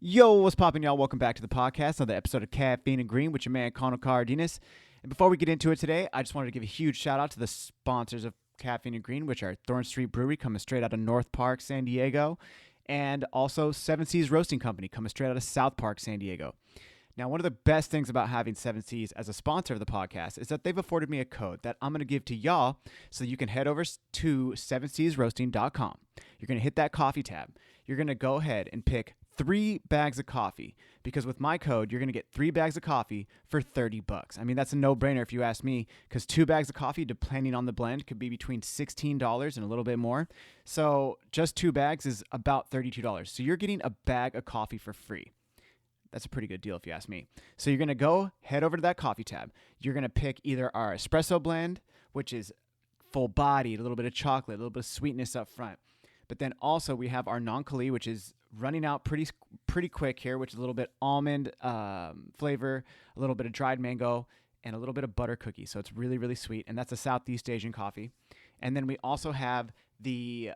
Yo, what's poppin', y'all? Welcome back to the podcast, another episode of Caffeine and Green with your man, Conor Cardenas. And before we get into it today, I just wanted to give a huge shout out to the sponsors of Caffeine and Green, which are Thorn Street Brewery, coming straight out of North Park, San Diego, and also Seven Seas Roasting Company, coming straight out of South Park, San Diego. Now, one of the best things about having Seven Seas as a sponsor of the podcast is that they've afforded me a code that I'm going to give to y'all so you can head over to sevenseasroasting.com. You're going to hit that coffee tab. You're going to go ahead and pick 3 bags of coffee, because with my code, you're going to get 3 bags of coffee for $30. I mean, that's a no-brainer if you ask me, because 2 bags of coffee, depending on the blend, could be between $16 and a little bit more. So just 2 bags is about $32. So you're getting a bag of coffee for free. That's a pretty good deal if you ask me. So you're going to go head over to that coffee tab. You're going to pick either our espresso blend, which is full-bodied, a little bit of chocolate, a little bit of sweetness up front. But then also we have our non-Kali, which is running out pretty quick here, which is a little bit almond flavor, a little bit of dried mango, and a little bit of butter cookie. So it's really, really sweet. And that's a Southeast Asian coffee. And then we also have the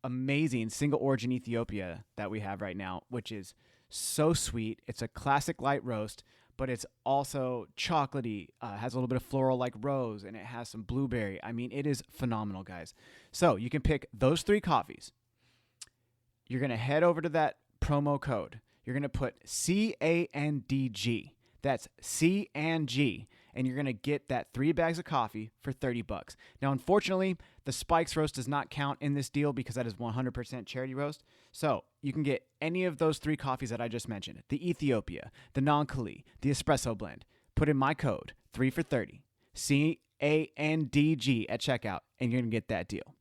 amazing single origin Ethiopia that we have right now, which is so sweet. It's a classic light roast, but it's also chocolatey, has a little bit of floral like rose, and it has some blueberry. I mean, it is phenomenal, guys. So you can pick those 3 coffees. You're going to head over to that promo code. You're going to put CANDG. That's C and G. And you're going to get that 3 bags of coffee for $30. Now, unfortunately, the Spikes roast does not count in this deal because that is 100% charity roast. So you can get any of those 3 coffees that I just mentioned, the Ethiopia, the non-Kali, the espresso blend. Put in my code, 3 for $30, CANDG at checkout, and you're going to get that deal.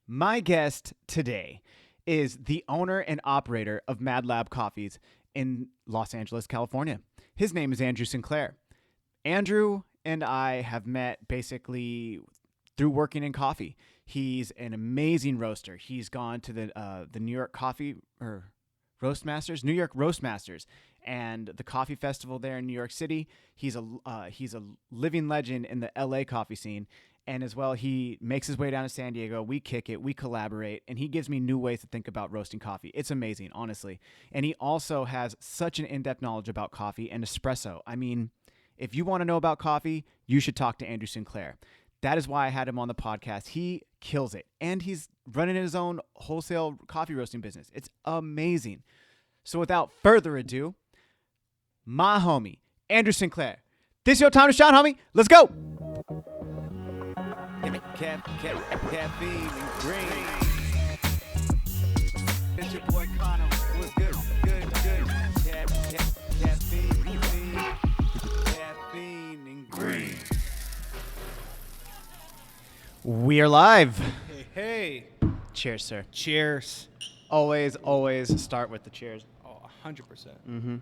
My guest today is the owner and operator of Mad Lab Coffees in Los Angeles, California. His name is Andrew Sinclair. Andrew and I have met basically through working in coffee. He's an amazing roaster. He's gone to the New York New York Roastmasters, and the coffee festival there in New York City. He's a living legend in the LA coffee scene. And as well, he makes his way down to San Diego. We kick it. We collaborate. And he gives me new ways to think about roasting coffee. It's amazing, honestly. And he also has such an in-depth knowledge about coffee and espresso. I mean, if you want to know about coffee, you should talk to Andrew Sinclair. That is why I had him on the podcast. He kills it. And he's running his own wholesale coffee roasting business. It's amazing. So without further ado, my homie, Andrew Sinclair. This your time to shine, homie. Let's go. Caffeine and Green. It's your boy Conor. What's good? Good. Caffeine and Green. We are live. Hey. Cheers, sir. Cheers. Always start with the cheers. Oh, 100%. Mm-hmm.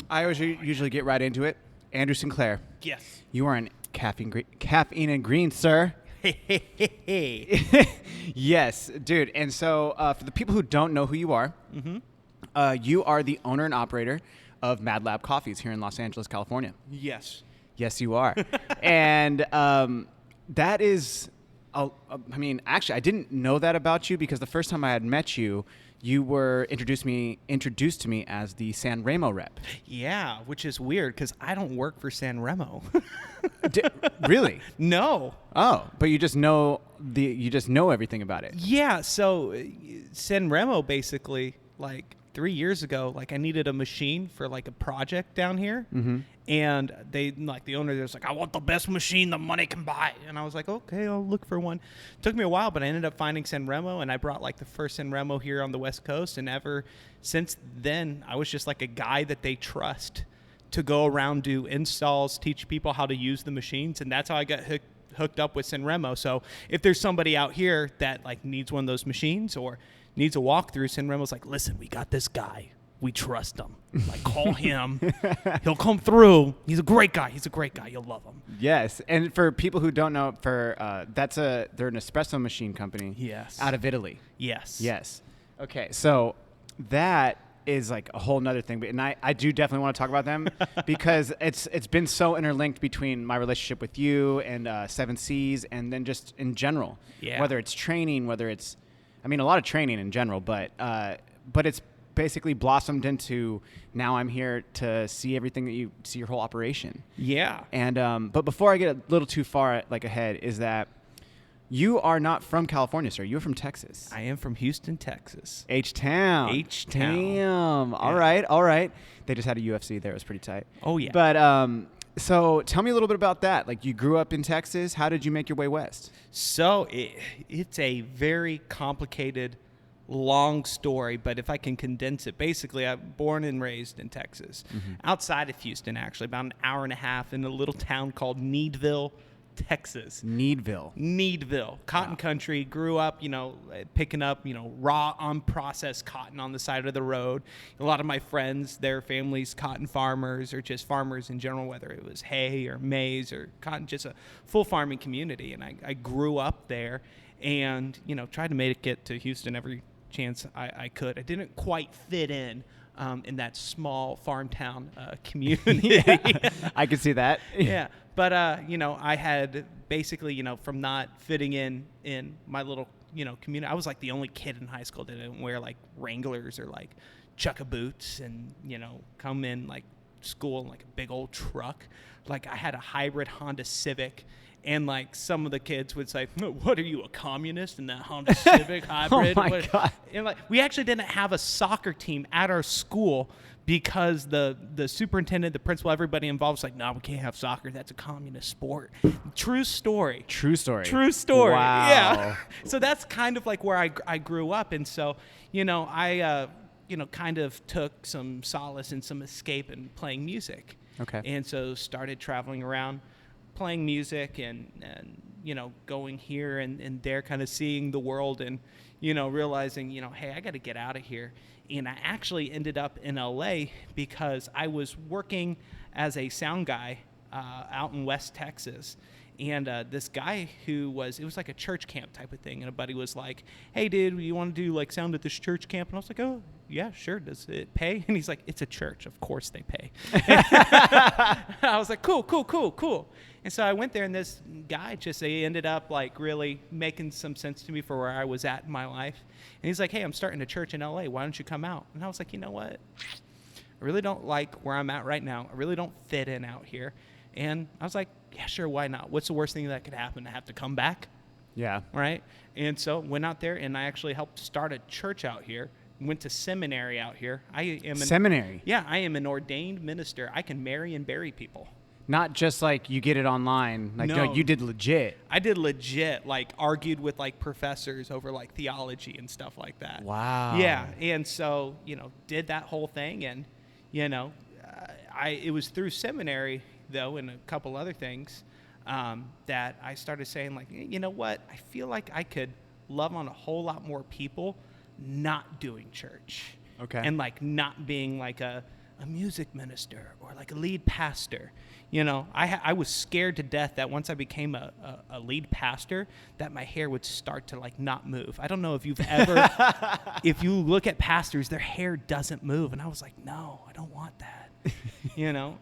I always usually get right into it. Andrew Sinclair. Yes. You are an Caffeine and Green, sir. Hey. Yes, dude. And so for the people who don't know who you are, you are the owner and operator of Mad Lab Coffees here in Los Angeles, California. Yes. Yes, you are. And that is, I mean, actually, I didn't know that about you because the first time I had met you, you were introduced to me as the San Remo rep. Yeah, which is weird because I don't work for San Remo. Really? No. Oh, but you just know everything about it. Yeah. So San Remo basically, like 3 years ago, like I needed a machine for like a project down here, and they like the owner was like, I want the best machine the money can buy, and I was like, okay, I'll look for one. Took me a while, but I ended up finding San Remo, and I brought like the first San Remo here on the West Coast, and ever since then, I was just like a guy that they trust to go around, do installs, teach people how to use the machines, and that's how I got hooked up with San Remo. So if there's somebody out here that like needs one of those machines or needs a walkthrough, San Remo's like, listen, we got this guy. We trust him. Like, call him. He'll come through. He's a great guy. You'll love him. Yes. And for people who don't know, they're an espresso machine company. Yes. Out of Italy. Yes. Okay. So that is like a whole nother thing. And I do definitely want to talk about them because it's been so interlinked between my relationship with you and Seven Seas and then just in general. Yeah. Whether it's training, whether it's I mean, a lot of training in general, but it's basically blossomed into now I'm here to see everything that you see your whole operation. Yeah. And but before I get a little too far ahead, is that you are not from California, sir. You're from Texas. I am from Houston, Texas. H-Town. H-Town. Damn. Yeah. All right. They just had a UFC there. It was pretty tight. Oh, yeah. But so tell me a little bit about that. Like, you grew up in Texas. How did you make your way west? So it's a very complicated, long story, but if I can condense it, basically, I'm born and raised in Texas, outside of Houston, actually, about an hour and a half in a little town called Needville, Texas. Needville. Cotton country. Grew up, picking up, raw, unprocessed cotton on the side of the road. A lot of my friends, their families, cotton farmers or just farmers in general, whether it was hay or maize or cotton, just a full farming community. And I grew up there and, tried to make it to Houston every chance I could. I didn't quite fit in that small farm town community. Yeah, I could see that. Yeah. But, I had basically, from not fitting in my little, community, I was like the only kid in high school that didn't wear like Wranglers or like chukka boots and, come in like school in like a big old truck. Like I had a hybrid Honda Civic. And, like, some of the kids would say, what are you, a communist in that Honda Civic hybrid? Oh, my God. And, like, we actually didn't have a soccer team at our school because the superintendent, the principal, everybody involved was like, no, we can't have soccer. That's a communist sport. True story. Wow. Yeah. So that's kind of, like, where I grew up. And so, I, kind of took some solace and some escape in playing music. Okay. And so started traveling around, playing music and going here and there, kind of seeing the world and, realizing, hey, I got to get out of here. And I actually ended up in LA because I was working as a sound guy out in West Texas. And this guy it was like a church camp type of thing. And a buddy was like, hey, dude, you want to do like sound at this church camp? And I was like, oh, yeah, sure. Does it pay? And he's like, it's a church. Of course they pay. I was like, cool. And so I went there, and this guy they ended up like really making some sense to me for where I was at in my life. And he's like, hey, I'm starting a church in LA. Why don't you come out? And I was like, you know what? I really don't like where I'm at right now. I really don't fit in out here. And I was like, yeah, sure, why not? What's the worst thing that could happen? I have to come back? Yeah. Right? And so went out there, and I actually helped start a church out here. Went to seminary out here. Seminary? Yeah, I am an ordained minister. I can marry and bury people. Not just like you get it online. Like, no, you did legit. I did legit, like argued with like professors over like theology and stuff like that. Wow. Yeah. And so, did that whole thing. And, it was through seminary, though, and a couple other things that I started saying, like, you know what? I feel like I could love on a whole lot more people not doing church. Okay. And like not being like a music minister or like a lead pastor. I was scared to death that once I became a lead pastor, that my hair would start to like not move. I don't know if you've ever, if you look at pastors, their hair doesn't move. And I was like, no, I don't want that.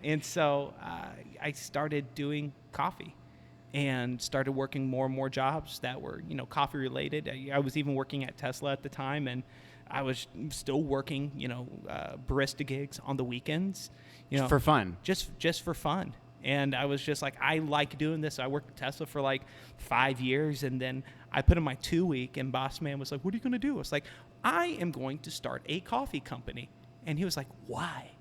And so I started doing coffee and started working more and more jobs that were, coffee related. I was even working at Tesla at the time, and I was still working, barista gigs on the weekends, for fun, just for fun. And I was just like, I like doing this. I worked at Tesla for like 5 years, and then I put in my 2 week, and boss man was like, what are you going to do? I was like, I am going to start a coffee company. And he was like, why?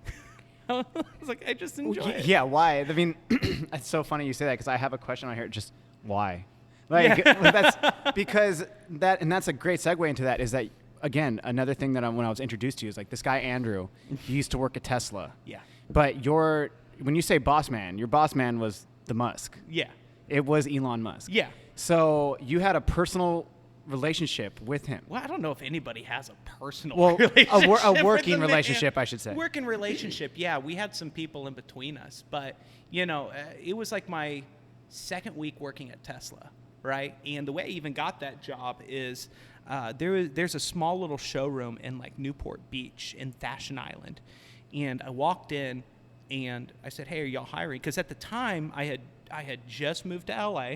I was like, I just enjoy it. Yeah, why? I mean, it's so funny you say that because I have a question on here. Just why? Like, that's because that, and that's a great segue into that. Is that again another thing that when I was introduced to you is like this guy Andrew. He used to work at Tesla. Yeah. But when you say boss man, your boss man was the Musk. Yeah. It was Elon Musk. Yeah. So you had a personal relationship with him. Well, I don't know if anybody has a personal relationship. A working relationship, I should say. Working relationship, yeah. We had some people in between us, but, it was like my second week working at Tesla, right? And the way I even got that job is there's a small little showroom in like Newport Beach in Fashion Island. And I walked in and I said, hey, are y'all hiring? Because at the time I had just moved to LA.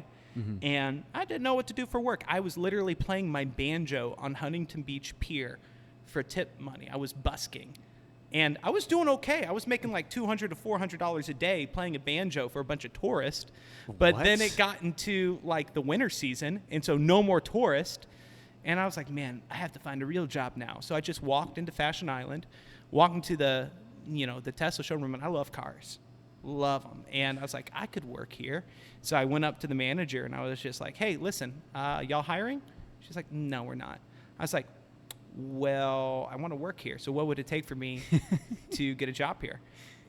And I didn't know what to do for work. I was literally playing my banjo on Huntington Beach Pier for tip money. I was busking. And I was doing okay. I was making like $200 to $400 a day playing a banjo for a bunch of tourists. But then it got into like the winter season, and so no more tourists. And I was like, man, I have to find a real job now. So I just walked into Fashion Island, walked into the Tesla showroom, and I love cars. Love them. And I was like, I could work here. So I went up to the manager, and I was just like, hey, listen, y'all hiring? She's like, no, we're not. I was like, well, I want to work here. So what would it take for me to get a job here?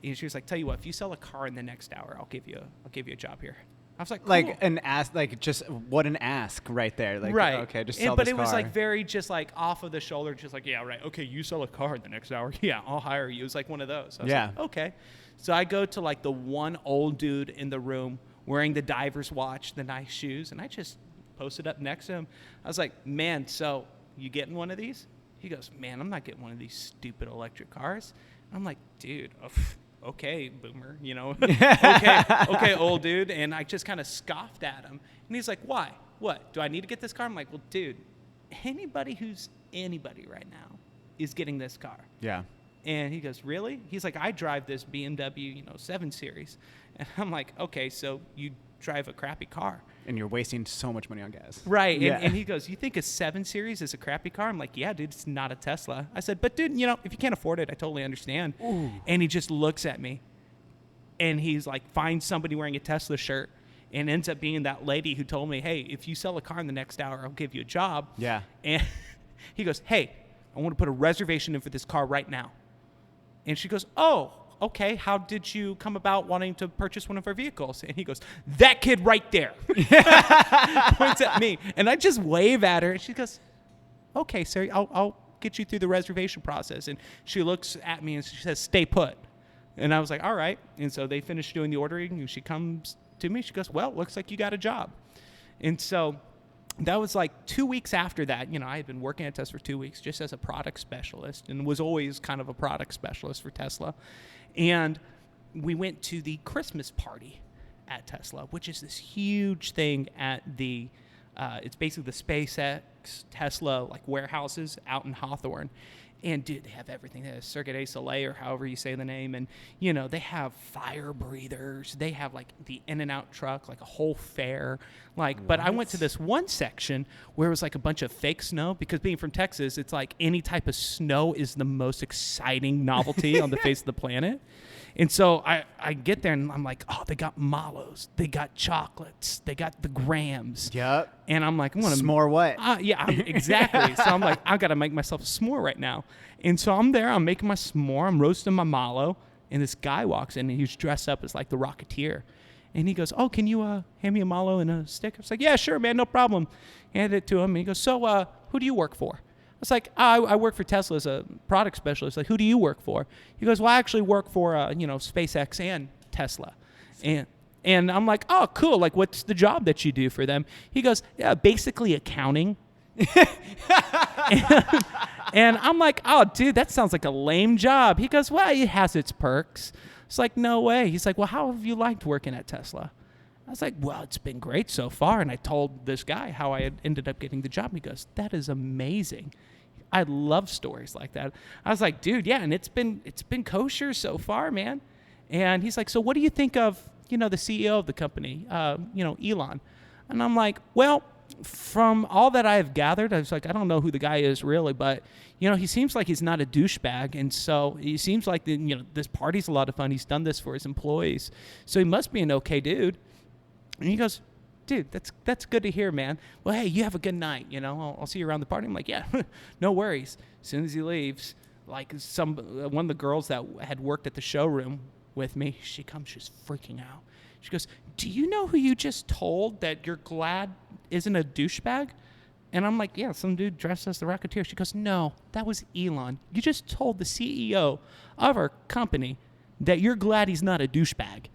And she was like, tell you what, if you sell a car in the next hour, I'll give you a job here. I was like, cool. Like an ask, like just what an ask right there. Like, right. Okay, just sell this car. But it was like very just like off of the shoulder, just like, yeah, right. Okay, you sell a car in the next hour. Yeah, I'll hire you. It was like one of those. I was like, okay. So I go to like the one old dude in the room wearing the diver's watch, the nice shoes, and I just posted up next to him. I was like, man, so you getting one of these? He goes, man, I'm not getting one of these stupid electric cars. I'm like, dude, okay, boomer, okay, old dude. And I just kind of scoffed at him. And he's like, why? What? Do I need to get this car? I'm like, well, dude, anybody right now is getting this car. Yeah. And he goes, really? He's like, I drive this BMW, 7 Series. And I'm like, okay, so you drive a crappy car. And you're wasting so much money on gas. Right. Yeah. And he goes, you think a 7 Series is a crappy car? I'm like, yeah, dude, it's not a Tesla. I said, but dude, if you can't afford it, I totally understand. Ooh. And he just looks at me and he's like, finds somebody wearing a Tesla shirt and ends up being that lady who told me, hey, if you sell a car in the next hour, I'll give you a job. Yeah. And he goes, hey, I want to put a reservation in for this car right now. And she goes, oh, okay, how did you come about wanting to purchase one of our vehicles? And he goes, that kid right there. Points at me. And I just wave at her. And she goes, okay, sir, I'll get you through the reservation process. And she looks at me and she says, stay put. And I was like, all right. And so they finished doing the ordering. And she comes to me. She goes, well, looks like you got a job. And so that was like 2 weeks after that. I had been working at Tesla for 2 weeks just as a product specialist and was always kind of a product specialist for Tesla. And we went to the Christmas party at Tesla, which is this huge thing at the, it's basically the SpaceX Tesla like warehouses out in Hawthorne. And dude, they have everything. They have Cirque du Soleil, or however you say the name. And, they have fire breathers. They have like the In-N-Out truck, like a whole fair. But I went to this one section where it was like a bunch of fake snow, because being from Texas, it's like any type of snow is the most exciting novelty on the face of the planet. And so I get there and I'm like, oh, they got mallows, they got chocolates, they got the grams. Yep. And I'm like, I'm gonna s'more what? Yeah, exactly. So I'm like, I gotta make myself a s'more right now. And so I'm there, I'm making my s'more, I'm roasting my mallow, and this guy walks in and he's dressed up as like the Rocketeer. And he goes, oh, can you hand me a mallow and a stick? I was like, yeah, sure, man, no problem. Handed it to him, and he goes, so who do you work for? I was like, I work for Tesla as a product specialist. Like, who do you work for? He goes, well, I actually work for, SpaceX and Tesla. And I'm like, oh, cool. Like, what's the job that you do for them? He goes, yeah, basically accounting. And I'm like, oh, dude, that sounds like a lame job. He goes, well, it has its perks. It's like, no way. He's like, well, how have you liked working at Tesla? I was like, well, it's been great so far. And I told this guy how I had ended up getting the job. He goes, that is amazing. I love stories like that. I was like, dude, yeah, and it's been kosher so far, man. And he's like, so what do you think of, the CEO of the company, Elon? And I'm like, well, from all that I have gathered, I was like, I don't know who the guy is really, but, he seems like he's not a douchebag. And so he seems like, this party's a lot of fun. He's done this for his employees. So he must be an okay dude. And he goes, dude, that's good to hear, man. Well, hey, you have a good night. I'll see you around the party. I'm like, yeah, no worries. As soon as he leaves, like one of the girls that had worked at the showroom with me, she comes, she's freaking out. She goes, do you know who you just told that you're glad isn't a douchebag? And I'm like, yeah, some dude dressed as the Rocketeer. She goes, no, that was Elon. You just told the CEO of our company that you're glad he's not a douchebag.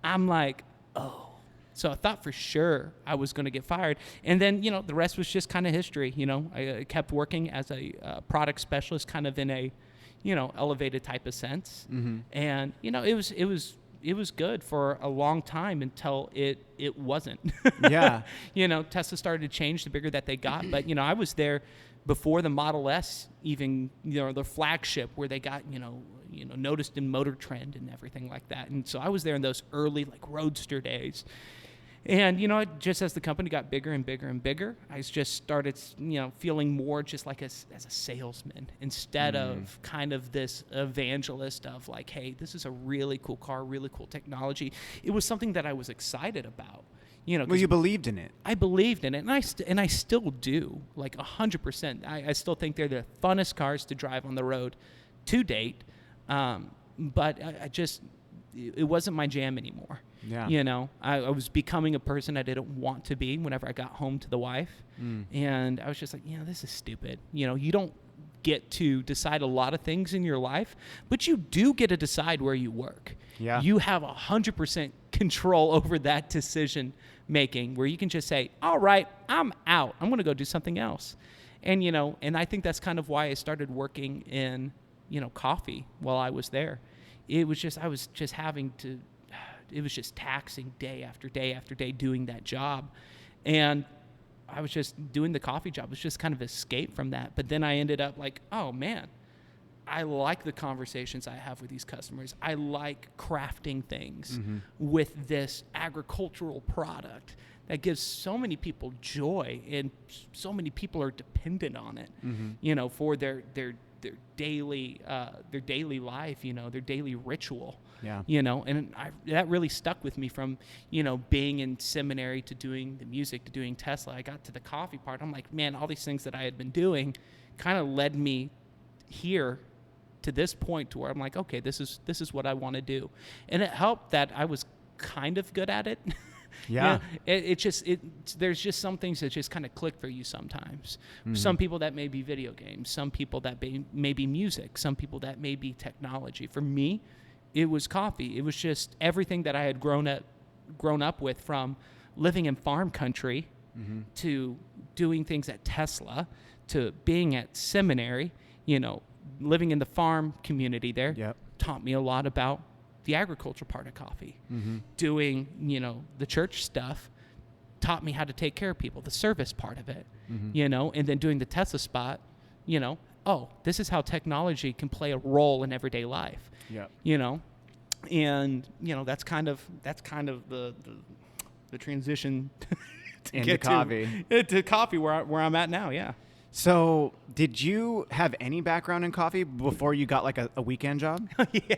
I'm like, oh. So I thought for sure I was going to get fired. And then, the rest was just kind of history. I kept working as a product specialist kind of in a, elevated type of sense. Mm-hmm. And, it was good for a long time until it wasn't. Yeah. Tesla started to change the bigger that they got. But, I was there before the Model S, even, the flagship where they got, noticed in Motor Trend and everything like that. And so I was there in those early, like, Roadster days. And, just as the company got bigger and bigger and bigger, I just started, feeling more just like as a salesman instead of kind of this evangelist of like, hey, this is a really cool car, really cool technology. It was something that I was excited about. Well, you believed in it. I believed in it, and I still do, like 100%. I still think they're the funnest cars to drive on the road to date. But it wasn't my jam anymore. Yeah. I was becoming a person I didn't want to be whenever I got home to the wife. And I was just like, this is stupid. You don't get to decide a lot of things in your life, but you do get to decide where you work. Yeah. You have 100% control over that decision making where you can just say, all right, I'm out. I'm going to go do something else. And, and I think that's kind of why I started working in, coffee while I was there. It was just it was just taxing day after day after day doing that job. And I was just doing the coffee job. It was just kind of escape from that. But then I ended up like, oh man, I like the conversations I have with these customers. I like crafting things with this agricultural product that gives so many people joy, and so many people are dependent on it, for their daily life, their daily ritual. Yeah. And that really stuck with me from, being in seminary to doing the music to doing Tesla. I got to the coffee part. I'm like, man, all these things that I had been doing kind of led me here to this point to where I'm like, okay, this is what I want to do. And it helped that I was kind of good at it. Yeah. There's just some things that just kind of click for you sometimes. Some people that may be video games, some people that may be music, some people that may be technology. For me, it was coffee. It was just everything that I had grown up with, from living in farm country to doing things at Tesla to being at seminary, living in the farm community there. Taught me a lot about the agriculture part of coffee. Doing, the church stuff taught me how to take care of people, the service part of it, and then doing the Tesla spot, this is how technology can play a role in everyday life. And, that's kind of the transition to into get coffee. to coffee where I'm at now. Yeah. So did you have any background in coffee before you got like a weekend job? Yeah.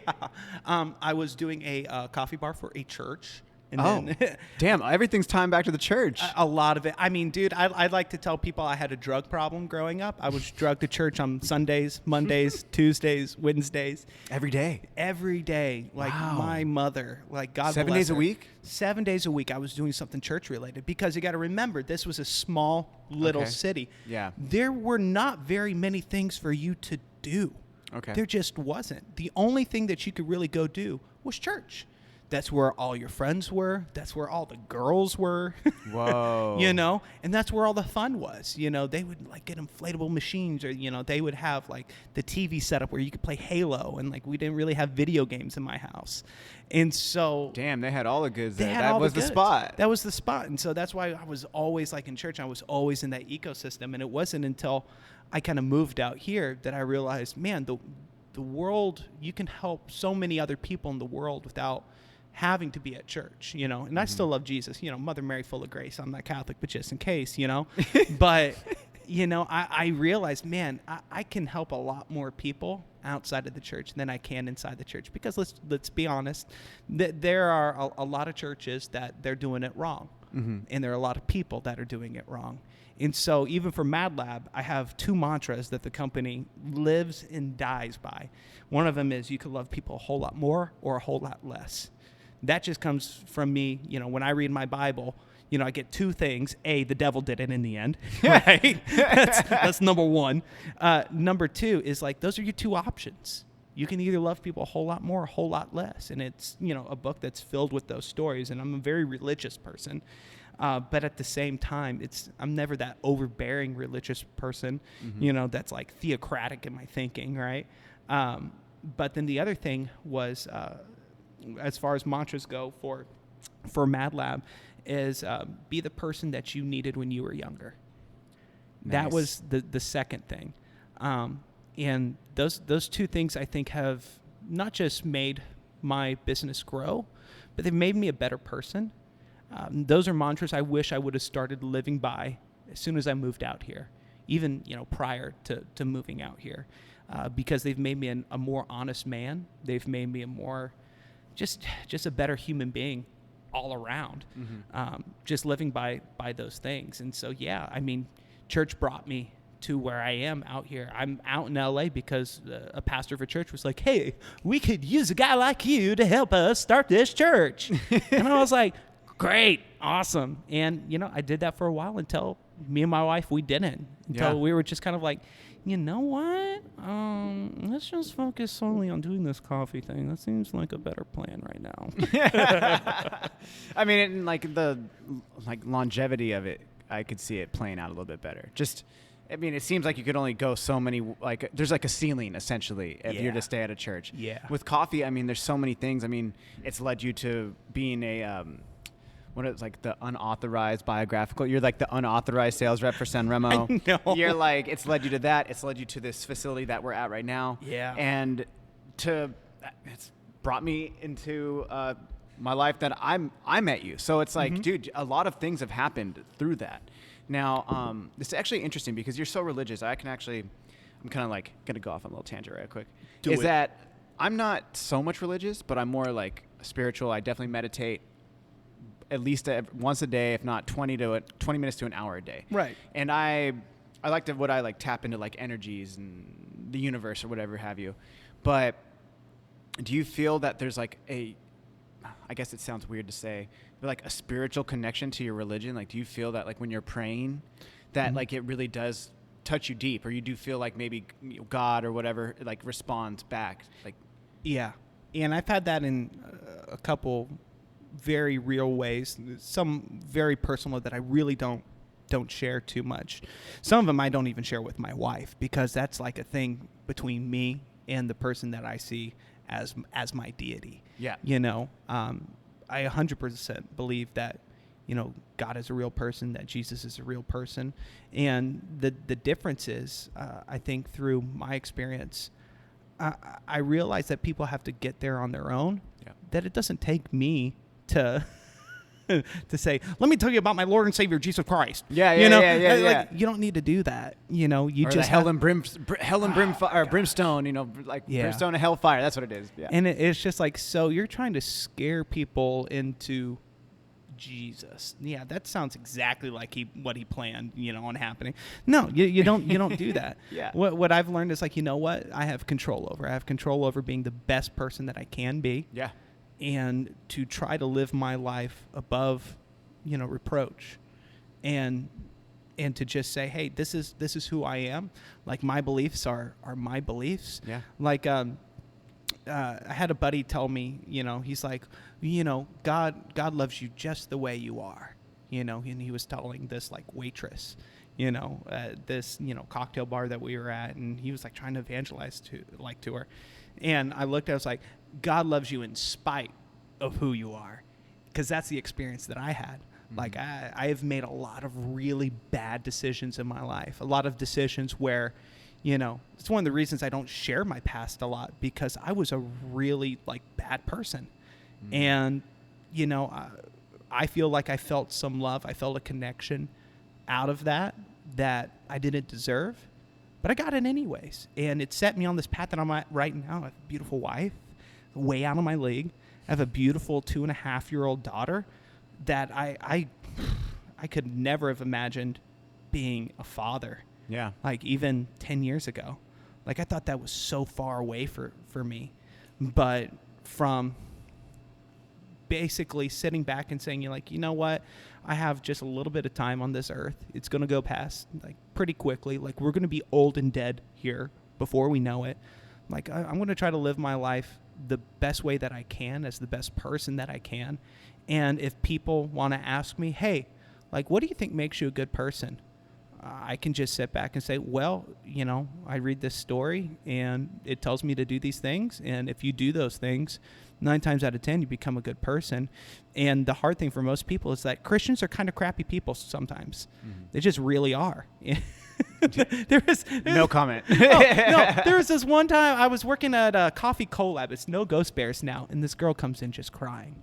I was doing a coffee bar for a church. And then damn, everything's tying back to the church. A lot of it. I mean, dude, I'd like to tell people I had a drug problem growing up. I was drugged to church on Sundays, Mondays, Tuesdays, Wednesdays. Every day? Every day. Like, wow. My mother, like, God 7 bless days her. a week? 7 days a week I was doing something church related, because you got to remember, this was a small little city. Yeah. There were not very many things for you to do. Okay. There just wasn't. The only thing that you could really go do was church. That's where all your friends were. That's where all the girls were. Whoa. And that's where all the fun was. They would like get inflatable machines, or, they would have like the TV setup where you could play Halo, and like we didn't really have video games in my house. And so damn, they had all the goods there. That was the spot. That was the spot. And so that's why I was always like in church. I was always in that ecosystem. And it wasn't until I kind of moved out here that I realized, man, the world, you can help so many other people in the world without having to be at church, and I still love Jesus, Mother Mary full of grace. I'm not Catholic, but just in case, but, I realized, man, I can help a lot more people outside of the church than I can inside the church, because let's be honest, there are a lot of churches that they're doing it wrong, and there are a lot of people that are doing it wrong. And so even for Mad Lab, I have two mantras that the company lives and dies by. One of them is you can love people a whole lot more or a whole lot less. That just comes from me, when I read my Bible, I get two things. A, the devil did it in the end, right? That's number one. Number two is like, those are your two options. You can either love people a whole lot more or a whole lot less. And it's, a book that's filled with those stories. And I'm a very religious person. But at the same time, I'm never that overbearing religious person, that's like theocratic in my thinking, right? But then the other thing was as far as mantras go for Mad Lab is be the person that you needed when you were younger. Nice. That was the second thing. And those two things I think have not just made my business grow, but they've made me a better person. Those are mantras I wish I would have started living by as soon as I moved out here, even prior to moving out here, because they've made me a more honest man. They've made me a more just a better human being all around. Just living by those things. And so church brought me to where I am out here. I'm out in LA because a pastor of a church was like, hey, we could use a guy like you to help us start this church. And I was like, great, awesome. And I did that for a while until me and my wife, we didn't, until we were just kind of like, you know what? Let's just focus solely on doing this coffee thing. That seems like a better plan right now. I mean, the longevity of it, I could see it playing out a little bit better. It seems like you could only go so many, there's a ceiling essentially if you're to stay at a church. Yeah. With coffee, there's so many things. It's led you to being the unauthorized biographical. You're the unauthorized sales rep for San Remo. I know. You're it's led you to that. It's led you to this facility that we're at right now. Yeah. And it's brought me into my life that I met you. So it's dude, a lot of things have happened through that. Now, this is actually interesting because you're so religious. I'm kind of going to go off on a little tangent right quick. That I'm not so much religious, but I'm more spiritual. I definitely meditate at least once a day, if not 20 minutes to an hour a day. Right. And I tap into energies and the universe or whatever have you. But do you feel that there's I guess it sounds weird to say, but a spiritual connection to your religion? Do you feel that when you're praying that it really does touch you deep, or you do feel maybe God or whatever responds back? Yeah. And I've had that in a couple very real ways, some very personal that I really don't share too much. Some of them I don't even share with my wife, because that's a thing between me and the person that I see as my deity. Yeah. I 100% believe that, God is a real person, that Jesus is a real person. And the difference is, I think through my experience, I realize that people have to get there on their own, that it doesn't take me to say, let me tell you about my Lord and Savior, Jesus Christ. Yeah. You don't need to do that. You just hell and brimstone, brimstone and hellfire. That's what it is. Yeah. And it's just so you're trying to scare people into Jesus. Yeah, that sounds exactly like what he planned, on happening. No, you don't do that. Yeah. What I've learned is you know what? I have control over being the best person that I can be. Yeah. And to try to live my life above, reproach, and to just say, hey, this is who I am. My beliefs are my beliefs. Yeah. I had a buddy tell me, he's God loves you just the way you are, and he was telling this waitress, this, cocktail bar that we were at, and he was trying to evangelize to her. And I looked, I was like, God loves you in spite of who you are, because that's the experience that I had. Mm-hmm. I have made a lot of really bad decisions in my life, a lot of decisions where, it's one of the reasons I don't share my past a lot, because I was a really bad person. Mm-hmm. And, I feel like I felt some love. I felt a connection out of that I didn't deserve. But I got it anyways, and it set me on this path that I'm at right now. I have a beautiful wife, way out of my league. I have a beautiful 2.5-year-old daughter that I could never have imagined being a father. Yeah. Even 10 years ago. I thought that was so far away for me. But from basically sitting back and saying, you know what? I have just a little bit of time on this earth. It's going to go past pretty quickly. We're going to be old and dead here before we know it. I'm going to try to live my life the best way that I can, as the best person that I can. And if people want to ask me, hey, what do you think makes you a good person? I can just sit back and say, well, I read this story and it tells me to do these things. And if you do those things, 9 times out of 10, you become a good person. And the hard thing for most people is that Christians are kind of crappy people sometimes. They just really are. No comment. No, there was this one time I was working at a coffee collab. It's no Ghost Bears now. And this girl comes in just crying.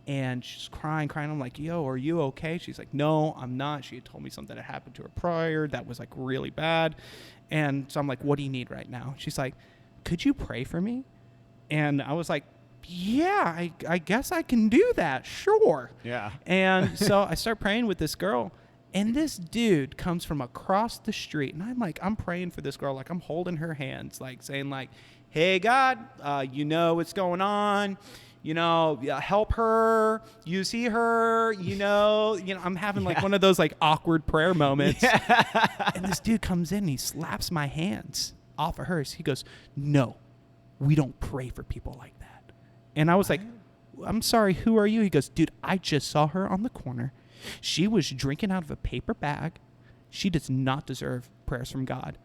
And she's crying. I'm like, yo, are you okay? She's like, no, I'm not. She had told me something that happened to her prior that was like really bad. And so I'm like, what do you need right now? She's like, could you pray for me? And I was like, yeah, I guess I can do that. Sure. Yeah. And so I start praying with this girl. And this dude comes from across the street. And I'm praying for this girl. Like, I'm holding her hands, like saying like, hey, God, you know what's going on. Help her. You see her. I'm having like one of those like awkward prayer moments. Yeah. And this dude comes in and he slaps my hands off of hers. He goes, no, we don't pray for people like that. And I was like, I'm sorry, who are you? He goes, dude, I just saw her on the corner. She was drinking out of a paper bag. She does not deserve prayers from God.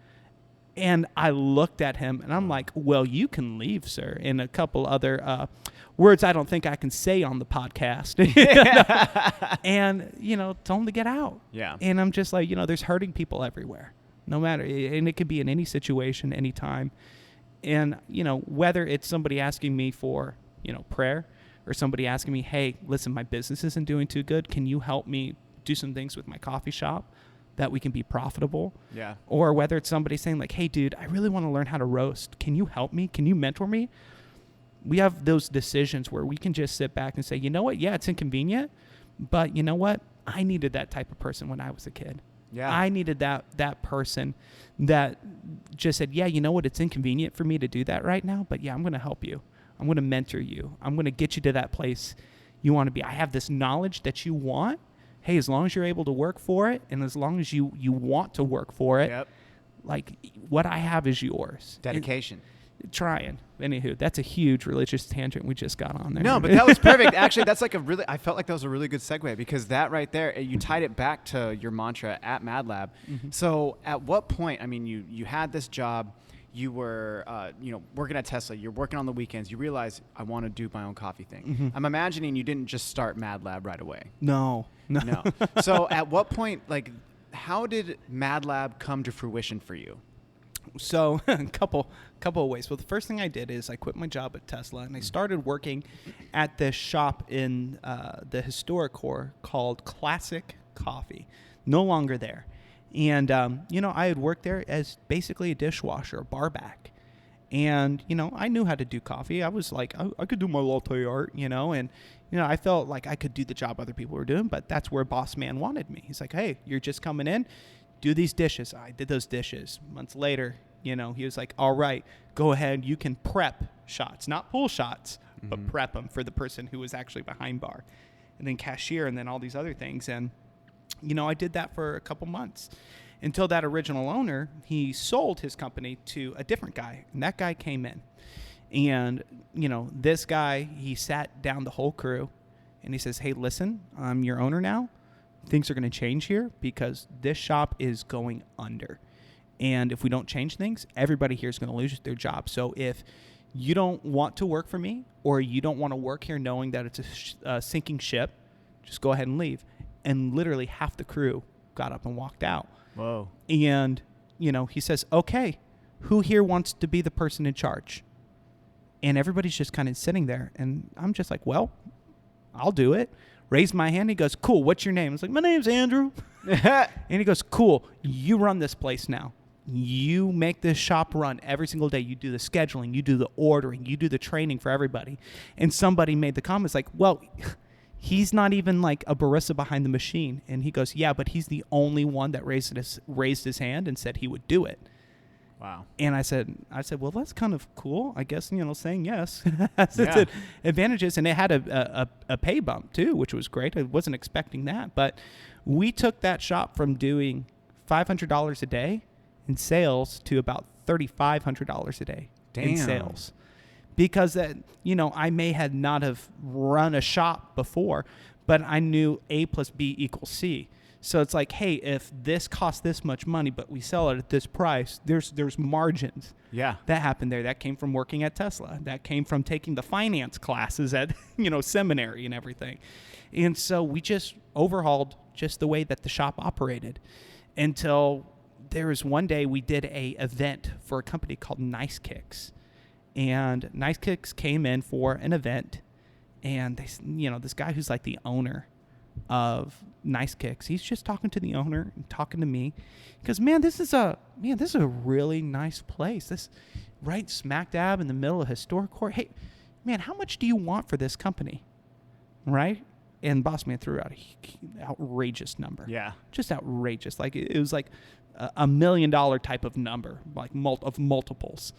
And I looked at him and I'm like, well, you can leave, sir. And a couple other words I don't think I can say on the podcast. And, tell him to get out. Yeah. And I'm just like, there's hurting people everywhere, no matter. And it could be in any situation, anytime. And, whether it's somebody asking me for, prayer, or somebody asking me, hey, listen, my business isn't doing too good. Can you help me do some things with my coffee shop that we can be profitable? Yeah. Or whether it's somebody saying like, hey, dude, I really want to learn how to roast. Can you help me? Can you mentor me? We have those decisions where we can just sit back and say, you know what? Yeah, it's inconvenient, but you know what? I needed that type of person when I was a kid. Yeah. I needed that person that just said, yeah, you know what? It's inconvenient for me to do that right now, but yeah, I'm going to help you. I'm going to mentor you. I'm going to get you to that place you want to be. I have this knowledge that you want. Hey, as long as you're able to work for it and as long as you want to work for it, yep. Like what I have is yours. Dedication. Trying. Anywho, that's a huge religious tangent we just got on there. No, but that was perfect. Actually, that's like I felt like that was a really good segue because that right there, you tied it back to your mantra at Mad Lab. Mm-hmm. So at what point, I mean, you had this job. You were, working at Tesla. You're working on the weekends. You realize I want to do my own coffee thing. Mm-hmm. I'm imagining you didn't just start Mad Lab right away. No. So at what point, like, how did Mad Lab come to fruition for you? So a couple of ways. Well, the first thing I did is I quit my job at Tesla and I started working at this shop in the historic core called Classic Coffee. No longer there. And, I had worked there as basically a dishwasher, a bar back. And, I knew how to do coffee. I was like, I could do my latte art, and, I felt like I could do the job other people were doing, but that's where boss man wanted me. He's like, hey, you're just coming in, do these dishes. I did those dishes. Months later, he was like, all right, go ahead. You can prep shots, not pull shots, but prep them for the person who was actually behind bar and then cashier and then all these other things. And, I did that for a couple months until that original owner, he sold his company to a different guy. And that guy came in. And, this guy, he sat down the whole crew and he says, hey, listen, I'm your owner now. Things are going to change here because this shop is going under. And if we don't change things, everybody here is going to lose their job. So if you don't want to work for me or you don't want to work here knowing that it's a sinking ship, just go ahead and leave. And literally half the crew got up and walked out. Whoa. And, he says, okay, who here wants to be the person in charge? And everybody's just kind of sitting there. And I'm just like, well, I'll do it. Raise my hand. He goes, cool, what's your name? I was like, my name's Andrew. And he goes, cool, you run this place now. You make this shop run every single day. You do the scheduling. You do the ordering. You do the training for everybody. And somebody made the comments like, well, he's not even like a barista behind the machine. And he goes, yeah, but he's the only one that raised his hand and said he would do it. Wow. And I said, well, that's kind of cool. I guess, saying yes has its advantages. And it had a pay bump too, which was great. I wasn't expecting that. But we took that shop from doing $500 a day in sales to about $3,500 a day in sales. Because, I may had not have run a shop before, but I knew A plus B equals C. So it's like, hey, if this costs this much money, but we sell it at this price, there's margins. Yeah. That happened there. That came from working at Tesla. That came from taking the finance classes at, seminary and everything. And so we just overhauled just the way that the shop operated until there was one day we did a event for a company called Nice Kicks. And Nice Kicks came in for an event, and they, this guy who's like the owner of Nice Kicks, he's just talking to the owner and talking to me because this is a really nice place, this right smack dab in the middle of historic court. Hey man, how much do you want for this company? Right? And boss man threw out an outrageous number. Yeah, just outrageous. Like it was like $1 million type of number, like of multiples.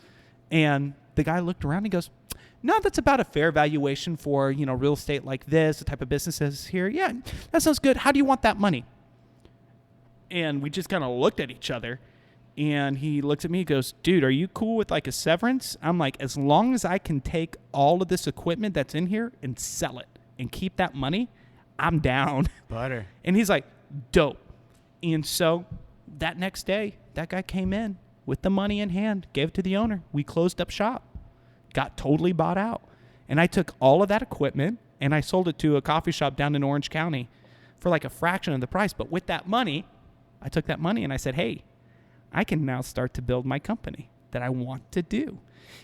And the guy looked around and he goes, no, that's about a fair valuation for, real estate like this, the type of businesses here. Yeah, that sounds good. How do you want that money? And we just kind of looked at each other, and he looks at me and goes, dude, are you cool with like a severance? I'm like, as long as I can take all of this equipment that's in here and sell it and keep that money, I'm down. Butter. And he's like, dope. And so that next day, that guy came in with the money in hand, gave it to the owner. We closed up shop. Got totally bought out. And I took all of that equipment and I sold it to a coffee shop down in Orange County for like a fraction of the price. But with that money, I took that money and I said, hey, I can now start to build my company that I want to do.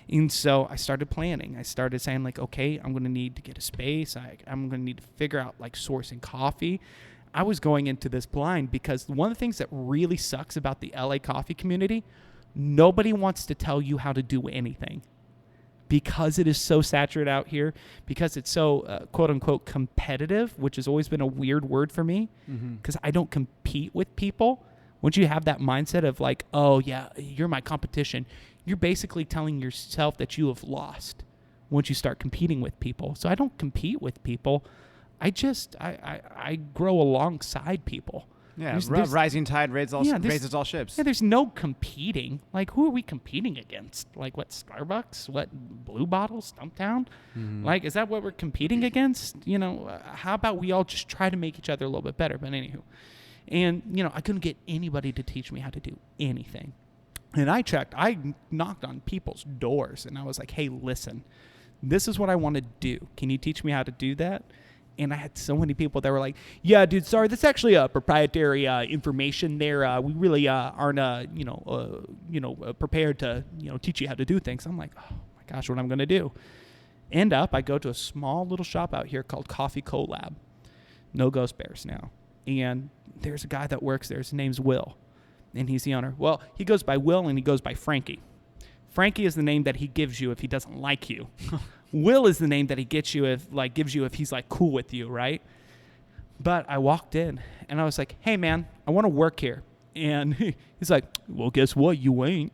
And so I started planning. I started saying like, okay, I'm going to need to get a space. I'm going to need to figure out like sourcing coffee. I was going into this blind because one of the things that really sucks about the LA coffee community, nobody wants to tell you how to do anything. Because it is so saturated out here, because it's so quote unquote competitive, which has always been a weird word for me, because I don't compete with people. Once you have that mindset of like, oh yeah, you're my competition, you're basically telling yourself that you have lost once you start competing with people. So I don't compete with people. I grow alongside people. Yeah, rising tide raises all ships. Yeah, there's no competing. Like, who are we competing against? Like, what, Starbucks? What, Blue Bottle? Stumptown? Like, is that what we're competing against? How about we all just try to make each other a little bit better? But anywho. And, I couldn't get anybody to teach me how to do anything. And I knocked on people's doors, and I was like, hey, listen, this is what I want to do. Can you teach me how to do that? And I had so many people that were like, yeah, dude, sorry, that's actually proprietary information there. We really aren't, prepared to, teach you how to do things. I'm like, oh, my gosh, what I'm going to do? I go to a small little shop out here called Coffee Collab. No Ghost Bears now. And there's a guy that works there. His name's Will, and he's the owner. Well, he goes by Will, and he goes by Frankie. Frankie is the name that he gives you if he doesn't like you. Will is the name that he gives you if he's like cool with you, right? But I walked in and I was like, hey man, I want to work here. And he's like, well, guess what? You ain't.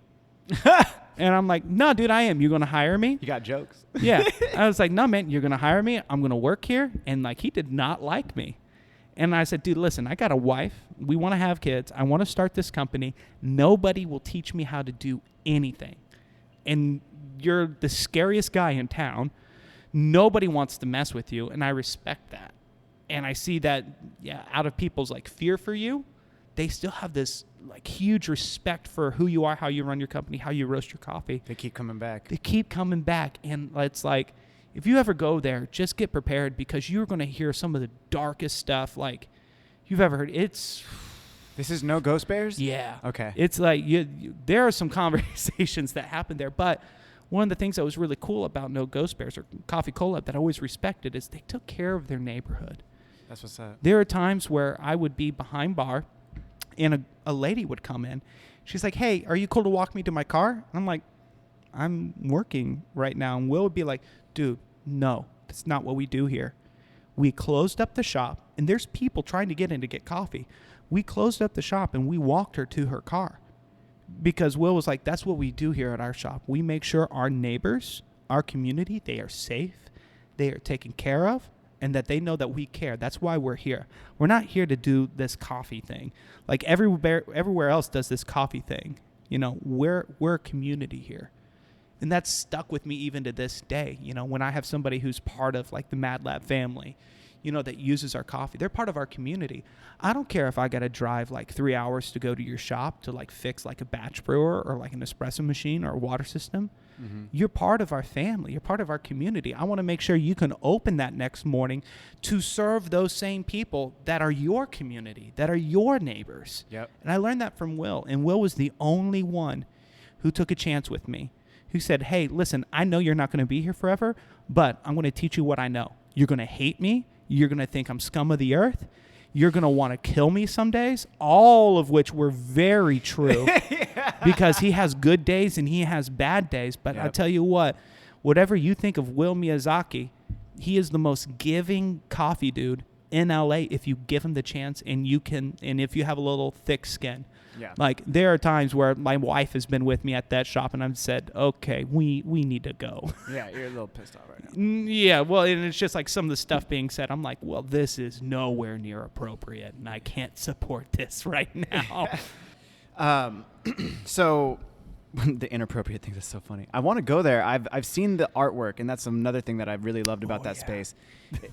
And I'm like, no, dude, I am. You going to hire me? You got jokes. Yeah. I was like, no, man, you're going to hire me. I'm going to work here. And like, he did not like me. And I said, dude, listen, I got a wife. We want to have kids. I want to start this company. Nobody will teach me how to do anything. And you're the scariest guy in town. Nobody wants to mess with you, and I respect that. And I see that, out of people's like fear for you, they still have this like huge respect for who you are, how you run your company, how you roast your coffee. They keep coming back. And it's like, if you ever go there, just get prepared because you're going to hear some of the darkest stuff like you've ever heard. This is no Ghost Bears? Yeah. Okay. It's like there are some conversations that happen there, but one of the things that was really cool about No Ghost Bears or Coffee Collab that I always respected is they took care of their neighborhood. That's what's up. There are times where I would be behind bar and a lady would come in. She's like, hey, are you cool to walk me to my car? And I'm like, I'm working right now. And Will would be like, dude, no, that's not what we do here. We closed up the shop, and there's people trying to get in to get coffee. We closed up the shop, and we walked her to her car because Will was like, that's what we do here at our shop. We make sure our neighbors, our community, they are safe, they are taken care of, and that they know that we care. That's why we're here. We're not here to do this coffee thing. Like everywhere else does this coffee thing. We're a community here. And that's stuck with me even to this day. When I have somebody who's part of like the Mad Lab family, that uses our coffee. They're part of our community. I don't care if I got to drive like 3 hours to go to your shop to like fix like a batch brewer or like an espresso machine or a water system. Mm-hmm. You're part of our family. You're part of our community. I want to make sure you can open that next morning to serve those same people that are your community, that are your neighbors. Yep. And I learned that from Will. And Will was the only one who took a chance with me, who said, hey, listen, I know you're not going to be here forever, but I'm going to teach you what I know. You're going to hate me. You're going to think I'm scum of the earth. You're going to want to kill me some days, all of which were very true because he has good days and he has bad days. But I tell you what, whatever you think of Will Miyazaki, he is the most giving coffee dude in LA if you give him the chance and if you have a little thick skin. Yeah. Like there are times where my wife has been with me at that shop and I've said, okay, we need to go. Yeah, you're a little pissed off right now. Yeah, well, and it's just like some of the stuff being said. I'm like, well, this is nowhere near appropriate and I can't support this right now. So the inappropriate things is so funny. I want to go there. I've seen the artwork, and that's another thing that I've really loved about that space.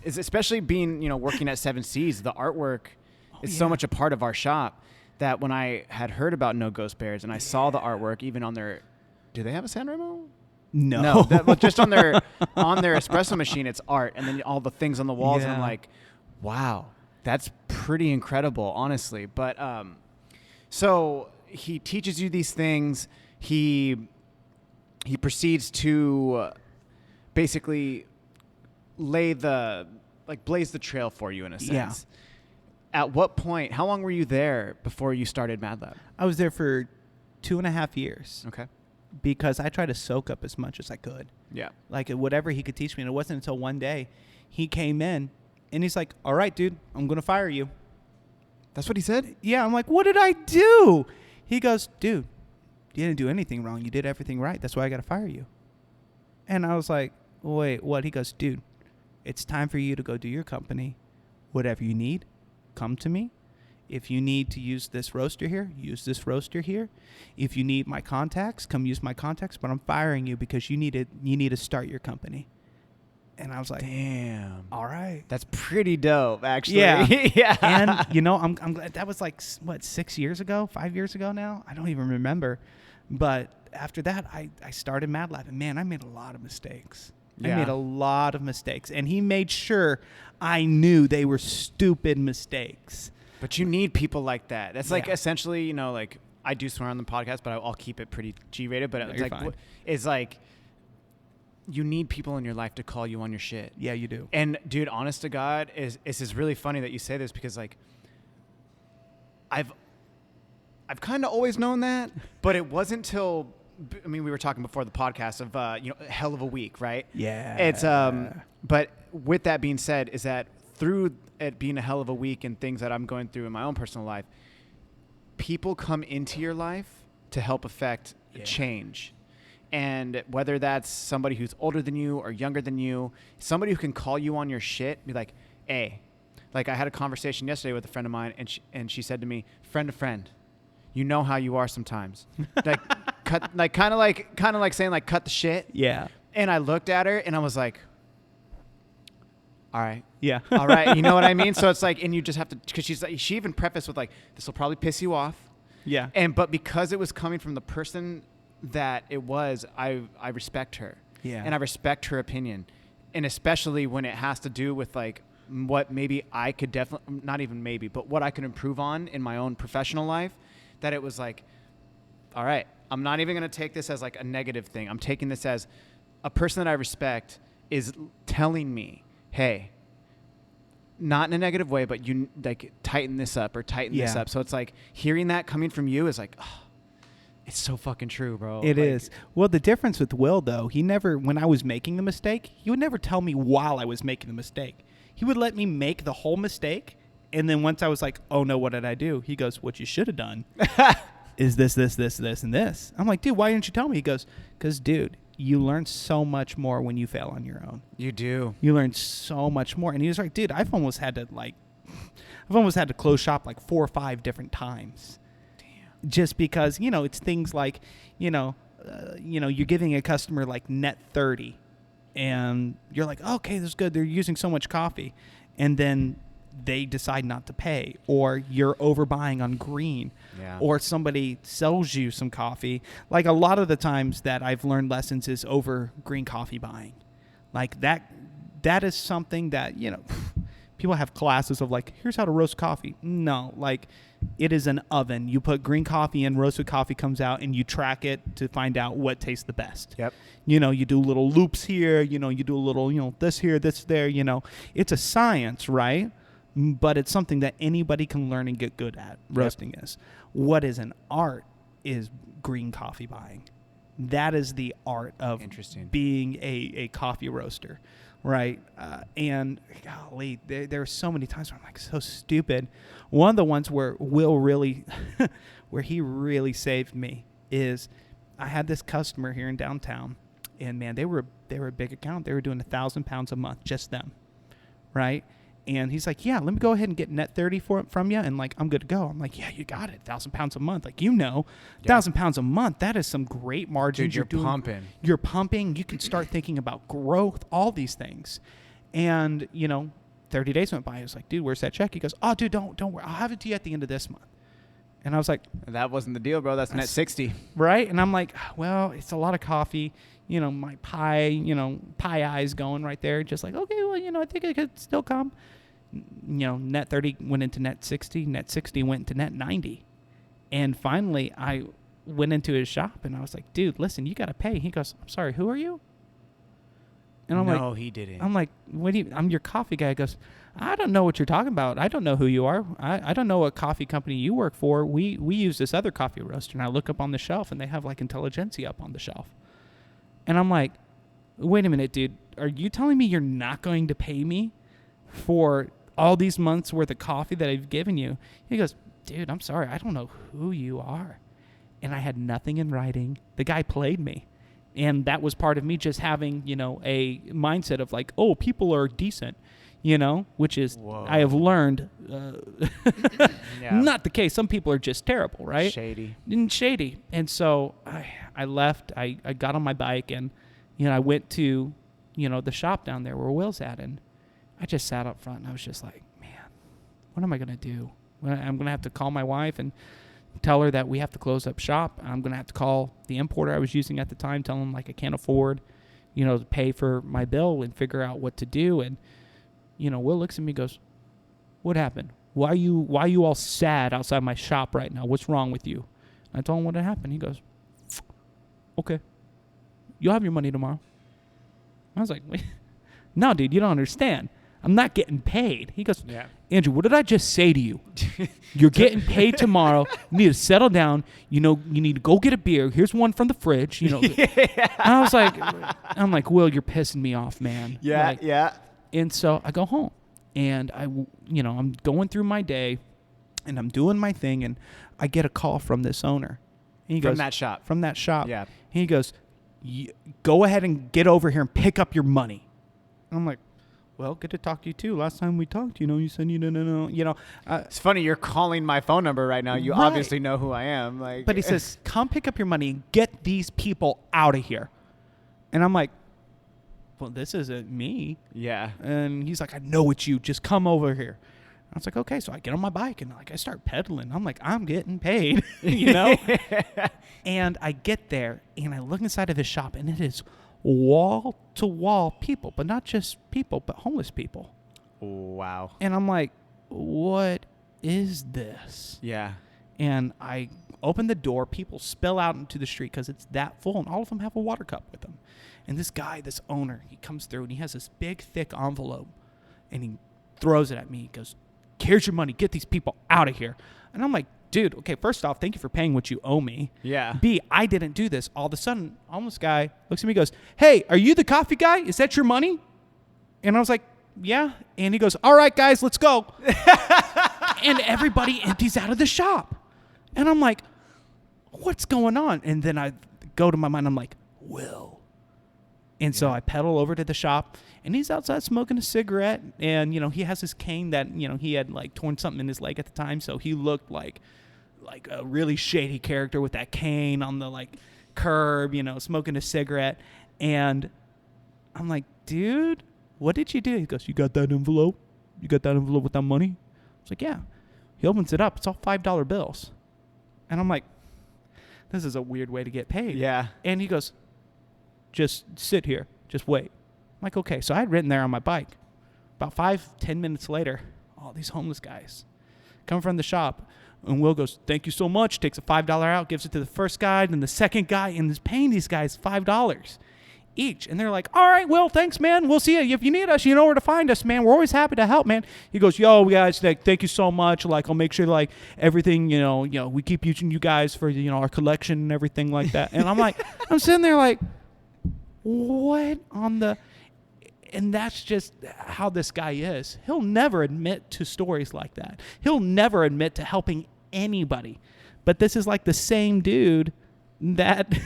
Is especially being, working at Seven Seas, the artwork is so much a part of our shop that when I had heard about No Ghost Bears and I saw the artwork even on their, do they have a San Remo? No. Just on their espresso machine, it's art, and then all the things on the walls, and I'm like, wow, that's pretty incredible, honestly. But so he teaches you these things. He proceeds to basically blaze the trail for you in a sense. Yeah. At what point, how long were you there before you started Mad Lab? I was there for 2.5 years. Okay. Because I tried to soak up as much as I could. Yeah. Like whatever he could teach me. And it wasn't until one day he came in and he's like, all right, dude, I'm going to fire you. That's what he said? Yeah. I'm like, what did I do? He goes, dude, you didn't do anything wrong. You did everything right. That's why I got to fire you. And I was like, wait, what? He goes, dude, it's time for you to go do your company. Whatever you need, come to me. If you need to use this roaster here, use this roaster here. If you need my contacts, come use my contacts. But I'm firing you because you need to start your company. And I was like, damn. All right. That's pretty dope, actually. Yeah. Yeah. And, I'm glad that was like, 6 years ago, 5 years ago now? I don't even remember. But after that, I started Mad Lab. And, man, I made a lot of mistakes. Yeah. I made a lot of mistakes. And he made sure I knew they were stupid mistakes. But you need people like that. That's like essentially, like I do swear on the podcast, but I'll keep it pretty G-rated. But it's like you need people in your life to call you on your shit. Yeah, you do. And dude, honest to God, is really funny that you say this because like I've kind of always known that, but it wasn't till we were talking before the podcast of hell of a week, right? Yeah. It's but with that being said, is that through it being a hell of a week and things that I'm going through in my own personal life, people come into your life to help affect change. And whether that's somebody who's older than you or younger than you, somebody who can call you on your shit, be like, hey, like I had a conversation yesterday with a friend of mine and she said to me, friend to friend, you know how you are sometimes. Like kind of like saying like cut the shit. Yeah. And I looked at her and I was like, all right. Yeah. All right. You know what I mean? So it's like, and you just have to, because she even prefaced with like, this will probably piss you off. Yeah. But because it was coming from the person that it was, I respect her. Yeah. And I respect her opinion. And especially when it has to do with like what maybe I could definitely, not even maybe, but what I could improve on in my own professional life, that it was like, all right, I'm not even going to take this as like a negative thing. I'm taking this as a person that I respect is telling me, hey, not in a negative way, but you like tighten this up or tighten this up. So it's like hearing that coming from you is like, oh, it's so fucking true, bro. It is. Well, the difference with Will, though, he never, when I was making the mistake, he would never tell me while I was making the mistake. He would let me make the whole mistake. And then once I was like, oh no, what did I do? He goes, what you should have done is this, and this. I'm like, dude, why didn't you tell me? He goes, because, dude, you learn so much more when you fail on your own. You do. You learn so much more. And he was like, dude, I've almost had to close shop like 4 or 5 different times. Damn. Just because, it's things like, you're giving a customer like net 30 and you're like, okay, this is good. They're using so much coffee. and then they decide not to pay, or you're overbuying on green, or somebody sells you some coffee. Like a lot of the times that I've learned lessons is over green coffee buying. Like that is something that, people have classes of like, here's how to roast coffee. No, like it is an oven. You put green coffee in, roasted coffee comes out, and you track it to find out what tastes the best. Yep. You do little loops here, you do a little, this here, this there, it's a science, right? But it's something that anybody can learn and get good at. Roasting is. What is an art is green coffee buying. That is the art of being a coffee roaster, right? And golly, there are so many times where I'm like so stupid. One of the ones where Will really, where he really saved me is I had this customer here in downtown, and man, they were a big account. They were doing 1,000 pounds a month, just them, right? And he's like, yeah, let me go ahead and get net 30 from you. And like, I'm good to go. I'm like, yeah, you got it. 1,000 pounds a month. Like, 1,000 pounds a month. That is some great margin. Dude, you're pumping. You're pumping. You can start thinking about growth, all these things. And, 30 days went by. I was like, dude, where's that check? He goes, oh, dude, don't worry. I'll have it to you at the end of this month. And I was like, that wasn't the deal, bro. That's net 60. Right. And I'm like, well, it's a lot of coffee. My pie eyes going right there. Just like, okay, well, I think it could still come. Net 30 went into net 60. Net 60 went into net 90. And finally, I went into his shop, and I was like, dude, listen, you got to pay. He goes, I'm sorry, who are you? And I'm like, no, he didn't. I'm like, I'm your coffee guy. He goes, I don't know what you're talking about. I don't know who you are. I don't know what coffee company you work for. We use this other coffee roaster. And I look up on the shelf, and they have like Intelligentsia up on the shelf. And I'm like, wait a minute, dude. Are you telling me you're not going to pay me for all these months worth of coffee that I've given you? He goes, dude, I'm sorry. I don't know who you are. And I had nothing in writing. The guy played me. And that was part of me just having, a mindset of like, oh, people are decent, which is, whoa. I have learned, not the case. Some people are just terrible, right? Shady. And so I left. I got on my bike, and, I went to, the shop down there where Will's at. And I just sat up front, and I was just like, man, what am I going to do? I'm going to have to call my wife and tell her that we have to close up shop. I'm going to have to call the importer I was using at the time, tell him like I can't afford, to pay for my bill, and figure out what to do. And, Will looks at me and goes, what happened? Why are you all sad outside my shop right now? What's wrong with you? And I told him what had happened. He goes, okay, you'll have your money tomorrow. I was like, wait, no, dude, you don't understand. I'm not getting paid. He goes, Andrew, what did I just say to you? You're getting paid tomorrow. You need to settle down. You need to go get a beer. Here's one from the fridge. I was like, Will, you're pissing me off, man. Yeah. And so I go home, and I'm going through my day, and I'm doing my thing, and I get a call from this owner. And he goes, From that shop. Yeah. And he goes, go ahead and get over here and pick up your money. And I'm like, well, good to talk to you too. Last time we talked, you said you no. It's funny, you're calling my phone number right now. You obviously know who I am. But he says, come pick up your money and get these people out of here. And I'm like, well, this isn't me. Yeah. And he's like, I know it's you. Just come over here. I was like, okay. So I get on my bike, and I start pedaling. I'm like, I'm getting paid, And I get there, and I look inside of his shop, and it is wall-to-wall people, but not just people, but homeless people. Wow. And I'm like, what is this? Yeah. And I open the door. People spill out into the street because it's that full, and all of them have a water cup with them. And this guy, this owner, he comes through, and he has this big, thick envelope, and he throws it at me. He goes, here's your money. Get these people out of here. And I'm like, dude, okay, first off, thank you for paying what you owe me. Yeah. B, I didn't do this. All of a sudden, homeless guy looks at me and goes, hey, are you the coffee guy? Is that your money? And I was like, yeah. And he goes, all right, guys, let's go. And everybody empties out of the shop. And I'm like, what's going on? And then I go to my mind, I'm like, Will. And so I pedal over to the shop, and he's outside smoking a cigarette. And, he has his cane that, he had like torn something in his leg at the time. So he looked like a really shady character with that cane on the curb, smoking a cigarette. And I'm like, dude, what did you do? He goes, you got that envelope? you got that envelope with that money? I was like, yeah. He opens it up. It's all $5 bills. And I'm like, this is a weird way to get paid. Yeah. And he goes, just sit here. Just wait. I'm like, okay. So I had written there on my bike. About 5-10 minutes later, all these homeless guys come from the shop. And Will goes, thank you so much. Takes a $5 out, gives it to the first guy, then the second guy, and is paying these guys $5 each. And they're like, all right, Will, thanks, man. We'll see you. If you need us, you know where to find us, man. We're always happy to help, man. He goes, yo, guys, thank you so much. Like, I'll make sure, like, everything, you know, we keep using you guys for, you know, our collection and everything like that. And I'm like, I'm sitting there like, what on the... And that's just how this guy is. He'll never admit to stories like that. He'll never admit to helping anybody. But this is like the same dude that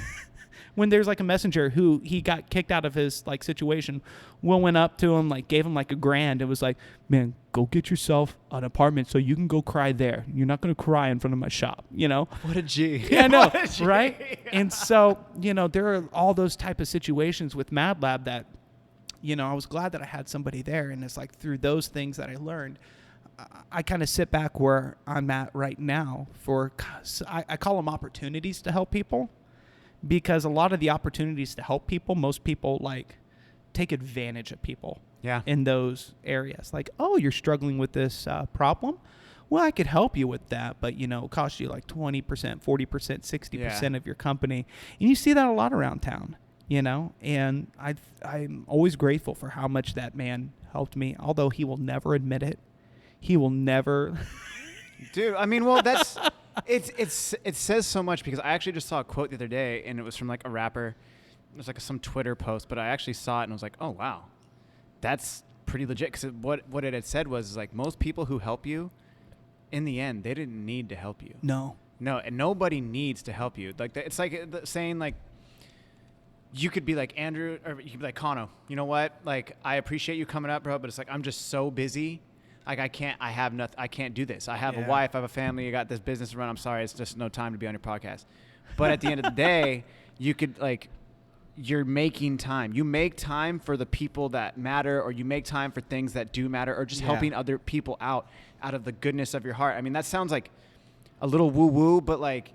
when there's like a messenger who he got kicked out of his like situation, Will went up to him, like gave him like $1,000. It was like, man, go get yourself an apartment so you can go cry there. You're not going to cry in front of my shop, you know? What a G. Yeah, I know, right? And so, you know, there are all those type of situations with Mad Lab that, you know, I was glad that I had somebody there. And it's like through those things that I learned, I kind of sit back where I'm at right now I call them opportunities to help people, because a lot of the opportunities to help people, most people like take advantage of people in those areas. Like, oh, you're struggling with this problem? Well, I could help you with that, but, you know, it costs you like 20%, 40%, 60% of your company. And you see that a lot around town. You know, and I'm always grateful for how much that man helped me, although he will never admit it. He will never. Dude, I mean, well, that's it says so much, because I actually just saw a quote the other day, and it was from like a rapper. It was like some Twitter post, but I actually saw it and I was like, oh, wow, that's pretty legit. Because what it had said was like, most people who help you, in the end, they didn't need to help you. No, and nobody needs to help you. Like it's like saying like, you could be like Andrew, or you could be like Kano. You know what? Like, I appreciate you coming up, bro, but it's like, I'm just so busy. Like, I can't do this. I have a wife, I have a family, I got this business to run. I'm sorry, it's just no time to be on your podcast. But at the end of the day, you could like, you're making time. You make time for the people that matter, or you make time for things that do matter, or just helping other people out of the goodness of your heart. I mean, that sounds like a little woo-woo, but like,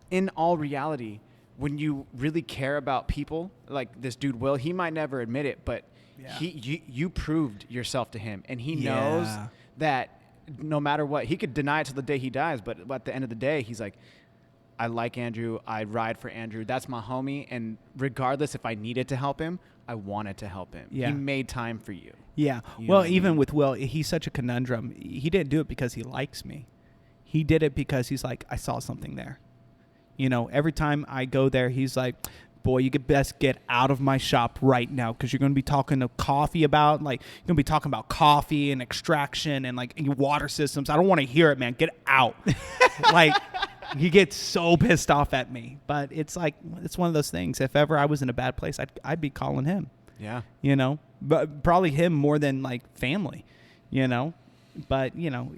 in all reality, when you really care about people, like this dude Will, he might never admit it, but you proved yourself to him, and he knows that no matter what, he could deny it till the day he dies, but at the end of the day, he's like, I like Andrew, I ride for Andrew, that's my homie, and regardless if I needed to help him, I wanted to help him. He made time for you. Yeah. Well, even with Will, he's such a conundrum. He didn't do it because he likes me. He did it because he's like, I saw something there. You know, every time I go there, he's like, boy, you could best get out of my shop right now, because you're going to be talking to coffee about, like, you're going to be talking about coffee and extraction and, like, your water systems. I don't want to hear it, man. Get out. Like, he gets so pissed off at me. But it's like, it's one of those things. If ever I was in a bad place, I'd be calling him. Yeah. You know, but probably him more than, like, family, you know. But, you know,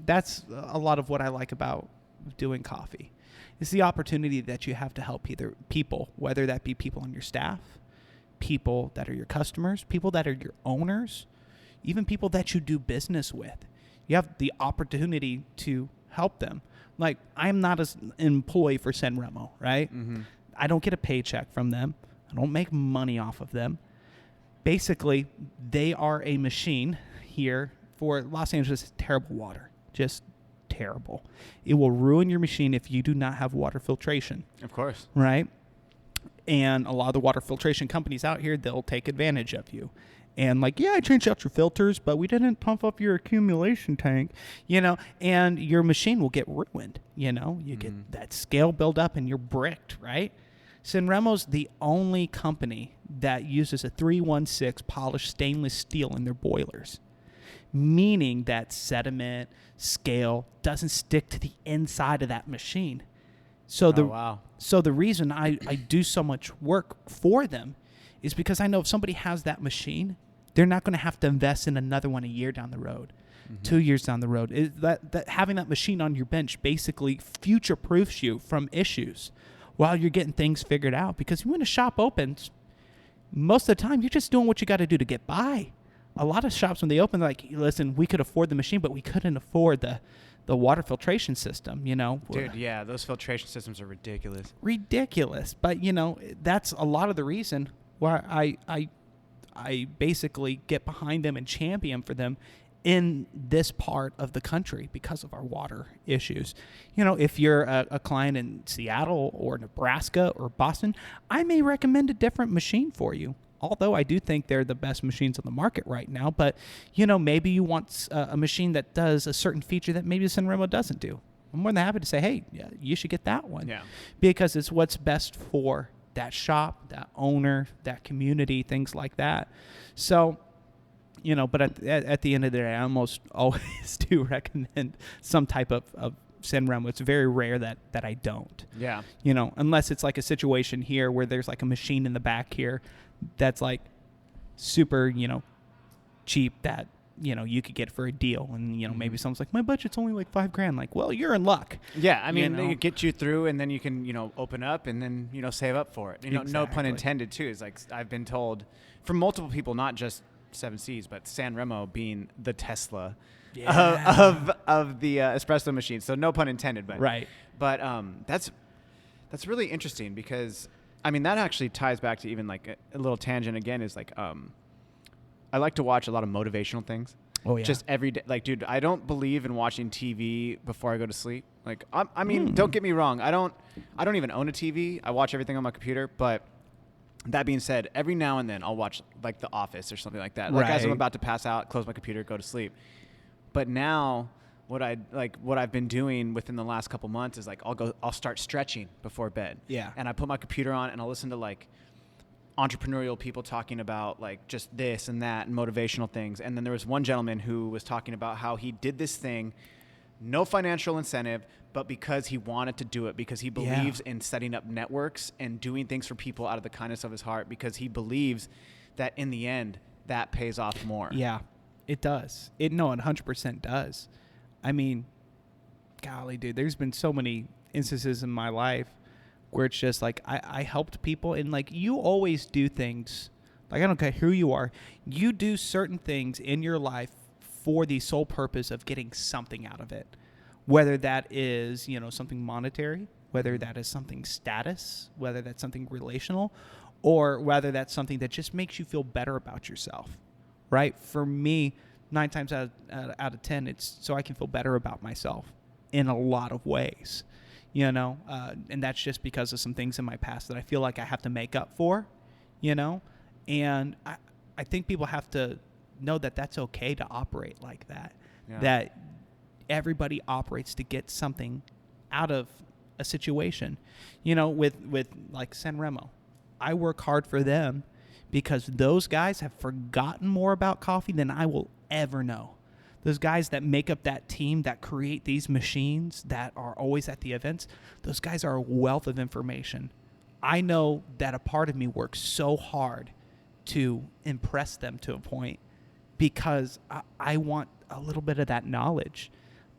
that's a lot of what I like about doing coffee. It's the opportunity that you have to help either people, whether that be people on your staff, people that are your customers, people that are your owners, even people that you do business with. You have the opportunity to help them. Like, I'm not an employee for San Remo, right? Mm-hmm. I don't get a paycheck from them. I don't make money off of them. Basically, they are a machine here for Los Angeles. Terrible water, just terrible. It will ruin your machine if you do not have water filtration. Of course. Right? And a lot of the water filtration companies out here, they'll take advantage of you. And like, yeah, I changed out your filters, but we didn't pump up your accumulation tank, you know, and your machine will get ruined, you know. You get that scale build up and you're bricked, right? San Remo's the only company that uses a 316 polished stainless steel in their boilers, meaning that sediment, scale doesn't stick to the inside of that machine. So the reason I do so much work for them is because I know if somebody has that machine, they're not going to have to invest in another one a year down the road, 2 years down the road. That having that machine on your bench basically future-proofs you from issues while you're getting things figured out. Because when a shop opens, most of the time you're just doing what you got to do to get by. a lot of shops when they open, they're like, listen, we could afford the machine, but we couldn't afford the water filtration system, you know. Dude, yeah, those filtration systems are ridiculous. Ridiculous. But, you know, that's a lot of the reason why I basically get behind them and champion for them in this part of the country because of our water issues. You know, if you're a client in Seattle or Nebraska or Boston, I may recommend a different machine for you. Although I do think they're the best machines on the market right now. But, you know, maybe you want a machine that does a certain feature that maybe the Sanremo doesn't do. I'm more than happy to say, hey, yeah, you should get that one. Yeah. Because it's what's best for that shop, that owner, that community, things like that. So, you know, but at the end of the day, I almost always do recommend some type of Sanremo. It's very rare that I don't. Yeah. You know, unless it's like a situation here where there's like a machine in the back here that's like super, you know, cheap that, you know, you could get for a deal. And, you know, maybe someone's like, my budget's only like $5,000. Like, well, you're in luck. Yeah. I mean, you know? they get you through and then you can, you know, open up and then, you know, save up for it. You know, no pun intended too. It's like, I've been told from multiple people, not just 7Cs, but Sanremo being the Tesla of the espresso machine. So no pun intended, but right. But that's really interesting because I mean that actually ties back to even like a little tangent again is like I like to watch a lot of motivational things. Oh yeah. Just every day. Like, dude, I don't believe in watching TV before I go to sleep. Like, I mean, don't get me wrong. I don't even own a TV. I watch everything on my computer, but. That being said, every now and then I'll watch like The Office or something like that. Like as I'm about to pass out, close my computer, go to sleep. But now what I've been doing within the last couple months is like I'll start stretching before bed. Yeah. And I put my computer on and I'll listen to like entrepreneurial people talking about like just this and that and motivational things. And then there was one gentleman who was talking about how he did this thing, no financial incentive, but because he wanted to do it, because he believes in setting up networks and doing things for people out of the kindness of his heart, because he believes that in the end, that pays off more. Yeah, it does. It 100% does. I mean, golly, dude, there's been so many instances in my life where it's just like I helped people and like you always do things, like I don't care who you are, you do certain things in your life for the sole purpose of getting something out of it. Whether that is, you know, something monetary, whether that is something status, whether that's something relational, or whether that's something that just makes you feel better about yourself, right? For me, 9 times out of 10, it's so I can feel better about myself in a lot of ways, you know? And that's just because of some things in my past that I feel like I have to make up for, you know? And I think people have to know that that's okay to operate like that, that everybody operates to get something out of a situation. You know, with like Sanremo, I work hard for them because those guys have forgotten more about coffee than I will ever know. Those guys that make up that team that create these machines that are always at the events, those guys are a wealth of information. I know that a part of me works so hard to impress them to a point because I want a little bit of that knowledge.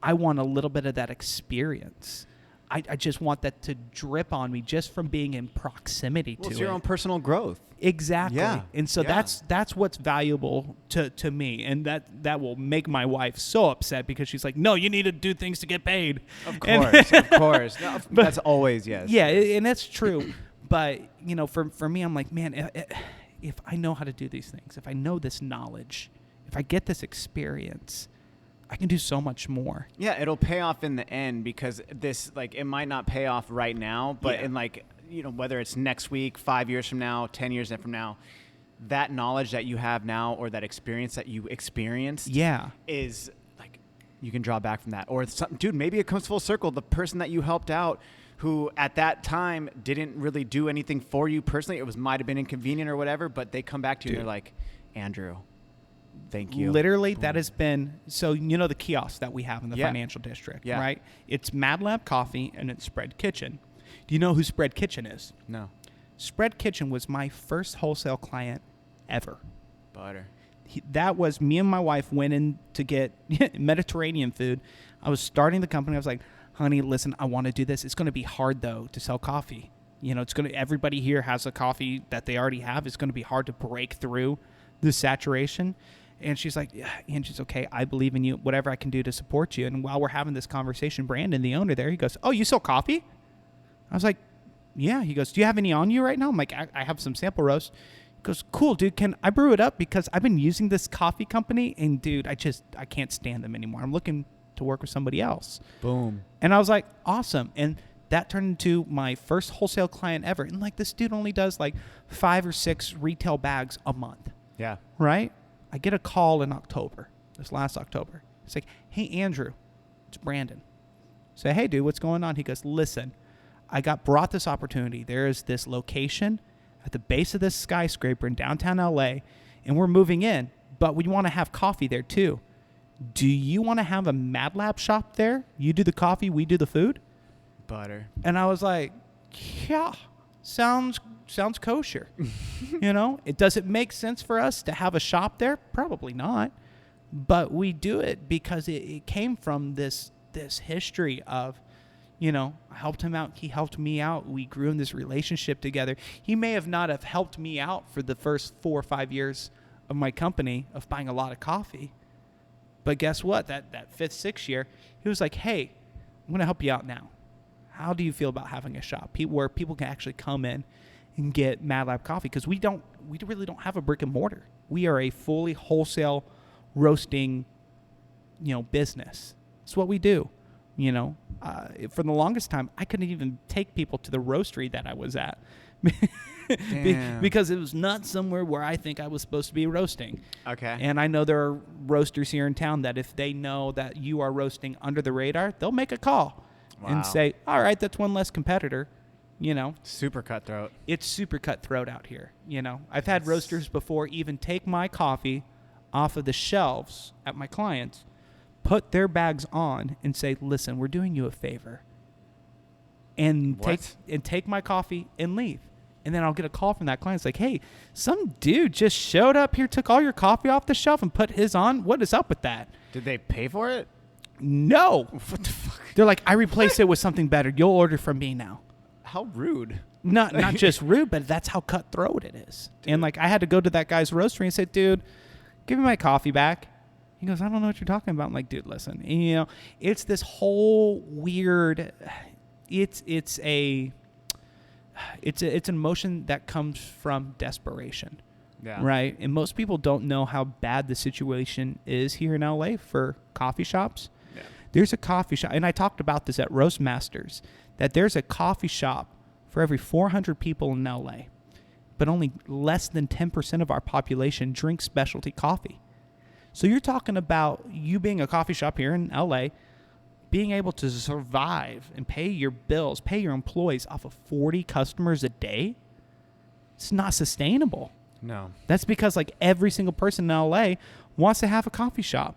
I want a little bit of that experience. I just want that to drip on me just from being in proximity to it. It's your own personal growth. Exactly. Yeah. And so that's what's valuable to me. And that will make my wife so upset because she's like, no, you need to do things to get paid. Of course, of course. No, but that's always, yes. Yeah, and that's true. But, you know, for me, I'm like, man, if I know how to do these things, if I know this knowledge, if I get this experience, I can do so much more. Yeah, it'll pay off in the end because this, like, it might not pay off right now, but in, like, you know, whether it's next week, 5 years from now, 10 years from now, that knowledge that you have now or that experience that you experienced is, like, you can draw back from that. Or, dude, maybe it comes full circle. The person that you helped out who at that time didn't really do anything for you personally, it might have been inconvenient or whatever, but they come back to you and they're like, Andrew, thank you. Literally, that has been, so you know the kiosk that we have in the financial district, right? It's Mad Lab Coffee and it's Spread Kitchen. Do you know who Spread Kitchen is? No. Spread Kitchen was my first wholesale client ever. Butter. That was me and my wife went in to get Mediterranean food. I was starting the company. I was like, honey, listen, I want to do this. It's going to be hard, though, to sell coffee. You know, everybody here has a coffee that they already have. It's going to be hard to break through the saturation. And she's like, yeah, Angie's okay. I believe in you. Whatever I can do to support you. And while we're having this conversation, Brandon, the owner there, he goes, oh, you sell coffee? I was like, yeah. He goes, do you have any on you right now? I'm like, I have some sample roast. He goes, cool, dude. Can I brew it up? Because I've been using this coffee company, and, dude, I can't stand them anymore. I'm looking to work with somebody else. Boom. And I was like, awesome. And that turned into my first wholesale client ever. And, like, this dude only does, like, 5 or 6 retail bags a month. Yeah. Right? I get a call in October, this last October. It's like, hey, Andrew, it's Brandon. Say, hey, dude, what's going on? He goes, listen, I got brought this opportunity. There is this location at the base of this skyscraper in downtown LA, and we're moving in, but we want to have coffee there too. Do you want to have a Mad Lab shop there? You do the coffee, we do the food? Butter. And I was like, yeah, sounds kosher. You know, does it make sense for us to have a shop there? Probably not. But we do it because it came from this history of, you know, I helped him out. He helped me out. We grew in this relationship together. He may have not have helped me out for the first 4 or 5 years of my company of buying a lot of coffee. But guess what? That 5th, 6th year, he was like, hey, I'm going to help you out now. How do you feel about having a shop where people can actually come in and get Mad Lab coffee? Because we really don't have a brick and mortar. We are a fully wholesale roasting, you know, business. It's what we do. You know, for the longest time, I couldn't even take people to the roastery that I was at because it was not somewhere where I think I was supposed to be roasting. Okay. And I know there are roasters here in town that if they know that you are roasting under the radar, they'll make a call and say, all right, that's one less competitor. You know, super cutthroat. It's super cutthroat out here. You know, I've had roasters before even take my coffee off of the shelves at my clients, put their bags on, and say, listen, we're doing you a favor. And take my coffee and leave. And then I'll get a call from that client. It's like, hey, some dude just showed up here, took all your coffee off the shelf and put his on. What is up with that? Did they pay for it? No. What the fuck? They're like, I replaced it with something better. You'll order from me now. How rude. Not just rude, but that's how cutthroat it is. Dude. And like I had to go to that guy's roastery and say, dude, give me my coffee back. He goes, I don't know what you're talking about. I'm like, dude, listen. And, you know, it's this whole weird. It's an emotion that comes from desperation. Yeah. Right. And most people don't know how bad the situation is here in LA for coffee shops. Yeah. There's a coffee shop, and I talked about this at Roast Masters, that there's a coffee shop for every 400 people in LA, but only less than 10% of our population drinks specialty coffee. So you're talking about you being a coffee shop here in LA, being able to survive and pay your bills, pay your employees off of 40 customers a day. It's not sustainable. No. That's because like every single person in LA wants to have a coffee shop.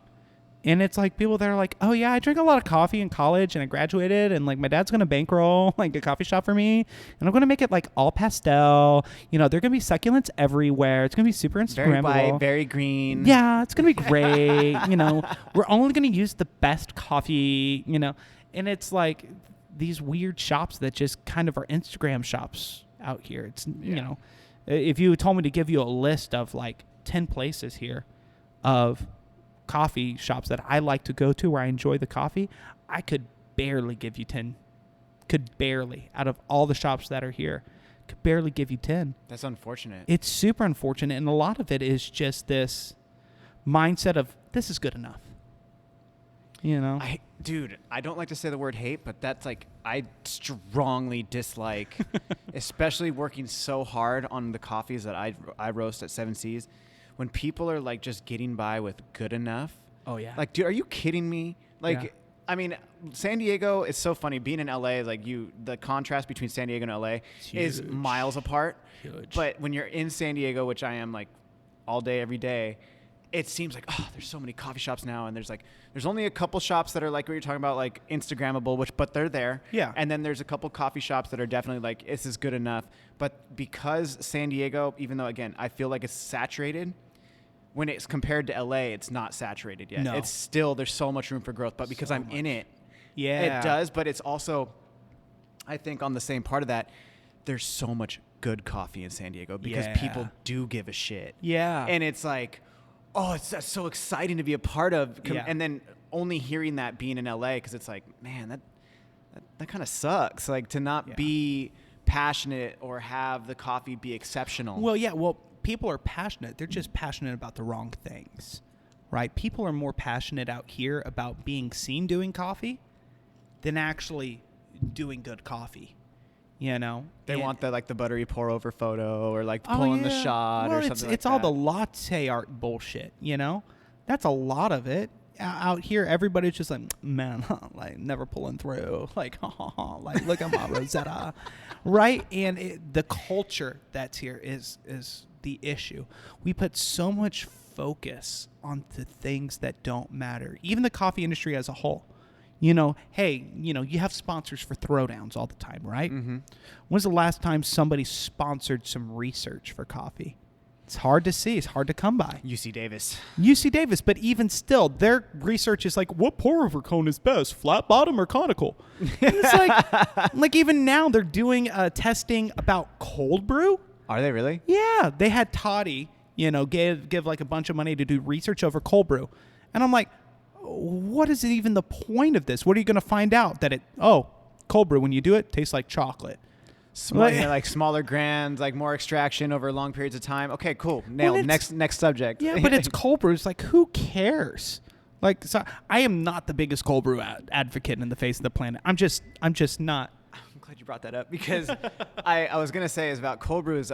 And it's like people that are like, oh yeah, I drank a lot of coffee in college and I graduated and like my dad's going to bankroll like a coffee shop for me. And I'm going to make it like all pastel. You know, there are going to be succulents everywhere. It's going to be super Instagrammable. Very white, very green. Yeah, it's going to be great. You know, we're only going to use the best coffee, you know. And it's like these weird shops that just kind of are Instagram shops out here. It's, you know, if you told me to give you a list of like 10 places here of coffee shops that I like to go to where I enjoy the coffee, I could barely give you 10. Could barely. Out of all the shops that are here, could barely give you 10. That's unfortunate. It's super unfortunate, and a lot of it is just this mindset of this is good enough. You know? Dude, I don't like to say the word hate, but that's like I strongly dislike, especially working so hard on the coffees that I roast at 7 C's. When people are like just getting by with good enough. Oh yeah. Like, dude, are you kidding me? Like, yeah. I mean, San Diego is so funny. Being in LA, like the contrast between San Diego and LA is miles apart. Huge. But when you're in San Diego, which I am like all day, every day, it seems like, oh, there's so many coffee shops now. And there's only a couple shops that are like what you're talking about, like Instagrammable, but they're there. Yeah. And then there's a couple coffee shops that are definitely like, this is good enough. But because San Diego, even though, again, I feel like it's saturated, when it's compared to LA, it's not saturated yet. No. It's still, there's so much room for growth. But because I'm in it, it does. But it's also, I think on the same part of that, there's so much good coffee in San Diego because people do give a shit. Yeah. And it's like, oh, that's so exciting to be a part of. Yeah. And then only hearing that being in LA, because it's like, man, that kind of sucks. Like to not be passionate or have the coffee be exceptional. Well, yeah. Well, people are passionate. They're just passionate about the wrong things, right? People are more passionate out here about being seen doing coffee than actually doing good coffee. You know, they want the buttery pour over photo or like pulling the shot or something like that. It's all the latte art bullshit. You know, that's a lot of it. Out here, everybody's just like, man, like never pulling through. Like, like look at my Rosetta, right? And the culture that's here is the issue. We put so much focus on the things that don't matter. Even the coffee industry as a whole. You know, hey, you know, you have sponsors for throwdowns all the time, right? Mm-hmm. When's the last time somebody sponsored some research for coffee? It's hard to see. It's hard to come by. UC Davis. But even still, their research is like, what pour over cone is best, flat bottom or conical? It's like even now they're doing testing about cold brew. Are they really? Yeah. They had Toddy, you know, give like a bunch of money to do research over cold brew. And I'm like, what is even the point of this? What are you going to find out? That cold brew, when you do it, tastes like chocolate. Like smaller grands, like more extraction over long periods of time. Okay, cool. Nailed. Well, next subject. Yeah, but it's cold brew. It's like, who cares? Like, so I am not the biggest cold brew advocate in the face of the planet. I'm just not. I'm glad you brought that up because I was going to say is about cold brew is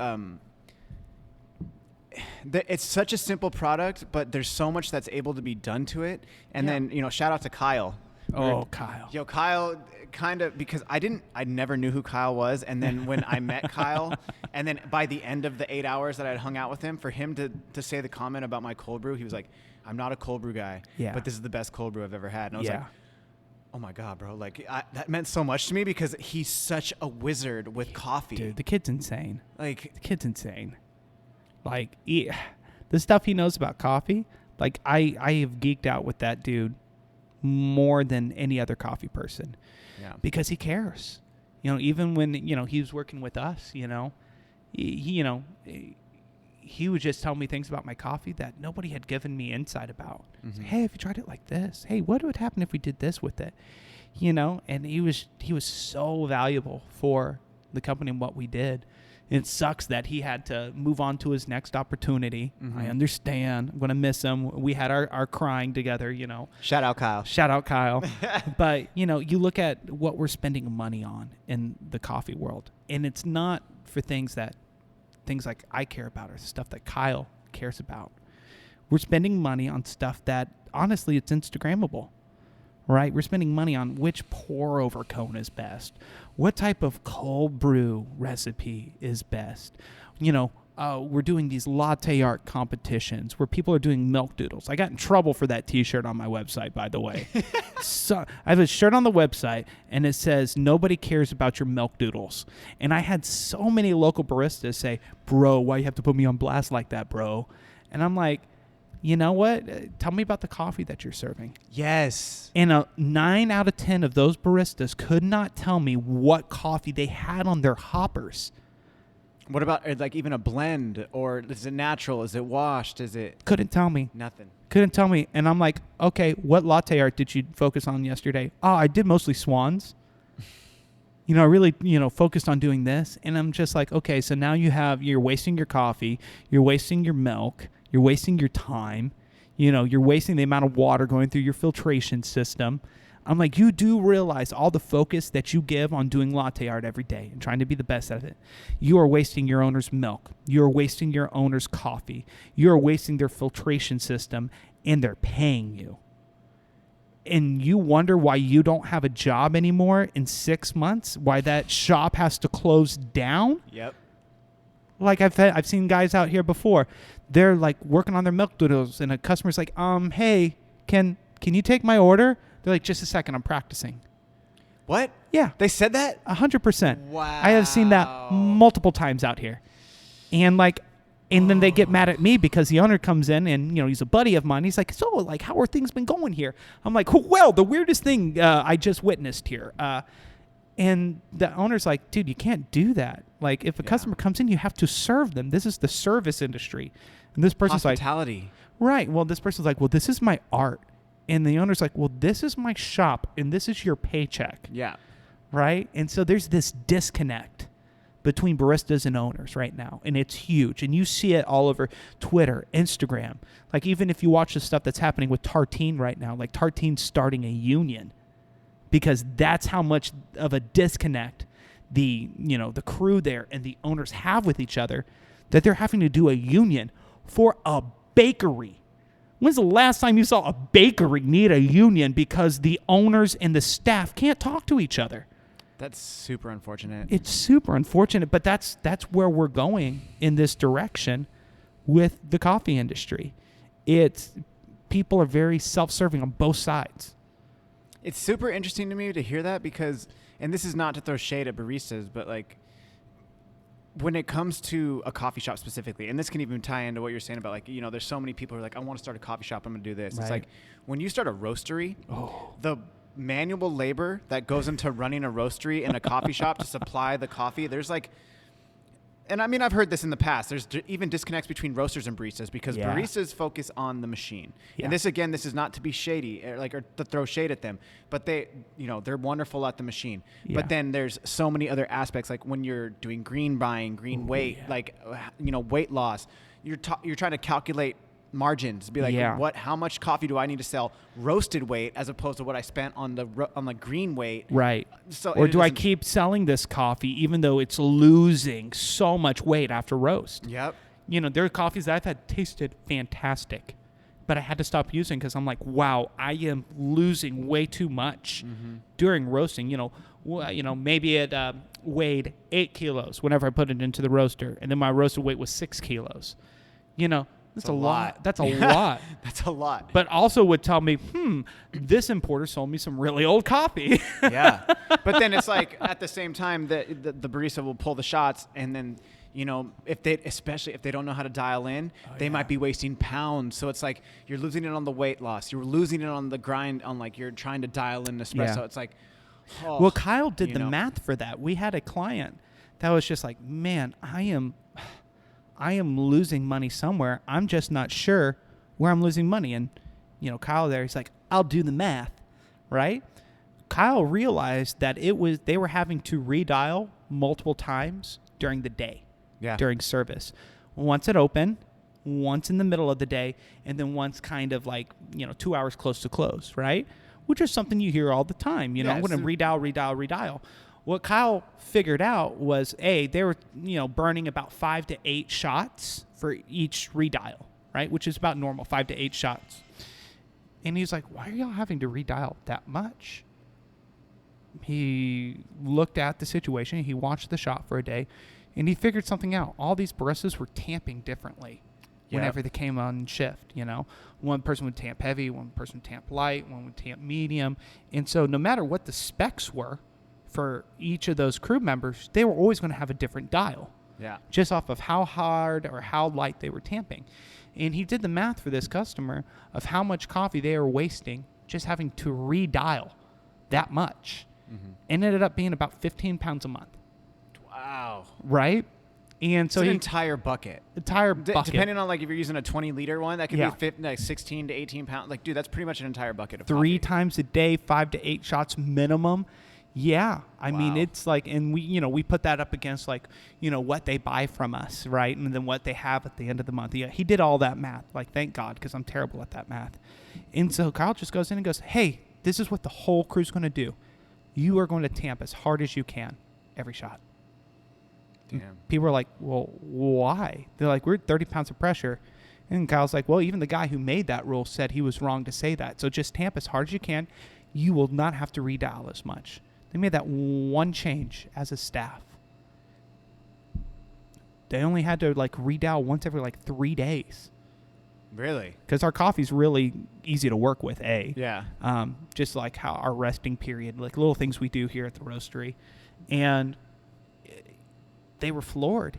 it's such a simple product, but there's so much that's able to be done to it. And then, you know, shout out to Kyle. Kyle. Yo, Kyle, kind of, because I never knew who Kyle was. And then when I met Kyle, and then by the end of the 8 hours that I'd hung out with him, for him to say the comment about my cold brew, he was like, I'm not a cold brew guy, but this is the best cold brew I've ever had. And I was like, oh my God, bro. Like that meant so much to me because he's such a wizard with coffee. Dude, the kid's insane. Like, the stuff he knows about coffee, like I have geeked out with that dude more than any other coffee person. Yeah. Because he cares. You know, even when, you know, he was working with us, you know, he would just tell me things about my coffee that nobody had given me insight about. Mm-hmm. Hey, have you tried it like this? Hey, what would happen if we did this with it? You know, and he was so valuable for the company and what we did. It sucks that he had to move on to his next opportunity. Mm-hmm. I understand. I'm going to miss him. We had our crying together, you know. Shout out Kyle. But, you know, you look at what we're spending money on in the coffee world, and it's not for things like I care about or stuff that Kyle cares about. We're spending money on stuff that, honestly, it's Instagrammable. Right? We're spending money on which pour over cone is best. What type of cold brew recipe is best? You know, we're doing these latte art competitions where people are doing milk doodles. I got in trouble for that T-shirt on my website, by the way. So I have a shirt on the website, and it says, nobody cares about your milk doodles. And I had so many local baristas say, bro, why you have to put me on blast like that, bro? And I'm like, you know what? Tell me about the coffee that you're serving. Yes. And 9 out of 10 of those baristas could not tell me what coffee they had on their hoppers. What about like even a blend, or is it natural? Is it washed? Is it? Couldn't tell me. Nothing. Couldn't tell me. And I'm like, okay, what latte art did you focus on yesterday? Oh, I did mostly swans. You know, I really, focused on doing this. And I'm just like, okay, so now you're wasting your coffee, you're wasting your milk, you're wasting your time, you're wasting the amount of water going through your filtration system. I'm like, you do realize all the focus that you give on doing latte art every day and trying to be the best at it. You are wasting your owner's milk. You are wasting your owner's coffee. You are wasting their filtration system, and they're paying you. And you wonder why you don't have a job anymore in 6 months, why that shop has to close down? Yep. Like I've seen guys out here before. They're like working on their milk doodles, and a customer's like, hey, can you take my order? They're like, just a second, I'm practicing. What? Yeah. They said that? 100%. Wow. I have seen that multiple times out here. And then they get mad at me because the owner comes in and, he's a buddy of mine. He's like, so, how are things been going here? I'm like, well, the weirdest thing I just witnessed here. And the owner's like, dude, you can't do that. Like, if a customer comes in, you have to serve them. This is the service industry. And this person's hospitality. like, right. Well, this person's like, well, this is my art. And the owner's like, well, this is my shop and this is your paycheck. Yeah. Right? And so there's this disconnect between baristas and owners right now, and it's huge. And you see it all over Twitter, Instagram. Like, even if you watch the stuff that's happening with Tartine right now, like Tartine's starting a union because that's how much of a disconnect the crew there and the owners have with each other, that they're having to do a union for a bakery. When's the last time you saw a bakery need a union because the owners and the staff can't talk to each other? That's super unfortunate. It's super unfortunate, but that's where we're going in this direction with the coffee industry. People are very self-serving on both sides. It's super interesting to me to hear that because, and this is not to throw shade at baristas, but like when it comes to a coffee shop specifically, and this can even tie into what you're saying about like, there's so many people who are like, I want to start a coffee shop, I'm going to do this. Right. It's like when you start a roastery, the manual labor that goes into running a roastery in a coffee shop to supply the coffee, there's like, and I mean, I've heard this in the past, there's even disconnects between roasters and baristas because baristas focus on the machine. Yeah. And this is not to be shady or to throw shade at them, but they're wonderful at the machine. Yeah. But then there's so many other aspects, like when you're doing green buying, weight, weight loss, you're trying to calculate margins, be like, how much coffee do I need to sell roasted weight as opposed to what I spent on the green weight, right? So, or do I keep selling this coffee even though it's losing so much weight after roast? Yep. There are coffees that I've had tasted fantastic, but I had to stop using because I'm like, wow, I am losing way too much during roasting. Maybe it weighed 8 kilos whenever I put it into the roaster, and then my roasted weight was 6 kilos. That's a lot. That's a lot. That's a lot. But also would tell me, this importer sold me some really old coffee. Yeah. But then it's like at the same time that the barista will pull the shots, and then, especially if they don't know how to dial in, they might be wasting pounds. So it's like you're losing it on the weight loss. You're losing it on the grind, on like you're trying to dial in espresso. Yeah. It's like, well, Kyle did the math for that. We had a client that was just like, man, I am losing money somewhere. I'm just not sure where I'm losing money. And, Kyle there, he's like, I'll do the math, right? Kyle realized that they were having to redial multiple times during the day, during service. Once it opened, once in the middle of the day, and then once kind of like, 2 hours close to close, right? Which is something you hear all the time. I'm going to redial. What Kyle figured out was, they were, burning about 5 to 8 shots for each redial, right? Which is about normal, 5 to 8 shots. And he's like, why are y'all having to redial that much? He looked at the situation. He watched the shop for a day, and he figured something out. All these baristas were tamping differently whenever they came on shift, One person would tamp heavy, one person would tamp light, one would tamp medium. And so no matter what the specs were, for each of those crew members, they were always going to have a different dial. Yeah. Just off of how hard or how light they were tamping. And he did the math for this customer of how much coffee they were wasting just having to redial that much. Mm-hmm. And it ended up being about 15 pounds a month. Wow. Right? And so it's an entire bucket. Depending on like if you're using a 20-liter one, that could be 16 to 18 pounds. Like, dude, that's pretty much an entire bucket of 3 coffee. times a day, 5 to 8 shots minimum. Yeah, I mean, it's like, and we put that up against like, what they buy from us, right? And then what they have at the end of the month. Yeah, he did all that math, like, thank God, because I'm terrible at that math. And so Kyle just goes in and goes, hey, this is what the whole crew's going to do. You are going to tamp as hard as you can every shot. Damn. People are like, well, why? They're like, we're at 30 pounds of pressure. And Kyle's like, well, even the guy who made that rule said he was wrong to say that. So just tamp as hard as you can. You will not have to redial as much. They made that one change as a staff. They only had to like redial once every like 3 days. Really? Because our coffee's really easy to work with, Yeah. Just like how our resting period, like little things we do here at the roastery. And they were floored.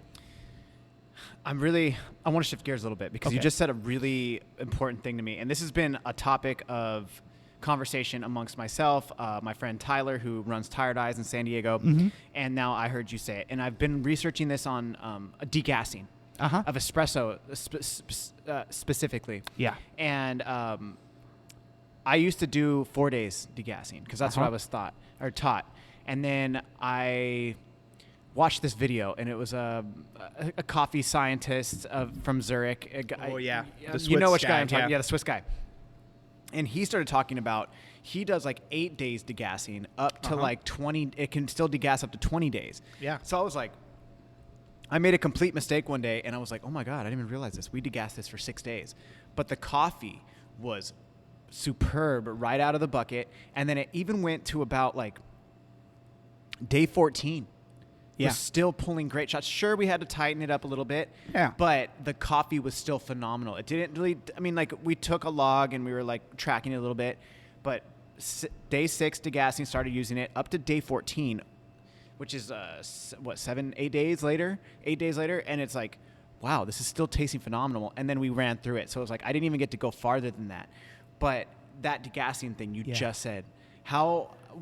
I want to shift gears a little bit because you just said a really important thing to me. And this has been a topic of conversation amongst myself, my friend Tyler, who runs Tired Eyes in San Diego. Mm-hmm. And now I heard you say it. And I've been researching this on degassing. of espresso specifically. Yeah. And I used to do 4 days degassing because that's what I was taught. And then I watched this video, and it was a coffee scientist from Zurich. A guy, you know which guy I'm talking about. Yeah, the Swiss guy. And he started talking about he does like 8 days degassing up to like 20. It can still degas up to 20 days. Yeah. So I was like, I made a complete mistake one day, and I was like, oh my God, I didn't even realize this. We degassed this for 6 days. But the coffee was superb right out of the bucket. And then it even went to about like day 14. Yeah. Was still pulling great shots. Sure, we had to tighten it up a little bit. Yeah. But the coffee was still phenomenal. It didn't really, I mean, like we took a log and we were like tracking it a little bit. But day 6 degassing, started using it up to day 14, which is 8 days later. And it's like, wow, this is still tasting phenomenal. And then we ran through it. So it was like, I didn't even get to go farther than that. But that degassing thing you just said,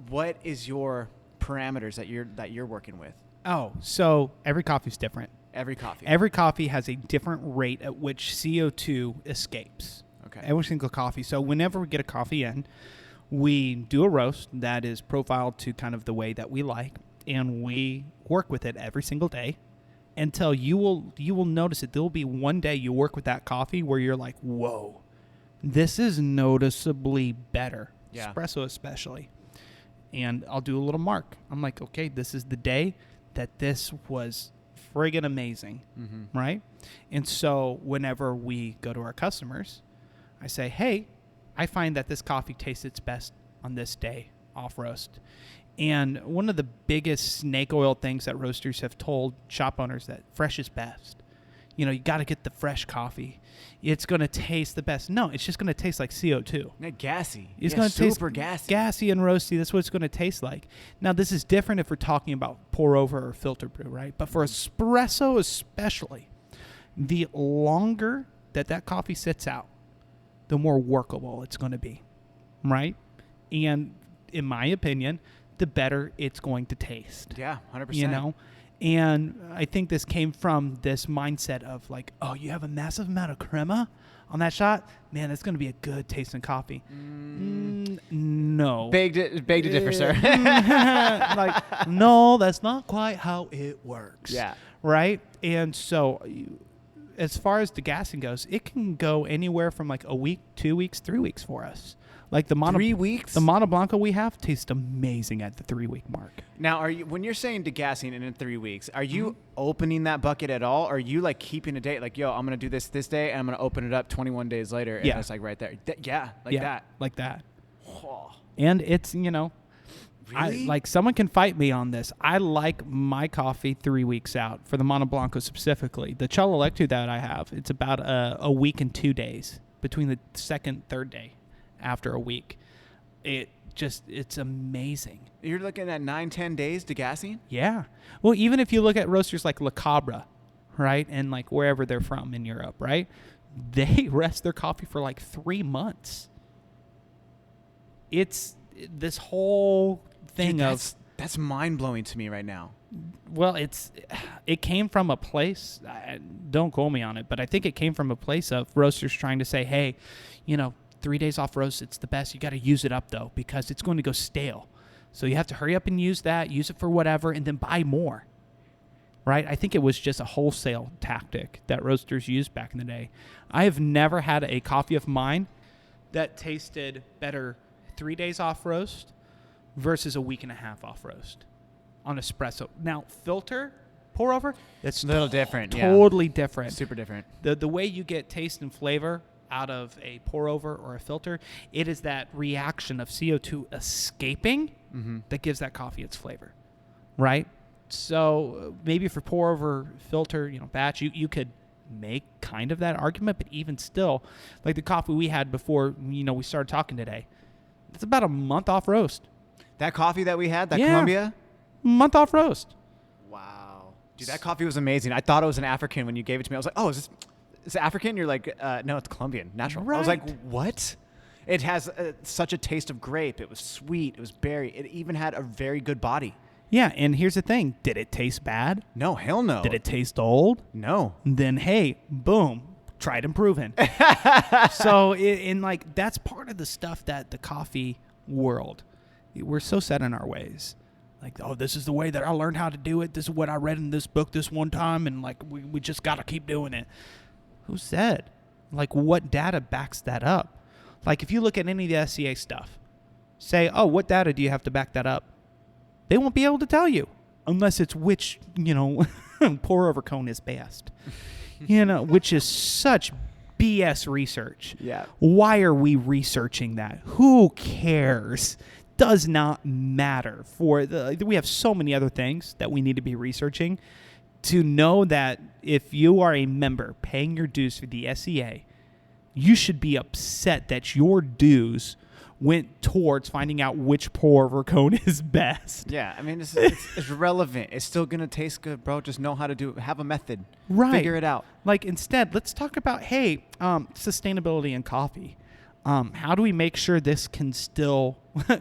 what is your parameters that you're working with? Oh, so every coffee's different. Every coffee has a different rate at which CO2 escapes. Okay. Every single coffee. So whenever we get a coffee in, we do a roast that is profiled to kind of the way that we like, and we work with it every single day until you will notice it. There will be one day you work with that coffee where you're like, whoa, this is noticeably better. Yeah. Espresso especially. And I'll do a little mark. I'm like, okay, this is the day that this was friggin' amazing, right? And so whenever we go to our customers, I say, hey, I find that this coffee tastes its best on this day off roast. And one of the biggest snake oil things that roasters have told shop owners that fresh is best. You got to get the fresh coffee. It's going to taste the best. No, it's just going to taste like CO2. Gassy. It's going to taste super gassy. Gassy and roasty. That's what it's going to taste like. Now, this is different if we're talking about pour over or filter brew, right? But for espresso especially, the longer that coffee sits out, the more workable it's going to be, right? And in my opinion, the better it's going to taste. Yeah, 100%. And I think this came from this mindset of like, oh, you have a massive amount of crema on that shot? Man, that's going to be a good tasting coffee. No. Beg to differ, sir. Like, no, that's not quite how it works. Yeah. Right? And so as far as degassing goes, it can go anywhere from like a week, 2 weeks, 3 weeks for us. Like the 3 weeks? The Mono Blanco we have tastes amazing at the 3 week mark. Now, when you're saying degassing in 3 weeks, are you opening that bucket at all? Or are you like keeping a date? Like, yo, I'm going to do this day and I'm going to open it up 21 days later. And it's like right there. That. Like that. Oh. And it's, Really? like someone can fight me on this. I like my coffee 3 weeks out for the Mono Blanco specifically. The Cholo Electu that I have, it's about a week and 2 days between the second, third day after a week. It's amazing. You're looking at 9-10 days degassing? Yeah. Well, even if you look at roasters like La Cabra, right? And like wherever they're from in Europe, right? They rest their coffee for like 3 months. It's this whole thing. Dude, that's mind-blowing to me right now. Well, it came from a place, don't quote me on it, but I think it came from a place of roasters trying to say, hey, 3 days off roast, it's the best. You got to use it up, though, because it's going to go stale. So you have to hurry up and use it for whatever, and then buy more, right? I think it was just a wholesale tactic that roasters used back in the day. I have never had a coffee of mine that tasted better 3 days off roast versus a week and a half off roast on espresso. Now, filter, pour over, it's a little different. Totally different. Super different. The way you get taste and flavor out of a pour over or a filter, it is that reaction of CO2 escaping that gives that coffee its flavor, right? So maybe for pour over, filter, batch, you could make kind of that argument, but even still, like the coffee we had before, we started talking today, it's about a month off roast. That coffee that we had, Colombia? Month off roast. Wow. Dude, that coffee was amazing. I thought it was an African when you gave it to me. I was like, oh, is it African? You're like, no, it's Colombian, natural. Right. I was like, what? It has such a taste of grape. It was sweet. It was berry. It even had a very good body. Yeah, and here's the thing. Did it taste bad? No, hell no. Did it taste old? No. Then, hey, boom, tried and proven. So, that's part of the stuff that the coffee world, we're so set in our ways. Like, oh, this is the way that I learned how to do it. This is what I read in this book this one time, and, like, we just got to keep doing it. Who said? Like, what data backs that up? Like, if you look at any of the SCA stuff, say, oh, what data do you have to back that up? They won't be able to tell you unless it's which, pour over cone is best, which is such BS research. Yeah. Why are we researching that? Who cares? Does not matter. We have so many other things that we need to be researching to know that if you are a member paying your dues for the SCA, you should be upset that your dues went towards finding out which pour over cone is best. Yeah, I mean, it's relevant. It's still going to taste good, bro. Just know how to do it. Have a method. Right. Figure it out. Like, instead, let's talk about, sustainability in coffee. How do we make sure this can still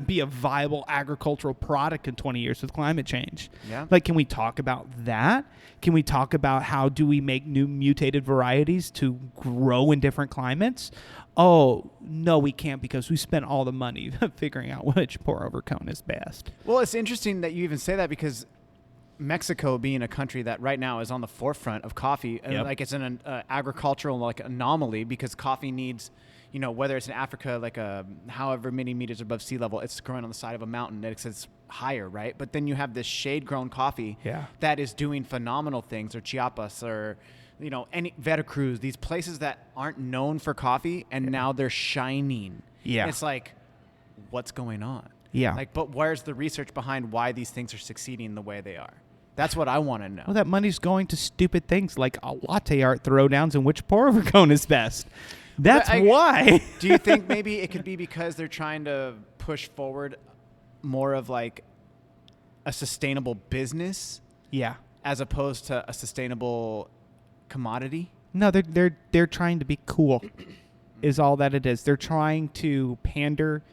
be a viable agricultural product in 20 years with climate change? Yeah. Like, can we talk about that? Can we talk about how do we make new mutated varieties to grow in different climates? Oh, no, we can't because we spent all the money figuring out which pour over cone is best. Well, it's interesting that you even say that because Mexico being a country that right now is on the forefront of coffee, like it's an agricultural like anomaly because coffee needs, whether it's in Africa, like however many meters above sea level, it's growing on the side of a mountain. It's higher, right? But then you have this shade-grown coffee that is doing phenomenal things, or Chiapas, or any Veracruz, these places that aren't known for coffee, and now they're shining. Yeah, it's like, what's going on? Yeah, like, but where's the research behind why these things are succeeding the way they are? That's what I want to know. Well, that money's going to stupid things like latte art throwdowns and which pour over cone is best. That's why. Do you think maybe it could be because they're trying to push forward more of like a sustainable business? Yeah. As opposed to a sustainable commodity? No, they're trying to be cool. Is all that it is. They're trying to pander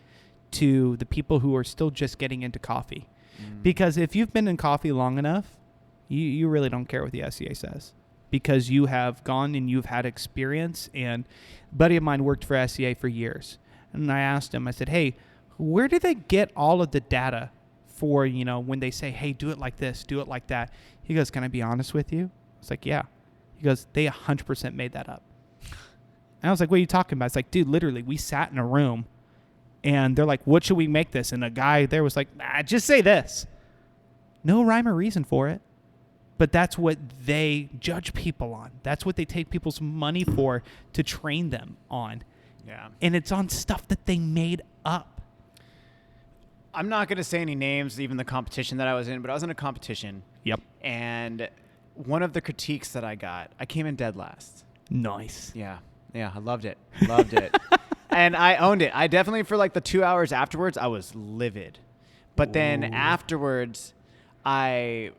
to the people who are still just getting into coffee. Because if you've been in coffee long enough, you really don't care what the SCA says. Because you have gone and you've had experience. And a buddy of mine worked for SCA for years. And I asked him, I said, hey, where do they get all of the data for, when they say, hey, do it like this, do it like that? He goes, can I be honest with you? I was like, yeah. He goes, they 100% made that up. And I was like, what are you talking about? It's like, dude, literally, we sat in a room. And they're like, what should we make this? And a guy there was like, just say this. No rhyme or reason for it. But that's what they judge people on. That's what they take people's money for to train them on. Yeah. And it's on stuff that they made up. I'm not going to say any names, even the competition that I was in, but I was in a competition. Yep. And one of the critiques that I got, I came in dead last. Nice. Yeah. Yeah, I loved it. Loved it. And I owned it. I definitely, for like the 2 hours afterwards, I was livid. But then afterwards, I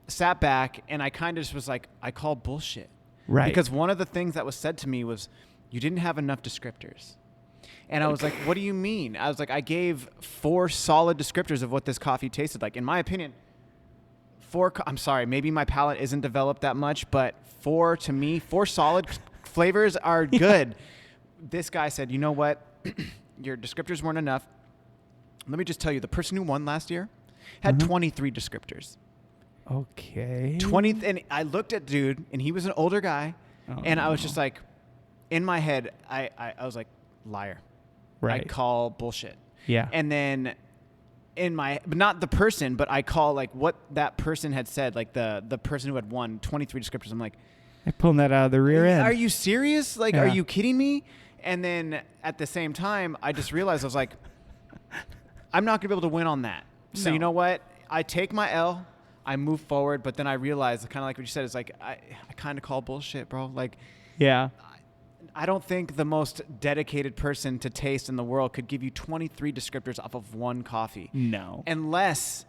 sat back and I kind of just was like, I call bullshit. Right. Because one of the things that was said to me was, you didn't have enough descriptors. And I was like, what do you mean? I was like, I gave 4 solid descriptors of what this coffee tasted like. In my opinion, 4, I'm sorry, maybe my palate isn't developed that much, but 4 solid flavors are good. This guy said, you know what? Your descriptors weren't enough. Let me just tell you, the person who won last year had 23 descriptors. Okay. 20, and I looked at dude, and he was an older guy, and I was just like, in my head, I was like, liar. Right. I call bullshit. Yeah. And then but not the person, but I call like what that person had said, like the person who had won 23 descriptors. I'm like, I'm pulling that out of the rear end. Are you serious? Like, are you kidding me? And then at the same time, I just realized I was like, I'm not going to be able to win on that. So you know what? I take my L. I move forward. But then I realized, kind of like what you said, is like, I kind of call bullshit, bro. Like, yeah. I don't think the most dedicated person to taste in the world could give you 23 descriptors off of one coffee. No. Unless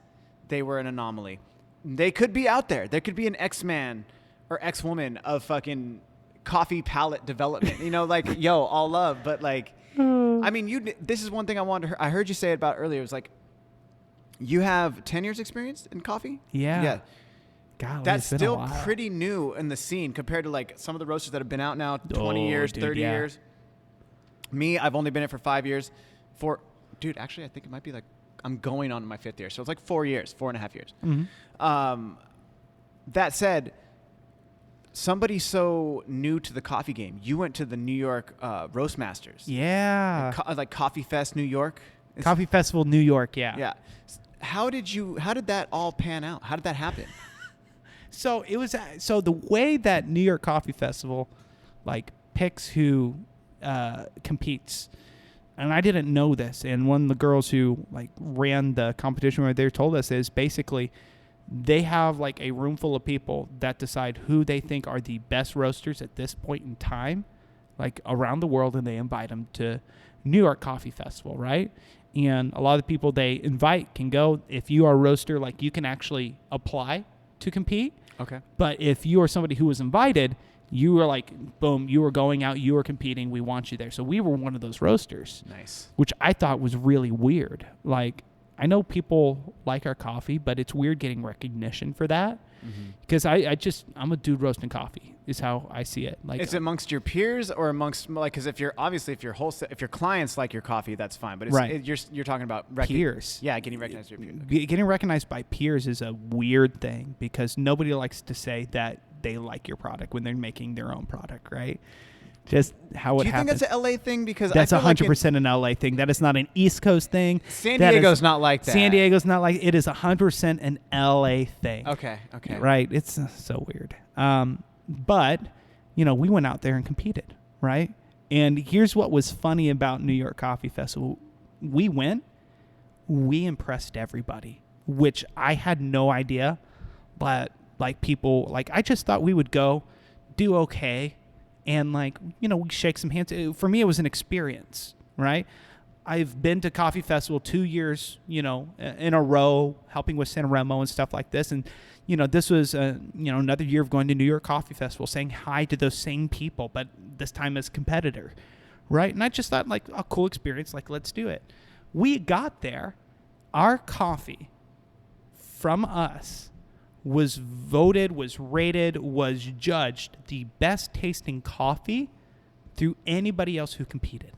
they were an anomaly. They could be out there. There could be an X-Man or X-woman of fucking coffee palate development. Like, yo, all love. But like, I mean, this is one thing I wanted to I heard you say about earlier. It was like, You have 10 years experience in coffee? Yeah. Yeah. God, That's still pretty new in the scene compared to like some of the roasters that have been out now 20 years, dude, 30 yeah. years. Me, I've only been in for 5 years. Dude, actually, I think it might be like I'm going on my 5th year. So it's like 4 years, 4.5 years. Mm-hmm. That said, somebody so new to the coffee game, you went to the New York Roast Masters. Yeah. Like Coffee Fest New York. Coffee Festival New York, yeah. Yeah. How did that all pan out? How did that happen? So the way that New York Coffee Festival like picks who competes, and I didn't know this, and one of the girls who like ran the competition right there told us is basically they have like a room full of people that decide who they think are the best roasters at this point in time, like around the world, and they invite them to New York Coffee Festival, right? And a lot of the people they invite can go. If you are a roaster, like you can actually apply to compete. Okay. But if you are somebody who was invited, you were like, boom, you were going out, you were competing, we want you there. So we were one of those roasters. Nice. Which I thought was really weird. Like, I know people like our coffee, but it's weird getting recognition for that. Because I'm a dude roasting coffee is how I see it. Like, is it amongst your peers or amongst like, because if your clients like your coffee, that's fine. But you're talking about peers. Yeah, getting recognized by your peers. Getting recognized by peers is a weird thing because nobody likes to say that they like your product when they're making their own product, right? Just how it happens. Do you think that's an LA thing? Because that's 100% an LA thing. That is not an East Coast thing. San Diego's not like that. San Diego's not like it. Is 100% an LA thing. Okay. Right. It's so weird. But we went out there and competed, right? And here's what was funny about New York Coffee Festival. We impressed everybody, which I had no idea. But like people, like I just thought we would go, do okay. And like, we shake some hands. For me, it was an experience, right? I've been to Coffee Festival 2 years, in a row, helping with San Remo and stuff like this. And, this was, another year of going to New York Coffee Festival, saying hi to those same people, but this time as a competitor, right? And I just thought, like, a cool experience, like, let's do it. We got there. Our coffee from us was voted, was rated, was judged the best tasting coffee through anybody else who competed.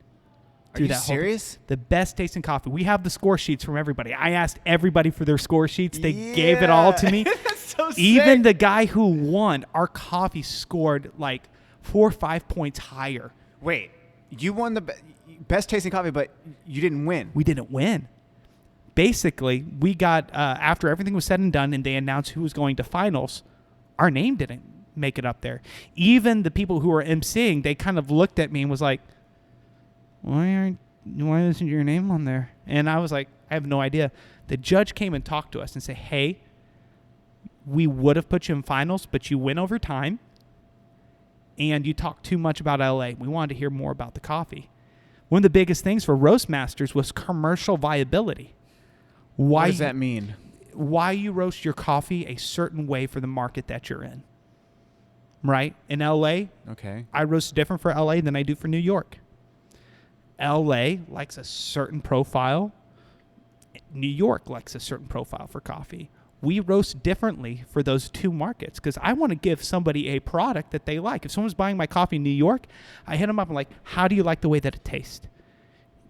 Are you serious? The best tasting coffee. We have the score sheets from everybody. I asked everybody for their score sheets. They gave it all to me. That's so sick. Even the guy who won, our coffee scored like 4 or 5 points higher. Wait, you won the best tasting coffee, but you didn't win. We didn't win. Basically, we got, after everything was said and done and they announced who was going to finals, our name didn't make it up there. Even the people who were emceeing, they kind of looked at me and was like, why isn't your name on there? And I was like, I have no idea. The judge came and talked to us and said, hey, we would have put you in finals, but you went over time and you talked too much about LA. We wanted to hear more about the coffee. One of the biggest things for Roast Masters was commercial viability. What does that mean? Why you roast your coffee a certain way for the market that you're in. Right? In LA, okay, I roast different for LA than I do for New York. LA likes a certain profile. New York likes a certain profile for coffee. We roast differently for those two markets because I want to give somebody a product that they like. If someone's buying my coffee in New York, I hit them up and like, how do you like the way that it tastes?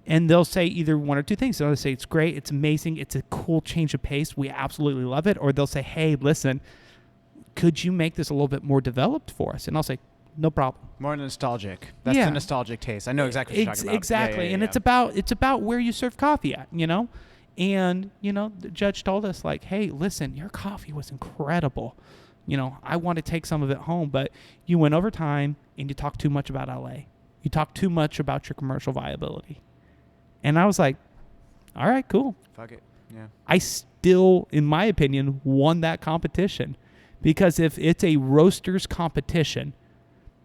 And they'll say either one or two things. They'll say, it's great, it's amazing, it's a cool change of pace, we absolutely love it. Or they'll say, hey, listen, could you make this a little bit more developed for us? And I'll say, no problem. More nostalgic. That's the nostalgic taste. I know exactly what you're talking about. Exactly. Yeah, and it's about where you serve coffee at, And, the judge told us, like, hey, listen, your coffee was incredible. I want to take some of it home, but you went over time and you talked too much about LA. You talked too much about your commercial viability. And I was like, all right, cool. Fuck it. Yeah. I still, in my opinion, won that competition. Because if it's a roaster's competition,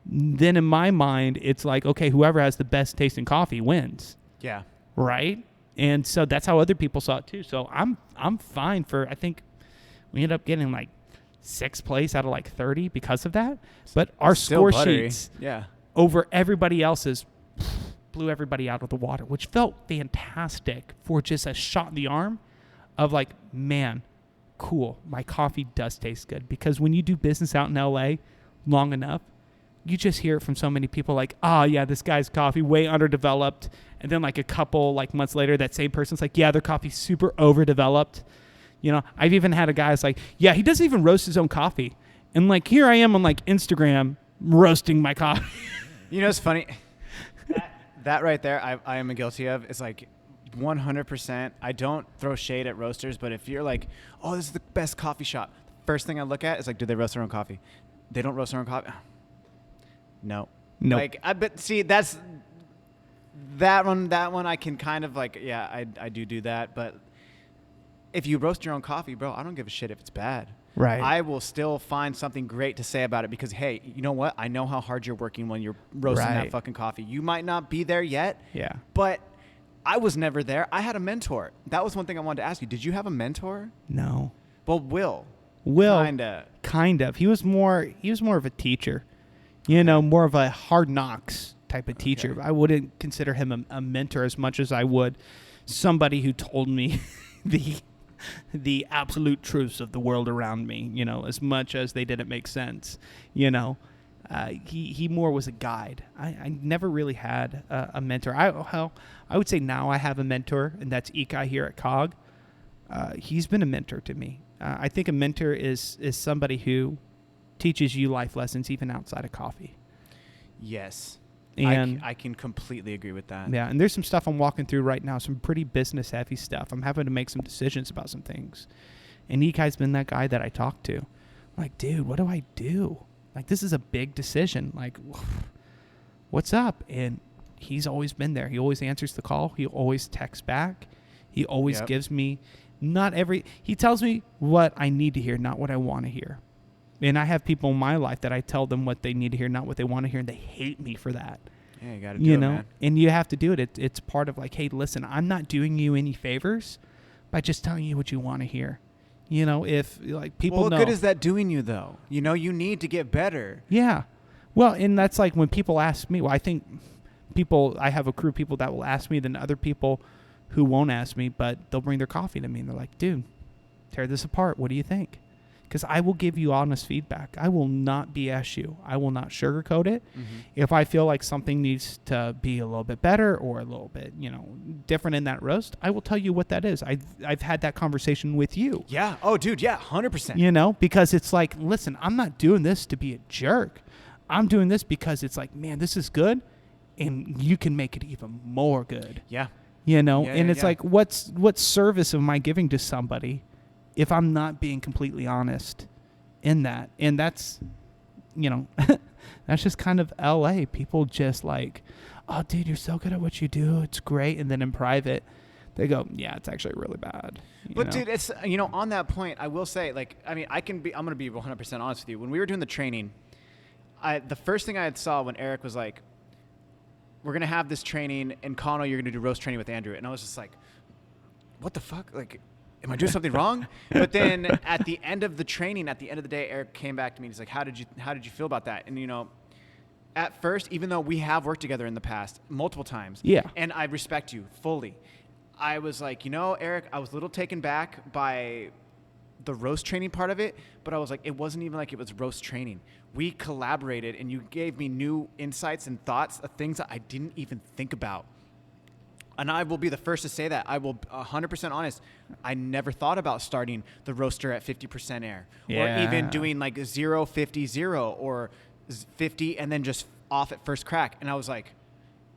then in my mind, it's like, okay, whoever has the best tasting coffee wins. Yeah. Right? And so that's how other people saw it too. So I'm fine for, I think we ended up getting like 6th place out of like 30 because of that. But our score sheets over everybody else's blew everybody out of the water, which felt fantastic for just a shot in the arm of like, man, cool, my coffee does taste good. Because when you do business out in LA long enough, you just hear it from so many people like, oh yeah, this guy's coffee way underdeveloped. And then like a couple like months later, that same person's like, yeah, their coffee's super overdeveloped. You know, I've even had a guy that's like, yeah, he doesn't even roast his own coffee. And like, here I am on like Instagram roasting my coffee. You know, it's funny. That right there, I am guilty of. It's like 100%. I don't throw shade at roasters, but if you're like, oh, this is the best coffee shop, first thing I look at is like, do they roast their own coffee? They don't roast their own coffee. No. Nope. Like, but see, that's that one. That one I can kind of like, yeah, I do that. But if you roast your own coffee, bro, I don't give a shit if it's bad. Right. I will still find something great to say about it because, hey, you know what? I know how hard you're working when you're roasting that fucking coffee. You might not be there yet. Yeah. But I was never there. I had a mentor. That was one thing I wanted to ask you. Did you have a mentor? No. Well, Will. Kind of. He was more of a teacher. You know, more of a hard knocks type of teacher. Okay. I wouldn't consider him a mentor as much as I would somebody who told me the absolute truths of the world around me, you know, as much as they didn't make sense, you know. He more was a guide. I never really had a mentor. I would say now I have a mentor, and that's Ikai here at COG. He's been a mentor to me. I think a mentor is somebody who teaches you life lessons even outside of coffee. Yes. And I can completely agree with that. Yeah, and there's some stuff I'm walking through right now, some pretty business-heavy stuff. I'm having to make some decisions about some things. And Ikai's been that guy that I talk to. I'm like, dude, what do I do? Like, this is a big decision. Like, what's up? And he's always been there. He always answers the call. He always texts back. He always gives me he tells me what I need to hear, not what I want to hear. And I have people in my life that I tell them what they need to hear, not what they want to hear, and they hate me for that. Yeah, you got to do it, man. And you have to do it. It's part of like, hey, listen, I'm not doing you any favors by just telling you what you want to hear. You know, if like people know. Well, what good is that doing you though? You know, you need to get better. Yeah. Well, and that's like when people ask me, I think I have a crew of people that will ask me, then other people who won't ask me, but they'll bring their coffee to me and they're like, dude, tear this apart. What do you think? Because I will give you honest feedback. I will not BS you. I will not sugarcoat it. Mm-hmm. If I feel like something needs to be a little bit better or a little bit, you know, different in that roast, I will tell you what that is. I've had that conversation with you. Yeah. Oh, dude. Yeah. 100%. You know, because it's like, listen, I'm not doing this to be a jerk. I'm doing this because it's like, man, this is good, and you can make it even more good. Yeah. You know, and it's like, what service am I giving to somebody if I'm not being completely honest in that? And that's, you know, that's just kind of LA. People just like, oh, dude, you're so good at what you do. It's great. And then in private, they go, yeah, it's actually really bad. But dude, it's, you know, on that point, I will say, like, I mean, I'm going to be 100% honest with you. When we were doing the training, the first thing I had saw when Eric was like, we're going to have this training, and Kano, you're going to do roast training with Andrew. And I was just like, what the fuck? Like, am I doing something wrong? But then at the end of the training, at the end of the day, Eric came back to me and he's like, how did you feel about that? And, you know, at first, even though we have worked together in the past multiple times, and I respect you fully, I was like, you know, Eric, I was a little taken back by the roast training part of it, but I was like, it wasn't even like it was roast training. We collaborated, and you gave me new insights and thoughts of things that I didn't even think about. And I will be the first to say that. I will 100% honest. I never thought about starting the roaster at 50% air, or even doing like 0, 50, 0, or 50 and then just off at first crack. And I was like,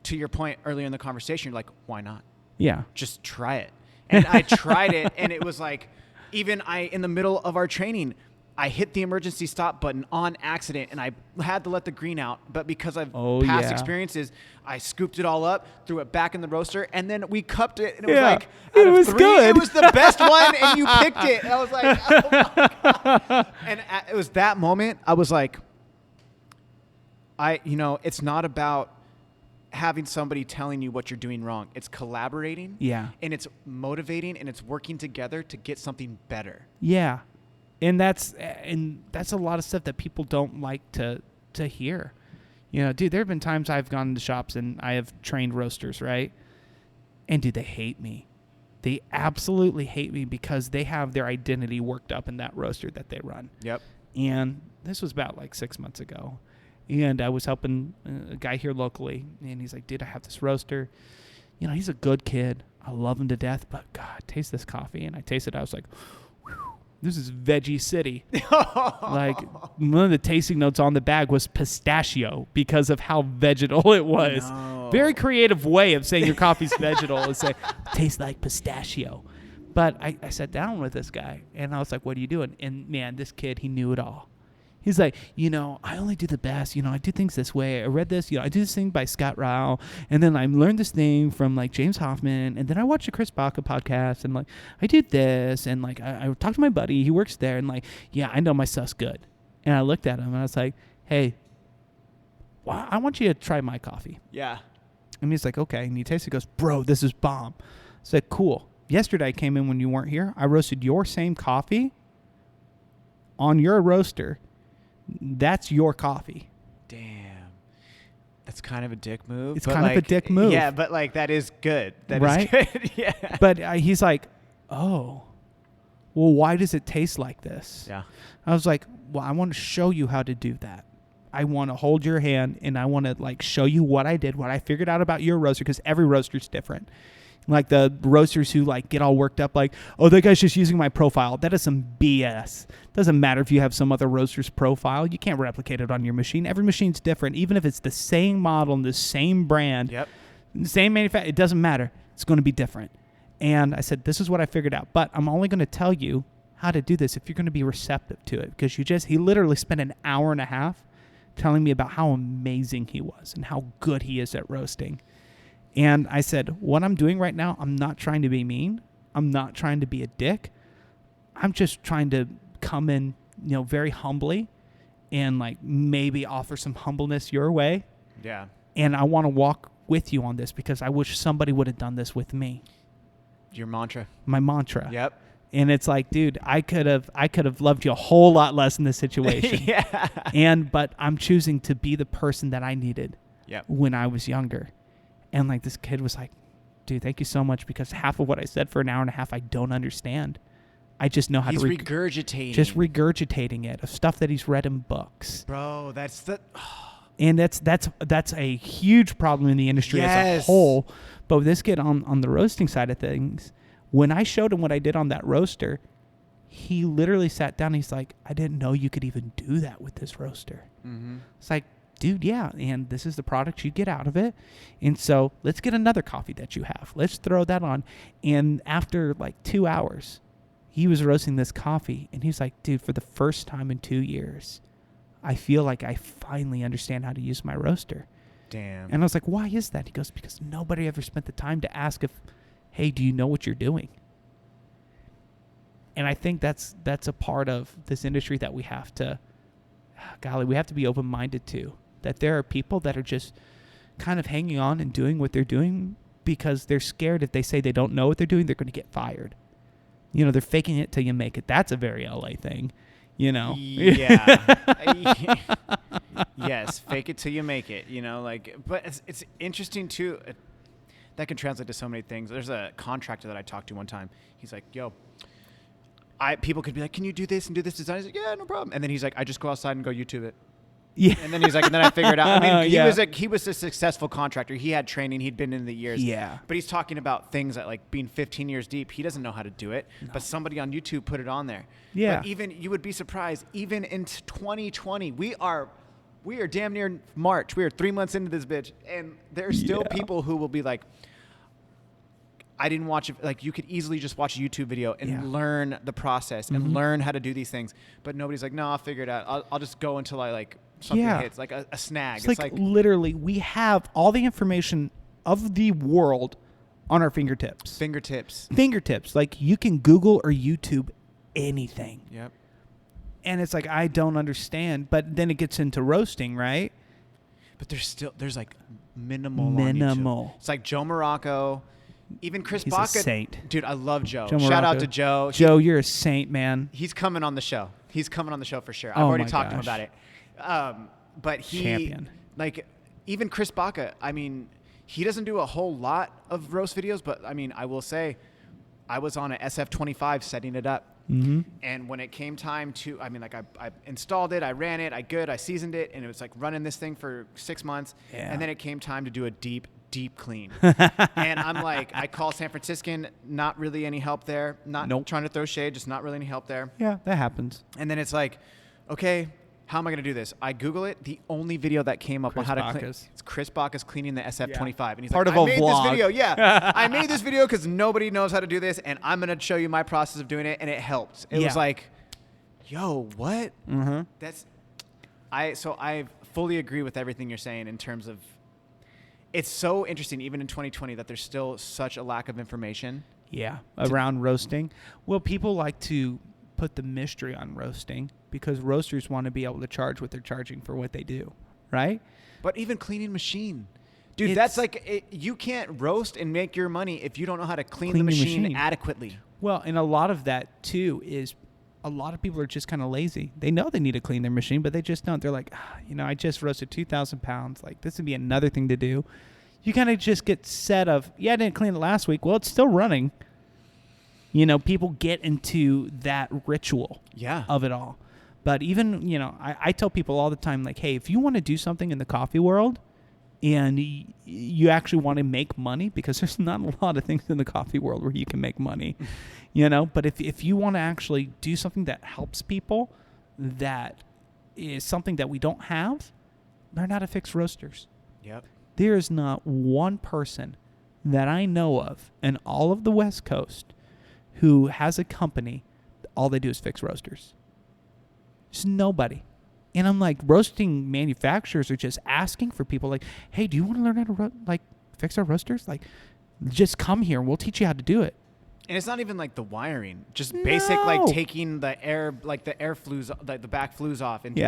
to your point earlier in the conversation, you're like, why not? Yeah. Just try it. And I tried it, and it was like, even in the middle of our training, I hit the emergency stop button on accident, and I had to let the green out. But because I've past experiences, I scooped it all up, threw it back in the roaster, and then we cupped it. And it was like, it was good. It was the best one, and you picked it. And I was like, oh my God. And it was that moment, I was like, you know, it's not about having somebody telling you what you're doing wrong. It's collaborating. Yeah. And it's motivating, and it's working together to get something better. Yeah. And that's a lot of stuff that people don't like to hear. You know, dude, there have been times I've gone into shops and I have trained roasters, right? And dude, they hate me. They absolutely hate me because they have their identity worked up in that roaster that they run. Yep. And this was about like 6 months ago. And I was helping a guy here locally. And he's like, dude, I have this roaster. You know, he's a good kid. I love him to death. But, God, taste this coffee. And I tasted it. I was like, whew, this is Veggie City. Like, one of the tasting notes on the bag was pistachio because of how vegetal it was. No. Very creative way of saying your coffee's vegetal is say, tastes like pistachio. But I sat down with this guy, and I was like, what are you doing? And, man, this kid, he knew it all. He's like, you know, I only do the best. You know, I do things this way. I read this. You know, I do this thing by Scott Rao. And then I learned this thing from, like, James Hoffman. And then I watched a Chris Baca podcast. And, like, I did this. And, like, I talked to my buddy. He works there. And, like, yeah, I know my stuff's good. And I looked at him, and I was like, hey, I want you to try my coffee. Yeah. And he's like, okay. And he tasted it. He goes, bro, this is bomb. I said, cool. Yesterday I came in when you weren't here. I roasted your same coffee on your roaster. That's your coffee. Damn. That's kind of a dick move. It's kind of a dick move. Yeah, but like that is good. That right? is good. Yeah. But he's like, oh, well, why does it taste like this? Yeah. I was like, well, I want to show you how to do that. I want to hold your hand and I want to like show you what I did, what I figured out about your roaster, because every roaster's different. Like the roasters who like get all worked up like, oh, that guy's just using my profile. That is some BS. Doesn't matter if you have some other roaster's profile. You can't replicate it on your machine. Every machine's different. Even if it's the same model and the same brand, Yep. the same manufacturer, it doesn't matter. It's going to be different. And I said, this is what I figured out. But I'm only going to tell you how to do this if you're going to be receptive to it. Because he literally spent an hour and a half telling me about how amazing he was and how good he is at roasting. And I said, what I'm doing right now, I'm not trying to be mean. I'm not trying to be a dick. I'm just trying to come in, you know, very humbly and like maybe offer some humbleness your way. Yeah. And I want to walk with you on this because I wish somebody would have done this with me. Your mantra. My mantra. Yep. And it's like, dude, I could have loved you a whole lot less in this situation. Yeah. But I'm choosing to be the person that I needed when I was younger. And like this kid was like, dude, thank you so much, because half of what I said for an hour and a half I don't understand. I just know how he's to regurgitating. Just regurgitating it of stuff that he's read in books. Bro, that's the and that's a huge problem in the industry as a whole. But with this kid on the roasting side of things, when I showed him what I did on that roaster, he literally sat down and he's like, I didn't know you could even do that with this roaster. Mm-hmm. It's like, dude, yeah, and this is the product you get out of it. And so let's get another coffee that you have. Let's throw that on. And after like 2 hours, he was roasting this coffee. And he's like, dude, for the first time in 2 years, I feel like I finally understand how to use my roaster. Damn. And I was like, why is that? He goes, because nobody ever spent the time to ask if, hey, do you know what you're doing? And I think that's a part of this industry that we have to, we have to be open-minded to. That there are people that are just kind of hanging on and doing what they're doing because they're scared if they say they don't know what they're doing, they're going to get fired. You know, they're faking it till you make it. That's a very LA thing, you know? Yeah. Yes, fake it till you make it, you know? Like, but it's interesting, too. That can translate to so many things. There's a contractor that I talked to one time. He's like, yo, people could be like, can you do this and do this design? He's like, yeah, no problem. And then he's like, I just go outside and go YouTube it. Yeah. And then he's like, and then I figured out. I mean, he was a successful contractor. He had training. He'd been in the years. Yeah. But he's talking about things that like being 15 years deep. He doesn't know how to do it. No. But somebody on YouTube put it on there. Yeah. But even you would be surprised. Even in 2020, we are damn near March. We are 3 months into this bitch, and there's still people who will be like, I didn't watch it. Like, you could easily just watch a YouTube video and learn the process and learn how to do these things. But nobody's like, no, I'll figure it out. I'll just go until I like something hits, like a snag. It's like literally we have all the information of the world on our fingertips. Fingertips. Like, you can Google or YouTube anything. Yep. And it's like, I don't understand. But then it gets into roasting, right? But there's like minimal on YouTube. It's like Joe Morocco. Even Chris Baca. He's a saint. Dude, I love Joe. Shout out to Joe. Joe, you're a saint, man. He's coming on the show. He's coming on the show for sure. I've already talked to him about it. But Champion. Like, even Chris Baca, I mean, he doesn't do a whole lot of roast videos, but I mean, I will say, I was on a SF25 setting it up. Mm-hmm. And when it came time to, I mean, like I installed it, I ran it, I seasoned it, and it was like running this thing for 6 months. Yeah. And then it came time to do a deep clean. And I'm like, I call San Franciscan, not really any help there. Not trying to throw shade, just not really any help there. Yeah, that happens. And then it's like, okay, how am I going to do this? I Google it. The only video that came up on how to clean, it's Chris Bacchus cleaning the SF25. Yeah. And he's part like, of I a made vlog. this video. Yeah, I made this video because nobody knows how to do this, and I'm going to show you my process of doing it, and it helped. It was like, yo, what? Mm-hmm. So I fully agree with everything you're saying in terms of, it's so interesting, even in 2020, that there's still such a lack of information. Yeah, around roasting. Well, people like to put the mystery on roasting because roasters want to be able to charge what they're charging for what they do, right? But even cleaning machine. Dude, that's like, you can't roast and make your money if you don't know how to clean the machine adequately. Well, and a lot of that, too, is a lot of people are just kind of lazy. They know they need to clean their machine, but they just don't. They're like, I just roasted 2,000 pounds. Like, this would be another thing to do. You kind of just get set of, I didn't clean it last week. Well, it's still running. People get into that ritual of it all. But even, I tell people all the time, like, hey, if you want to do something in the coffee world and you actually want to make money, because there's not a lot of things in the coffee world where you can make money, but if you want to actually do something that helps people, that is something that we don't have, learn how to fix roasters. Yep. There is not one person that I know of in all of the West Coast who has a company, all they do is fix roasters. There's nobody. And I'm like, roasting manufacturers are just asking for people like, hey, do you want to learn how to fix our roasters? Like, just come here and we'll teach you how to do it. And it's not even like the wiring, just basic, like taking the air, like the air flues, like the back flues off. And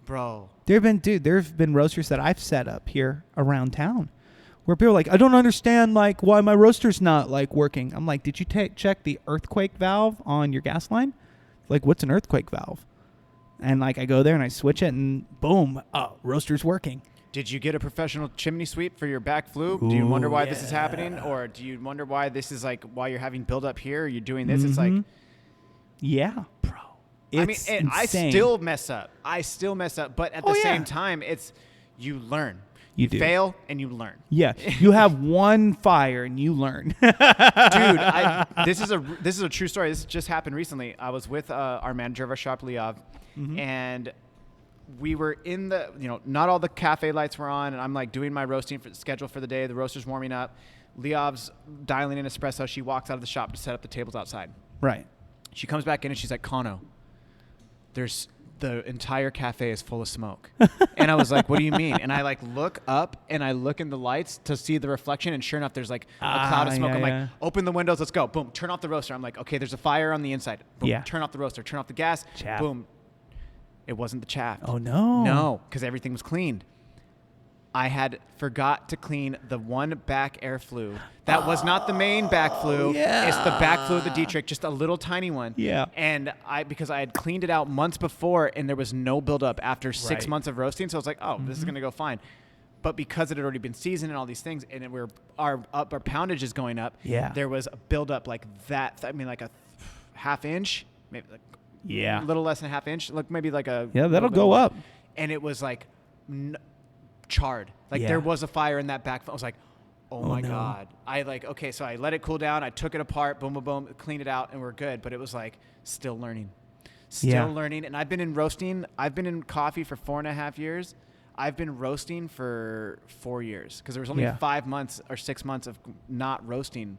bro. There have been roasters that I've set up here around town where people are like, I don't understand like why my roaster's not like working. I'm like, did you check the earthquake valve on your gas line? Like, what's an earthquake valve? And like, I go there and I switch it and boom, roaster's working. Did you get a professional chimney sweep for your back flue? Do you wonder why this is happening? Or do you wonder why this is like, why you're having buildup here? Or you're doing this? It's like, yeah, bro. It's and I still mess up. But at the same time, it's, you learn. You fail and you learn. Yeah, you have one fire and you learn. Dude, this is a true story. This just happened recently. I was with our manager of our shop, Leov, and we were in the, not all the cafe lights were on, and I'm like doing my roasting schedule for the day. The roaster's warming up. Leov's dialing in espresso. She walks out of the shop to set up the tables outside. Right. She comes back in and she's like, Kano, the entire cafe is full of smoke. And I was like, what do you mean? And I like look up and I look in the lights to see the reflection, and sure enough, there's like a cloud of smoke. I'm like, open the windows, let's go. Boom, turn off the roaster. I'm like, okay, there's a fire on the inside. Boom, turn off the roaster, turn off the gas. Chaff. Boom. It wasn't the chaff. Oh, no. No, because everything was cleaned. I had forgot to clean the one back air flue. That was not the main back flue. Yeah. It's the back flue of the Dietrich, just a little tiny one. Yeah. And because I had cleaned it out months before and there was no buildup after 6 months of roasting, so I was like, this is going to go fine. But because it had already been seasoned and all these things, and our poundage is going up, there was a buildup like that. I mean, like a half inch, maybe like a little less than a half inch, like maybe like a that'll go up. And it was like charred. Like there was a fire in that back. I was like, oh my God. So I let it cool down. I took it apart, boom, boom, boom, cleaned it out, and we're good. But it was like still learning. And I've been in roasting. I've been in coffee for 4.5 years. I've been roasting for 4 years because there was only 5 months or 6 months of not roasting.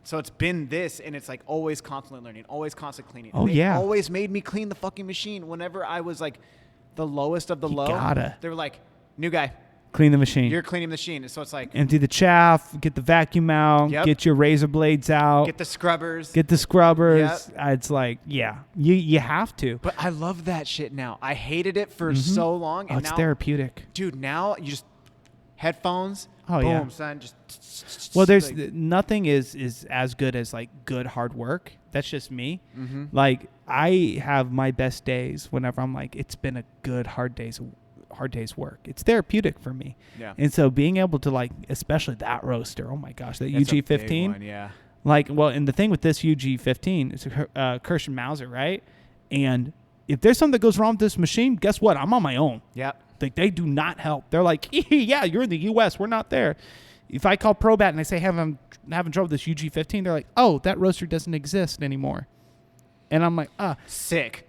So it's been this, and it's like always constantly learning, always constantly cleaning. Oh, they always made me clean the fucking machine whenever I was like the lowest of the low. They were like, new guy. Clean the machine. You're cleaning the machine. So it's like, empty the chaff, get the vacuum out, get your razor blades out. Get the scrubbers. Yep. It's like, you have to. But I love that shit now. I hated it for so long. And it's therapeutic. Dude, now you just, headphones. Oh, boom, son. Just well, there's nothing is as good as like good hard work. That's just me. Mm-hmm. Like I have my best days whenever I'm like, it's been a good hard day's work. It's therapeutic for me. Yeah. And so being able to like, especially that roaster, oh my gosh, that It's UG15. a big one, Like, well, and the thing with this UG15 is Kirsch and Mauser, right? And if there's something that goes wrong with this machine, guess what? I'm on my own. Yep. Like, they do not help. They're like, yeah, you're in the U.S. We're not there. If I call Probat and I say, I'm having trouble with this UG15, they're like, oh, that roaster doesn't exist anymore. And I'm like, sick.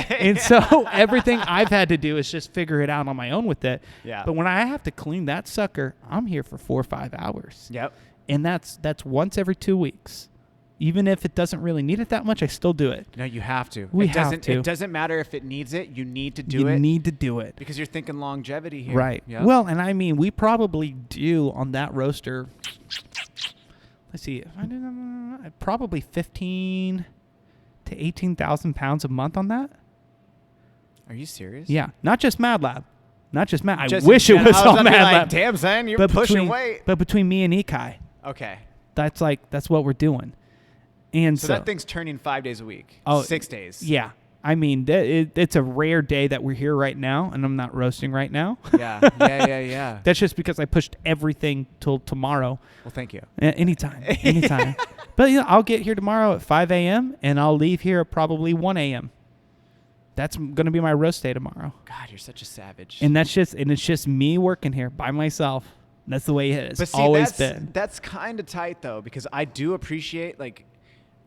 And so everything I've had to do is just figure it out on my own with it. Yeah. But when I have to clean that sucker, I'm here for 4 or 5 hours. Yep. And that's once every 2 weeks. Even if it doesn't really need it that much, I still do it. No, you have to. We have to. It doesn't matter if it needs it. You need to do it. You need to do it. Because you're thinking longevity here. Right. Yep. Well, and I mean, we probably do on that roaster, let's see, probably 15 to 18,000 pounds a month on that. Are you serious? Yeah. Not just Mad Lab. Not just Mad. Just I wish it was all Mad Lab. Like, damn, son, you're pushing weight. But between me and Ikai. Okay. That's what we're doing. And so that thing's turning 5 days a week. 6 days. Yeah. I mean, it's a rare day that we're here right now, and I'm not roasting right now. Yeah. That's just because I pushed everything till tomorrow. Well, thank you. Anytime. But I'll get here tomorrow at 5 a.m., and I'll leave here at probably 1 a.m. That's going to be my roast day tomorrow. God, you're such a savage. And it's just me working here by myself. That's the way it is. But see, always been. That's kind of tight, though, because I do appreciate, like,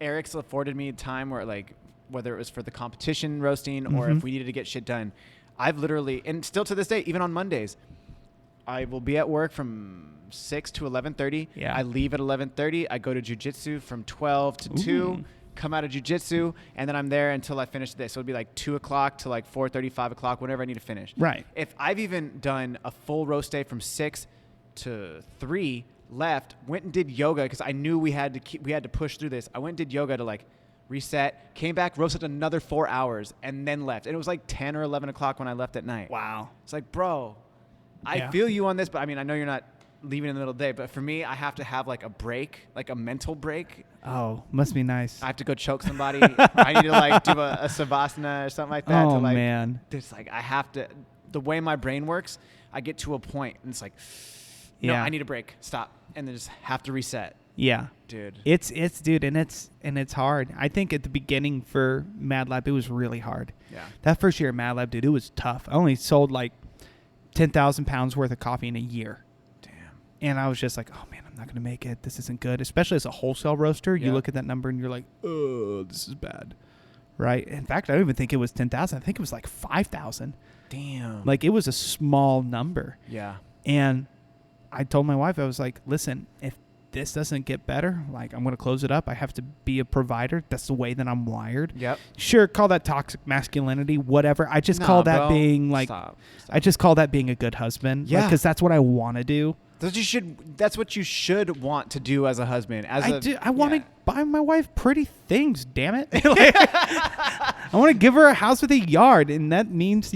Eric's afforded me time where, like, whether it was for the competition roasting or if we needed to get shit done, I've literally, and still to this day, even on Mondays, I will be at work from 6 to 11:30. Yeah. I leave at 11:30. I go to jiu-jitsu from 12 to 2, come out of jiu-jitsu, and then I'm there until I finish this. So it'd be like 2 o'clock to like 4:30, 5 o'clock, whenever I need to finish. Right. If I've even done a full roast day from 6 to 3, left, went and did yoga because I knew we had to push through this. I went and did yoga to like reset, came back, roasted another 4 hours, and then left. And it was like 10 or 11 o'clock when I left at night. Wow. It's like, bro, I feel you on this, but I mean, I know you're not leaving in the middle of the day, but for me, I have to have like a break, like a mental break. Oh, must be nice. I have to go choke somebody. I need to like do a savasana or something like that. Oh, to like, man. It's like, I have to, the way my brain works, I get to a point and it's like, no, I need a break. Stop. And then just have to reset. Yeah. Dude. It's dude, and it's hard. I think at the beginning for Mad Lab, it was really hard. Yeah. That first year at Mad Lab, dude, it was tough. I only sold like 10,000 pounds worth of coffee in a year. Damn. And I was just like, oh man, I'm not going to make it. This isn't good. Especially as a wholesale roaster, you look at that number and you're like, oh, this is bad. Right. In fact, I don't even think it was 10,000. I think it was like 5,000. Damn. Like it was a small number. Yeah. And I told my wife, I was like, listen, if this doesn't get better, like I'm going to close it up. I have to be a provider. That's the way that I'm wired. Yep. Sure, call that toxic masculinity, whatever. I just call that being like, Stop. I just call that being a good husband. Yeah. Because that's what I want to do. That's what you should want to do as a husband. I want to buy my wife pretty things, damn it. I want to give her a house with a yard, and that means,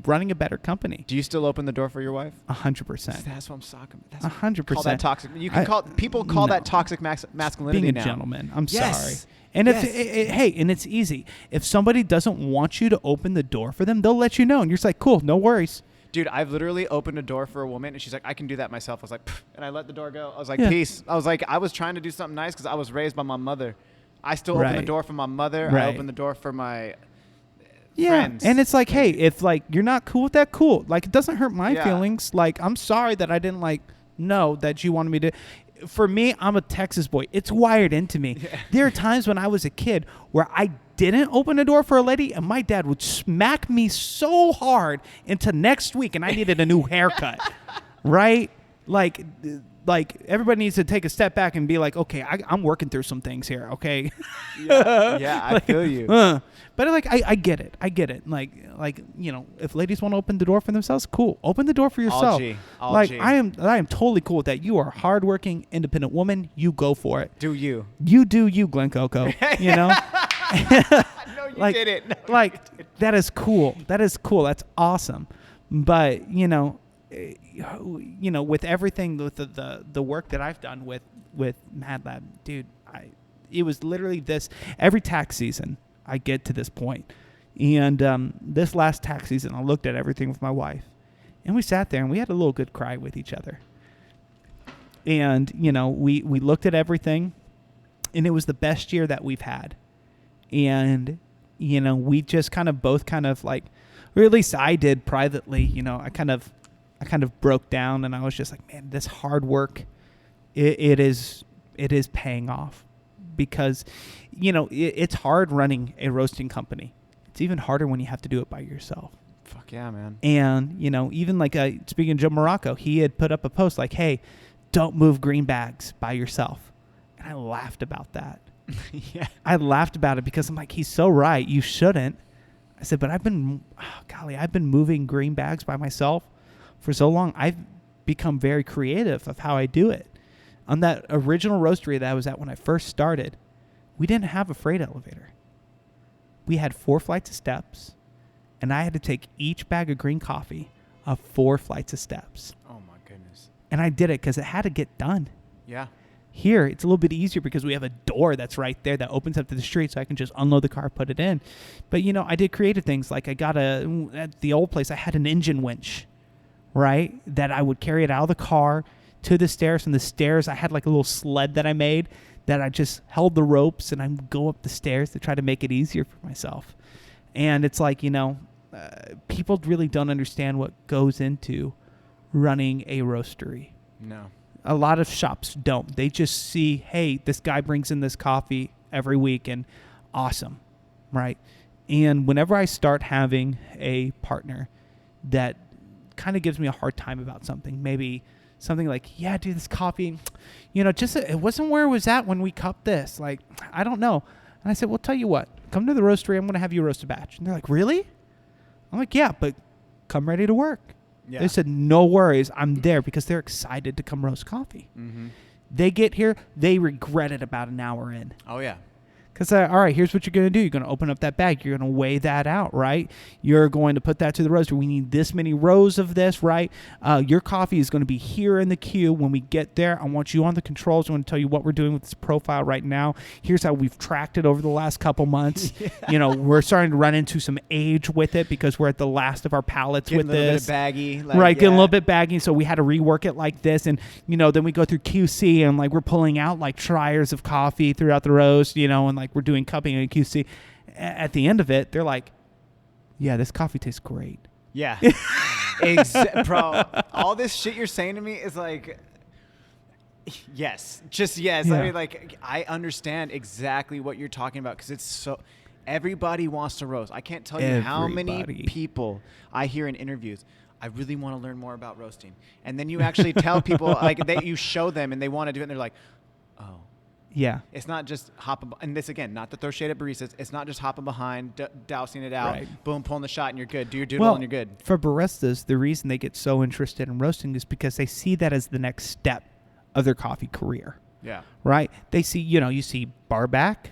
running a better company. Do you still open the door for your wife? 100%. That's what I'm talking about. 100%. Call that toxic. You can people call that toxic masculinity being a now. gentleman. I'm Yes. sorry. And and it's easy. If somebody doesn't want you to open the door for them, they'll let you know, and you're just like, cool, no worries. Dude, I've literally opened a door for a woman, and she's like, I can do that myself. I was like, pff, and I let the door go. I was like, peace. I was like, I was trying to do something nice because I was raised by my mother. I still open the door for my mother. Right. I open the door for my friends. And it's like, hey, if like you're not cool with that, cool. Like it doesn't hurt my feelings. Like I'm sorry that I didn't know that you wanted me to. For me, I'm a Texas boy. It's wired into me. Yeah. There are times when I was a kid where I didn't open a door for a lady, and my dad would smack me so hard into next week, and I needed a new haircut. Right? Like everybody needs to take a step back and be like, okay, I'm working through some things here. Okay. Yeah, I feel you. But I get it. Like if ladies want to open the door for themselves, cool. Open the door for yourself. All G. I am totally cool with that. You are a hardworking, independent woman. You go for it. Do you? You do you, Glen Coco. You know. No, you did it. No, that is cool. That's awesome. But with everything, with the work that I've done with Mad Lab, dude, it was literally this every tax season. I get to this point. And this last tax season, I looked at everything with my wife. And we sat there and we had a little good cry with each other. And, we looked at everything, and it was the best year that we've had. And, we just both like, or at least I did privately, I kind of broke down, and I was just like, man, this hard work, it is paying off, because, it's hard running a roasting company. It's even harder when you have to do it by yourself. Fuck yeah, man. And, even like, speaking of Joe Morocco, he had put up a post like, hey, don't move green bags by yourself. And I laughed about that. Yeah. I laughed about it because I'm like, he's so right. You shouldn't. I said, but I've been moving green bags by myself for so long. I've become very creative of how I do it. On that original roastery that I was at when I first started, we didn't have a freight elevator. We had 4 flights of steps, and I had to take each bag of green coffee up 4 flights of steps. Oh, my goodness. And I did it because it had to get done. Yeah. Here, it's a little bit easier because we have a door that's right there that opens up to the street, so I can just unload the car, put it in. But, I did creative things. Like at the old place, I had an engine winch, right, that I would carry it out of the car to the stairs. From the stairs, I had like a little sled that I made that I just held the ropes, and I would go up the stairs to try to make it easier for myself. And it's like, people really don't understand what goes into running a roastery. No. A lot of shops don't. They just see, hey, this guy brings in this coffee every week, and awesome, right? And whenever I start having a partner that kind of gives me a hard time about something, maybe something like, yeah, dude, this coffee, it wasn't where it was at when we cupped this. Like, I don't know. And I said, well, tell you what, come to the roastery. I'm going to have you roast a batch. And they're like, really? I'm like, yeah, but come ready to work. Yeah. They said, no worries, I'm there, because they're excited to come roast coffee. Mm-hmm. They get here, they regret it about an hour in. Oh, yeah. Because, all right, here's what you're going to do. You're going to open up that bag. You're going to weigh that out, right? You're going to put that to the roaster. We need this many rows of this, right? Your coffee is going to be here in the queue. When we get there, I want you on the controls. I want to tell you what we're doing with this profile right now. Here's how we've tracked it over the last couple months. Yeah. We're starting to run into some age with it because we're at the last of our pallets with this. Getting a little bit baggy. Right, getting a little bit baggy. So we had to rework it like this. And, then we go through QC, and, like, we're pulling out, like, triers of coffee throughout the roast, and, like, we're doing cupping and QC. At the end of it, they're like, yeah, this coffee tastes great. Yeah. Bro, all this shit you're saying to me is like, yes. Just yes. Yeah. I mean, like, I understand exactly what you're talking about, because it's so... Everybody wants to roast. I can't tell you how many people I hear in interviews, I really want to learn more about roasting. And then you actually tell people, like, you show them and they want to do it, and they're like, oh. Yeah. It's not just hopping, and this, again, not to throw shade at baristas. It's not just hopping behind, dousing it out, right, boom, pulling the shot, and you're good. Do your doodle, and you're good. For baristas, the reason they get so interested in roasting is because they see that as the next step of their coffee career. Yeah. Right? They see, you see bar back,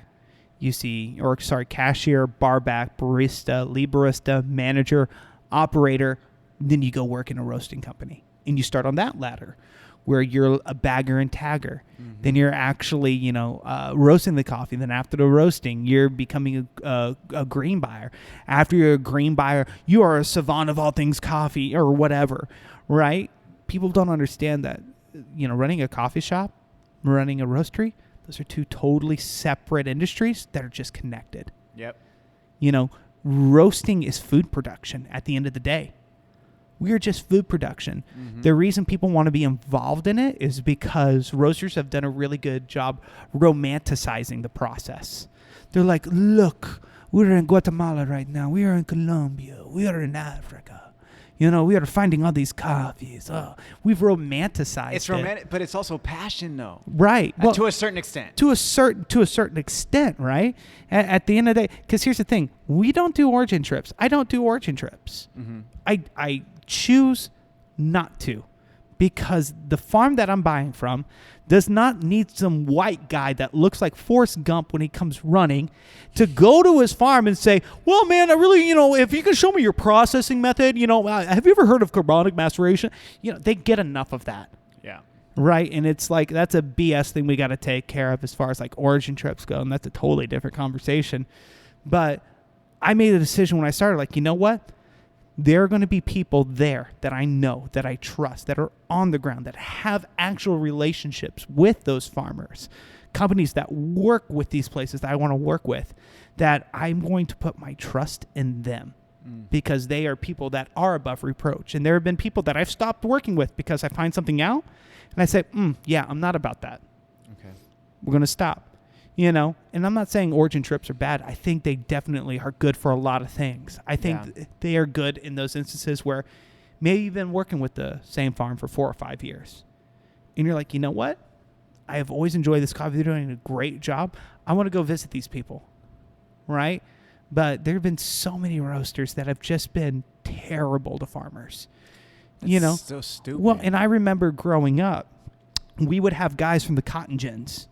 cashier, bar back, barista, lead barista, manager, operator. Then you go work in a roasting company, and you start on that ladder, where you're a bagger and tagger. Mm-hmm. Then you're actually, roasting the coffee. Then after the roasting, you're becoming a green buyer. After you're a green buyer, you are a savant of all things coffee or whatever, right? People don't understand that, running a coffee shop, running a roastery, those are two totally separate industries that are just connected. Yep. Roasting is food production at the end of the day. We are just food production. Mm-hmm. The reason people want to be involved in it is because roasters have done a really good job romanticizing the process. They're like, look, we're in Guatemala right now. We are in Colombia. We are in Africa. We are finding all these coffees. Oh, we've romanticized it. It's romantic, but it's also passion, though. Right. Well, to a certain extent. To a certain extent, right? At the end of the day, because here's the thing. We don't do origin trips. I don't do origin trips. Mm-hmm. I choose not to, because the farm that I'm buying from does not need some white guy that looks like Forrest Gump when he comes running to go to his farm and say, well, man, I really, if you can show me your processing method, have you ever heard of carbonic maceration? They get enough of that. Yeah. Right. And it's like, that's a BS thing we got to take care of as far as like origin trips go. And that's a totally different conversation. But I made a decision when I started, like, you know what? there are going to be people there that I know, that I trust, that are on the ground, that have actual relationships with those farmers, companies that work with these places that I want to work with, that I'm going to put my trust in them because they are people that are above reproach. And there have been people that I've stopped working with because I find something out and I say, yeah, I'm not about that. Okay. We're going to stop. You know, and I'm not saying origin trips are bad. I think they definitely are good for a lot of things. I think they are good in those instances where maybe you've been working with the same farm for 4 or 5 years. And you're like, you know what? I have always enjoyed this coffee. They're doing a great job. I want to go visit these people, right? But there have been so many roasters that have just been terrible to farmers. That's you know? so stupid. Well, and I remember growing up, we would have guys from the cotton gins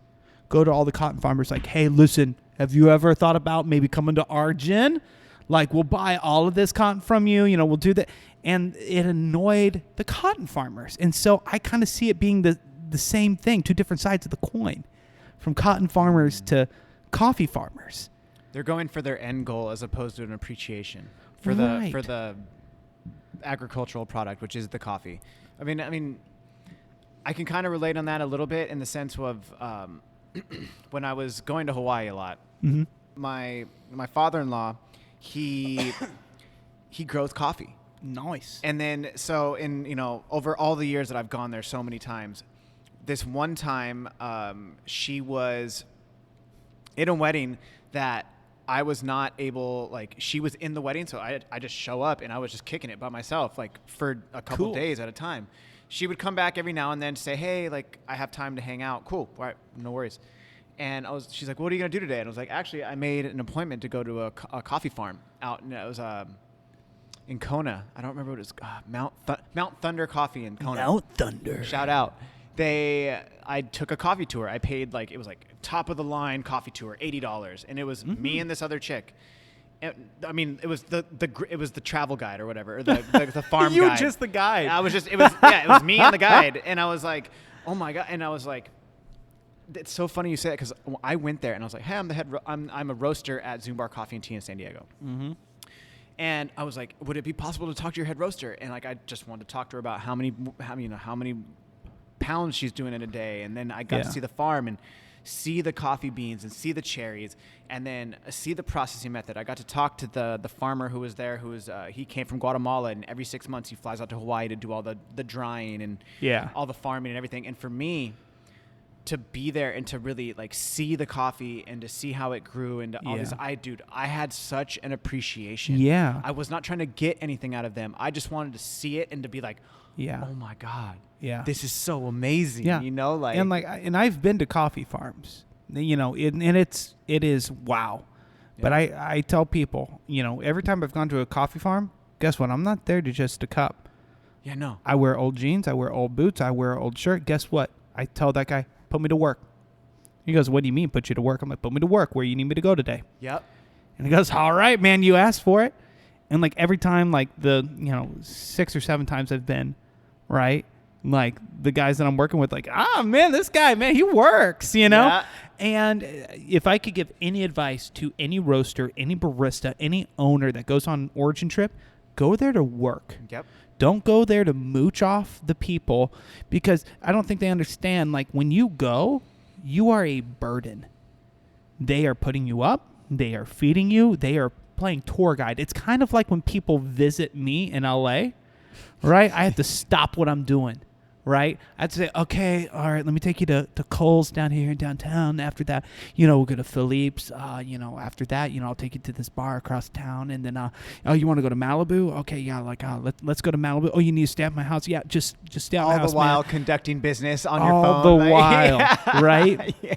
go to all the cotton farmers like, hey, listen, have you ever thought about maybe coming to our gin? Like, we'll buy all of this cotton from you. You know, we'll do that. And it annoyed the cotton farmers. And so I kind of see it being the same thing, 2 different sides of the coin, from cotton farmers to coffee farmers. They're going for their end goal as opposed to an appreciation for the agricultural product, which is the coffee. I mean, I can kind of relate on that a little bit in the sense of when I was going to Hawaii a lot. Mm-hmm. My father-in-law, he grows coffee. Nice. And then so over all the years that I've gone there so many times, this one time she was in a wedding that I was not able, like, she was in the wedding, so I just show up and I was just kicking it by myself, like, for a couple days at a time. She would come back every now and then to say, hey, like, I have time to hang out. Cool. All right. No worries. And she's like, what are you going to do today? And I was like, actually, I made an appointment to go to a coffee farm out, and it was in Kona. I don't remember what it was. Mount Thunder Coffee in Kona. Mount Thunder. Shout out. I took a coffee tour. I paid it was like top of the line coffee tour, $80, and it was me and this other chick. I mean, it was the travel guide or whatever, or the farm guide. You were just the guide. It was me and the guide, and I was like, oh my god, and I was like, it's so funny you say that because I went there and I was like, hey, I'm a roaster at Zumbar Coffee and Tea in San Diego. Mm-hmm. And I was like, would it be possible to talk to your head roaster? And like, I just wanted to talk to her about how many pounds she's doing in a day. And then I got to see the farm and see the coffee beans and see the cherries and then see the processing method. I got to talk to the farmer who was there, he came from Guatemala, and every 6 months he flies out to Hawaii to do all the drying and all the farming and everything. And for me to be there and to really like see the coffee and to see how it grew and all this, I had such an appreciation. Yeah. I was not trying to get anything out of them. I just wanted to see it and to be like, oh my God. Yeah. This is so amazing. Yeah. You know, like, and I've been to coffee farms, you know, and it is wow. Yeah. But I tell people, you know, every time I've gone to a coffee farm, guess what? I'm not there to just a cup. Yeah, no. I wear old jeans. I wear old boots. I wear an old shirt. Guess what? I tell that guy, put me to work. He goes, what do you mean put you to work? I'm like, put me to work. Where you need me to go today? Yep. And he goes, all right, man, you asked for it. And like every time, like 6 or 7 times I've been, right? Like the guys that I'm working with, like, man, this guy, man, he works, you know? Yeah. And if I could give any advice to any roaster, any barista, any owner that goes on an origin trip, go there to work. Yep. Don't go there to mooch off the people, because I don't think they understand, like, when you go, you are a burden. They are putting you up. They are feeding you. They are playing tour guide. It's kind of like when people visit me in LA, right? I have to stop what I'm doing, right? I have to say, okay, all right, let me take you to Cole's down here in downtown. After that, we'll go to Philippe's. After that, I'll take you to this bar across town. And then, you want to go to Malibu? Okay, yeah, let's go to Malibu. Oh, you need to stay at my house? Yeah, just stay at my house, all the while conducting business on your phone. All the while, right? Yeah.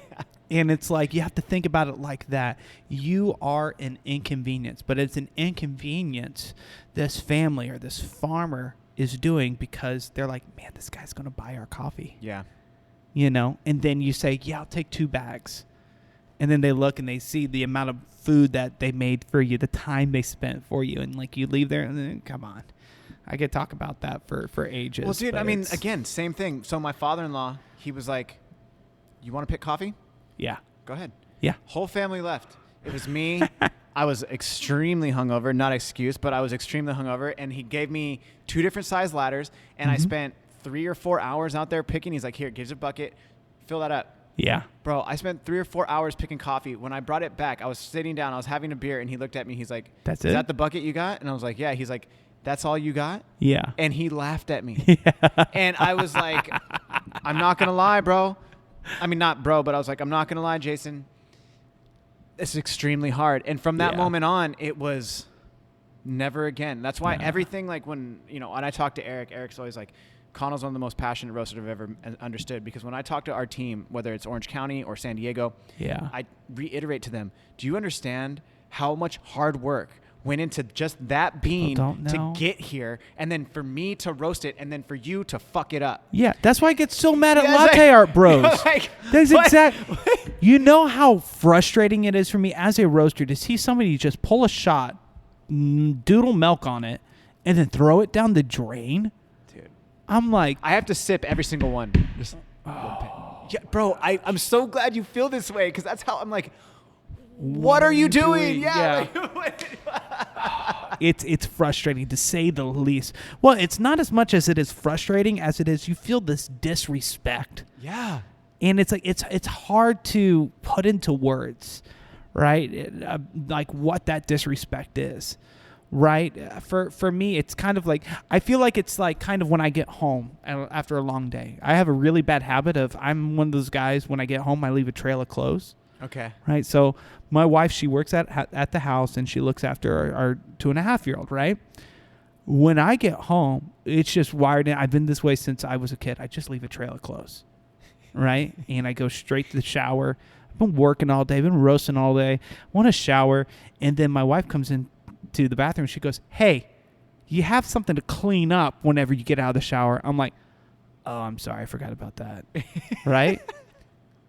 And it's like, you have to think about it like that. You are an inconvenience, but it's an inconvenience this family or this farmer is doing because they're like, man, this guy's going to buy our coffee. Yeah. And then you say, yeah, I'll take 2 bags. And then they look and they see the amount of food that they made for you, the time they spent for you. And like, you leave there and then, come on. I could talk about that for ages. Well, dude, I mean, again, same thing. So my father-in-law, he was like, you want to pick coffee? Yeah. Go ahead. Yeah. Whole family left. It was me. I was extremely hungover, not excuse, but I was extremely hungover, and he gave me 2 different size ladders, and I spent 3 or 4 hours out there picking. He's like, here, gives a bucket, fill that up. Yeah. Bro, I spent 3 or 4 hours picking coffee. When I brought it back, I was sitting down, I was having a beer, and he looked at me. He's like, That's is it? that the bucket you got? And I was like, yeah. He's like, that's all you got? Yeah. And he laughed at me. Yeah. And I was like, I'm not going to lie, bro. I mean, not bro, but I was like, I'm not going to lie, Jason. It's extremely hard. And from that moment on, it was never again. That's why everything, like when, when I talk to Eric, Eric's always like, Connell's one of the most passionate roasters I've ever understood, because when I talk to our team, whether it's Orange County or San Diego, I reiterate to them, do you understand how much hard work went into just that bean to get here, and then for me to roast it, and then for you to fuck it up? Yeah, that's why I get so mad at latte art bros. That's exactly. You know how frustrating it is for me as a roaster to see somebody just pull a shot, doodle milk on it, and then throw it down the drain. I'm like, I have to sip every single one. Just yeah, bro, I'm so glad you feel this way, because that's how I'm like, what are you doing? Yeah. It's frustrating to say the least. Well, it's not as much as it is frustrating as it is you feel this disrespect. Yeah. And it's like it's hard to put into words, right? Like what that disrespect is. Right. For me, it's kind of like, I feel like it's like kind of when I get home after a long day. I have a really bad habit of, I'm one of those guys, when I get home, I leave a trail of clothes. Okay. Right. So my wife, she works at the house, and she looks after our 2.5-year-old. Right. When I get home, it's just wired in. I've been this way since I was a kid. I just leave a trail of clothes. Right. And I go straight to the shower. I've been working all day, been roasting all day. I want to shower. And then my wife comes in to the bathroom. She goes, hey, you have something to clean up whenever you get out of the shower. I'm like, oh, I'm sorry, I forgot about that. Right?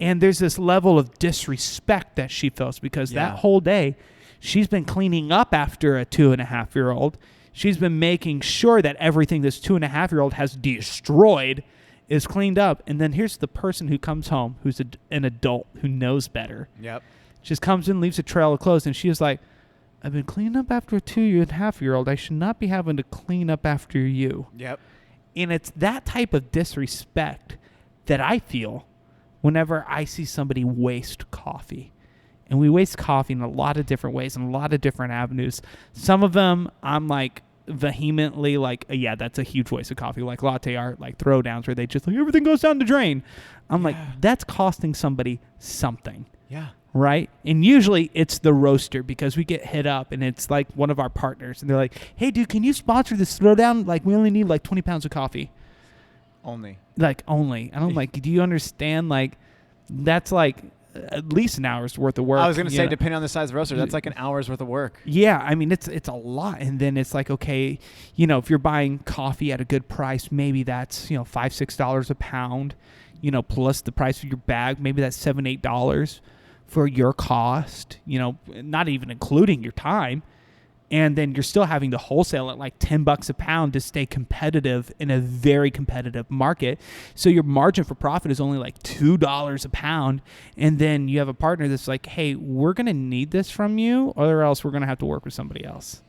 And there's this level of disrespect that she feels, because that whole day she's been cleaning up after a 2.5-year-old. She's been making sure that everything this 2.5-year-old has destroyed is cleaned up. And then here's the person who comes home, who's an adult who knows better. Yep. Just comes in, leaves a trail of clothes, and she was like, I've been cleaning up after a 2.5-year-old. I should not be having to clean up after you. Yep. And it's that type of disrespect that I feel whenever I see somebody waste coffee. And we waste coffee in a lot of different ways, in a lot of different avenues. Some of them I'm like vehemently like, yeah, that's a huge waste of coffee. Like latte art, like throwdowns where they just like, everything goes down the drain. I'm like, that's costing somebody something. Yeah. Right? And usually it's the roaster, because we get hit up and it's like one of our partners, and they're like, hey, dude, can you sponsor this throwdown? Like, we only need like 20 pounds of coffee. Only. And I'm like, do you understand? Like, that's like at least an hour's worth of work. I was going to say, depending on the size of the roaster, that's like an hour's worth of work. Yeah. I mean, it's a lot. And then it's like, okay, if you're buying coffee at a good price, maybe that's, $5, $6 a pound, plus the price of your bag, maybe that's $7, $8 for your cost, not even including your time. And then you're still having to wholesale at like $10 a pound to stay competitive in a very competitive market. So your margin for profit is only like $2 a pound. And then you have a partner that's like, hey, we're going to need this from you, or else we're going to have to work with somebody else.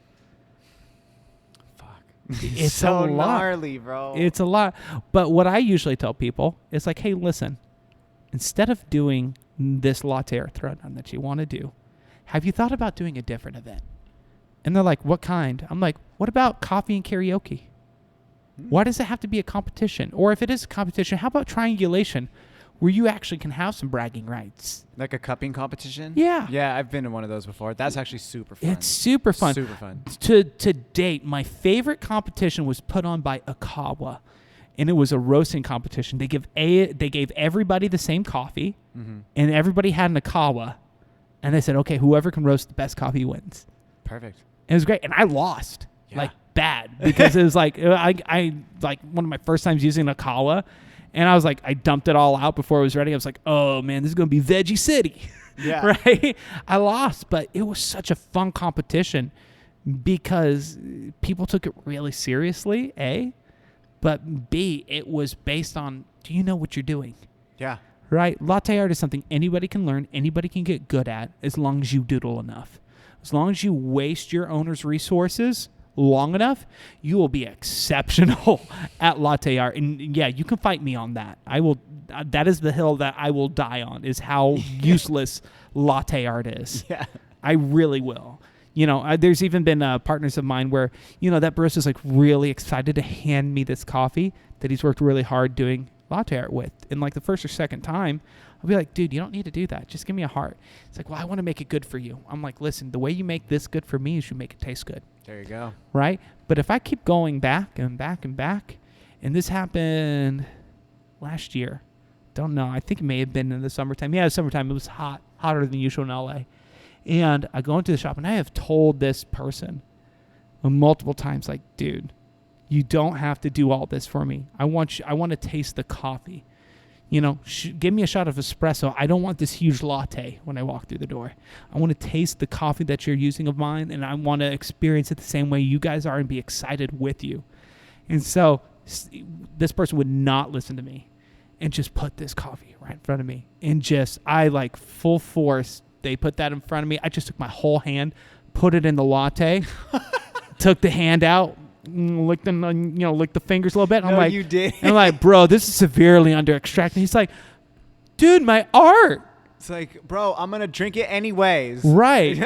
Fuck. It's so a lot. gnarly, bro. It's a lot. But what I usually tell people is like, hey, listen, instead of doing this latte or throwdown that you want to do, have you thought about doing a different event? And they're like, what kind? I'm like, what about coffee and karaoke? Why does it have to be a competition? Or if it is a competition, how about triangulation, where you actually can have some bragging rights? Like a cupping competition? Yeah. Yeah, I've been in one of those before. That's actually super fun. It's super fun. Super fun. To date, my favorite competition was put on by Akawa, and it was a roasting competition. They gave everybody the same coffee, and everybody had an Akawa, and they said, okay, whoever can roast the best coffee wins. Perfect. It was great, and I lost like bad, because it was like I like one of my first times using Akawa, and I was like, I dumped it all out before it was ready. I was like, oh man, this is gonna be Veggie City. Yeah. Right? I lost, but it was such a fun competition because people took it really seriously, A, but B, it was based on, do you know what you're doing? Yeah. Right? Latte art is something anybody can learn, anybody can get good at, as long as you doodle enough. As long as you waste your owner's resources long enough, you will be exceptional at latte art. And yeah, you can fight me on that. I will. That is the hill that I will die on, is how useless latte art is. Yeah. I really will. There's even been partners of mine where, that barista's like really excited to hand me this coffee that he's worked really hard doing latte art with. And like the first or second time, I'll be like, dude, you don't need to do that. Just give me a heart. It's like, well, I want to make it good for you. I'm like, listen, the way you make this good for me is you make it taste good. There you go. Right? But if I keep going back and back and back, and this happened last year, don't know. I think it may have been in the summertime. Yeah, it was summertime. It was hot, hotter than usual in LA. And I go into the shop, and I have told this person multiple times, like, dude, you don't have to do all this for me. I want to taste the coffee. Give me a shot of espresso. I don't want this huge latte when I walk through the door. I want to taste the coffee that you're using of mine, and I want to experience it the same way you guys are and be excited with you. And so this person would not listen to me and just put this coffee right in front of me. And I like full force, they put that in front of me. I just took my whole hand, put it in the latte, took the hand out, licked the fingers a little bit. And No, I'm like, you did. And I'm like, bro, this is severely under extracted. He's like, dude, my art. It's like, bro, I'm going to drink it anyways. Right.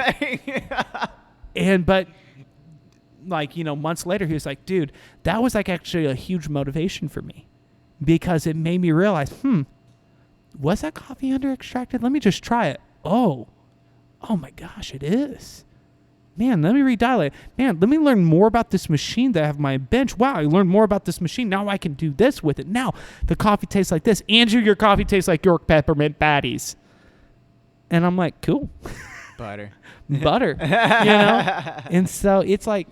But months later, he was like, dude, that was like actually a huge motivation for me, because it made me realize, was that coffee under extracted? Let me just try it. Oh my gosh, it is. Man, let me redial it. Man, let me learn more about this machine that I have on my bench. Wow, I learned more about this machine. Now I can do this with it. Now the coffee tastes like this. Andrew, your coffee tastes like York peppermint patties. And I'm like, cool. Butter. And so it's like,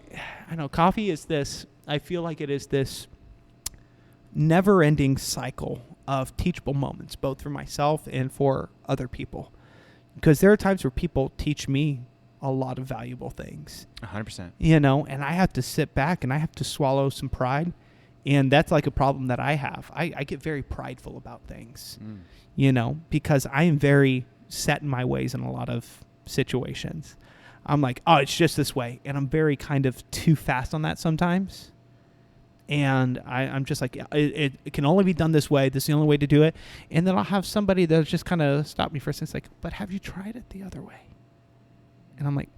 I know coffee is this, I feel like it is this never-ending cycle of teachable moments, both for myself and for other people. Because there are times where people teach me a lot of valuable things. 100%. And I have to sit back and I have to swallow some pride. And that's like a problem that I have. I get very prideful about things, because I am very set in my ways in a lot of situations. I'm like, oh, it's just this way. And I'm very kind of too fast on that sometimes. And I'm just like, it can only be done this way. This is the only way to do it. And then I'll have somebody that'll just kind of stop me for a second. It's like, but have you tried it the other way? And I'm like,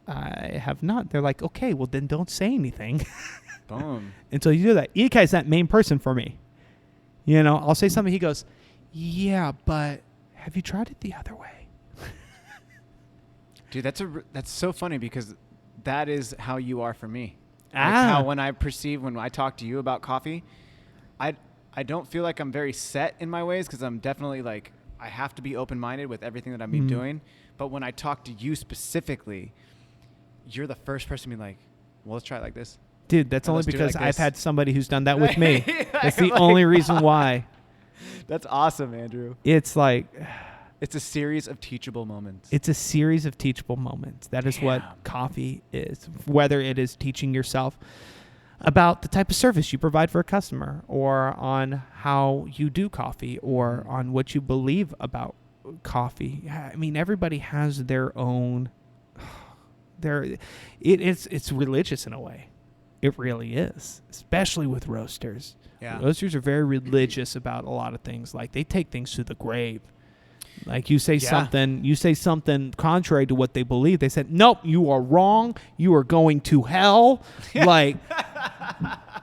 I have not. They're like, okay, well then don't say anything. Boom. Until you do that. Ikai's that main person for me. I'll say something. He goes, yeah, but have you tried it the other way? Dude, that's so funny, because that is how you are for me. Like how when I talk to you about coffee, I don't feel like I'm very set in my ways, because I'm definitely like, I have to be open-minded with everything that I'm doing. But when I talk to you specifically, you're the first person to be like, well, let's try it like this. Dude, that's only because I've had somebody who's done that with me. That's the like, only reason why. That's awesome, Andrew. It's like, it's a series of teachable moments. It's a series of teachable moments. That is what coffee is. Whether it is teaching yourself about the type of service you provide for a customer, or on how you do coffee, or on what you believe about coffee. I mean, everybody has their own. It's religious in a way. It really is, especially with roasters. Yeah. Roasters are very religious about a lot of things. Like, they take things to the grave. Like, you say something contrary to what they believe. They said, nope, you are wrong. You are going to hell. Like,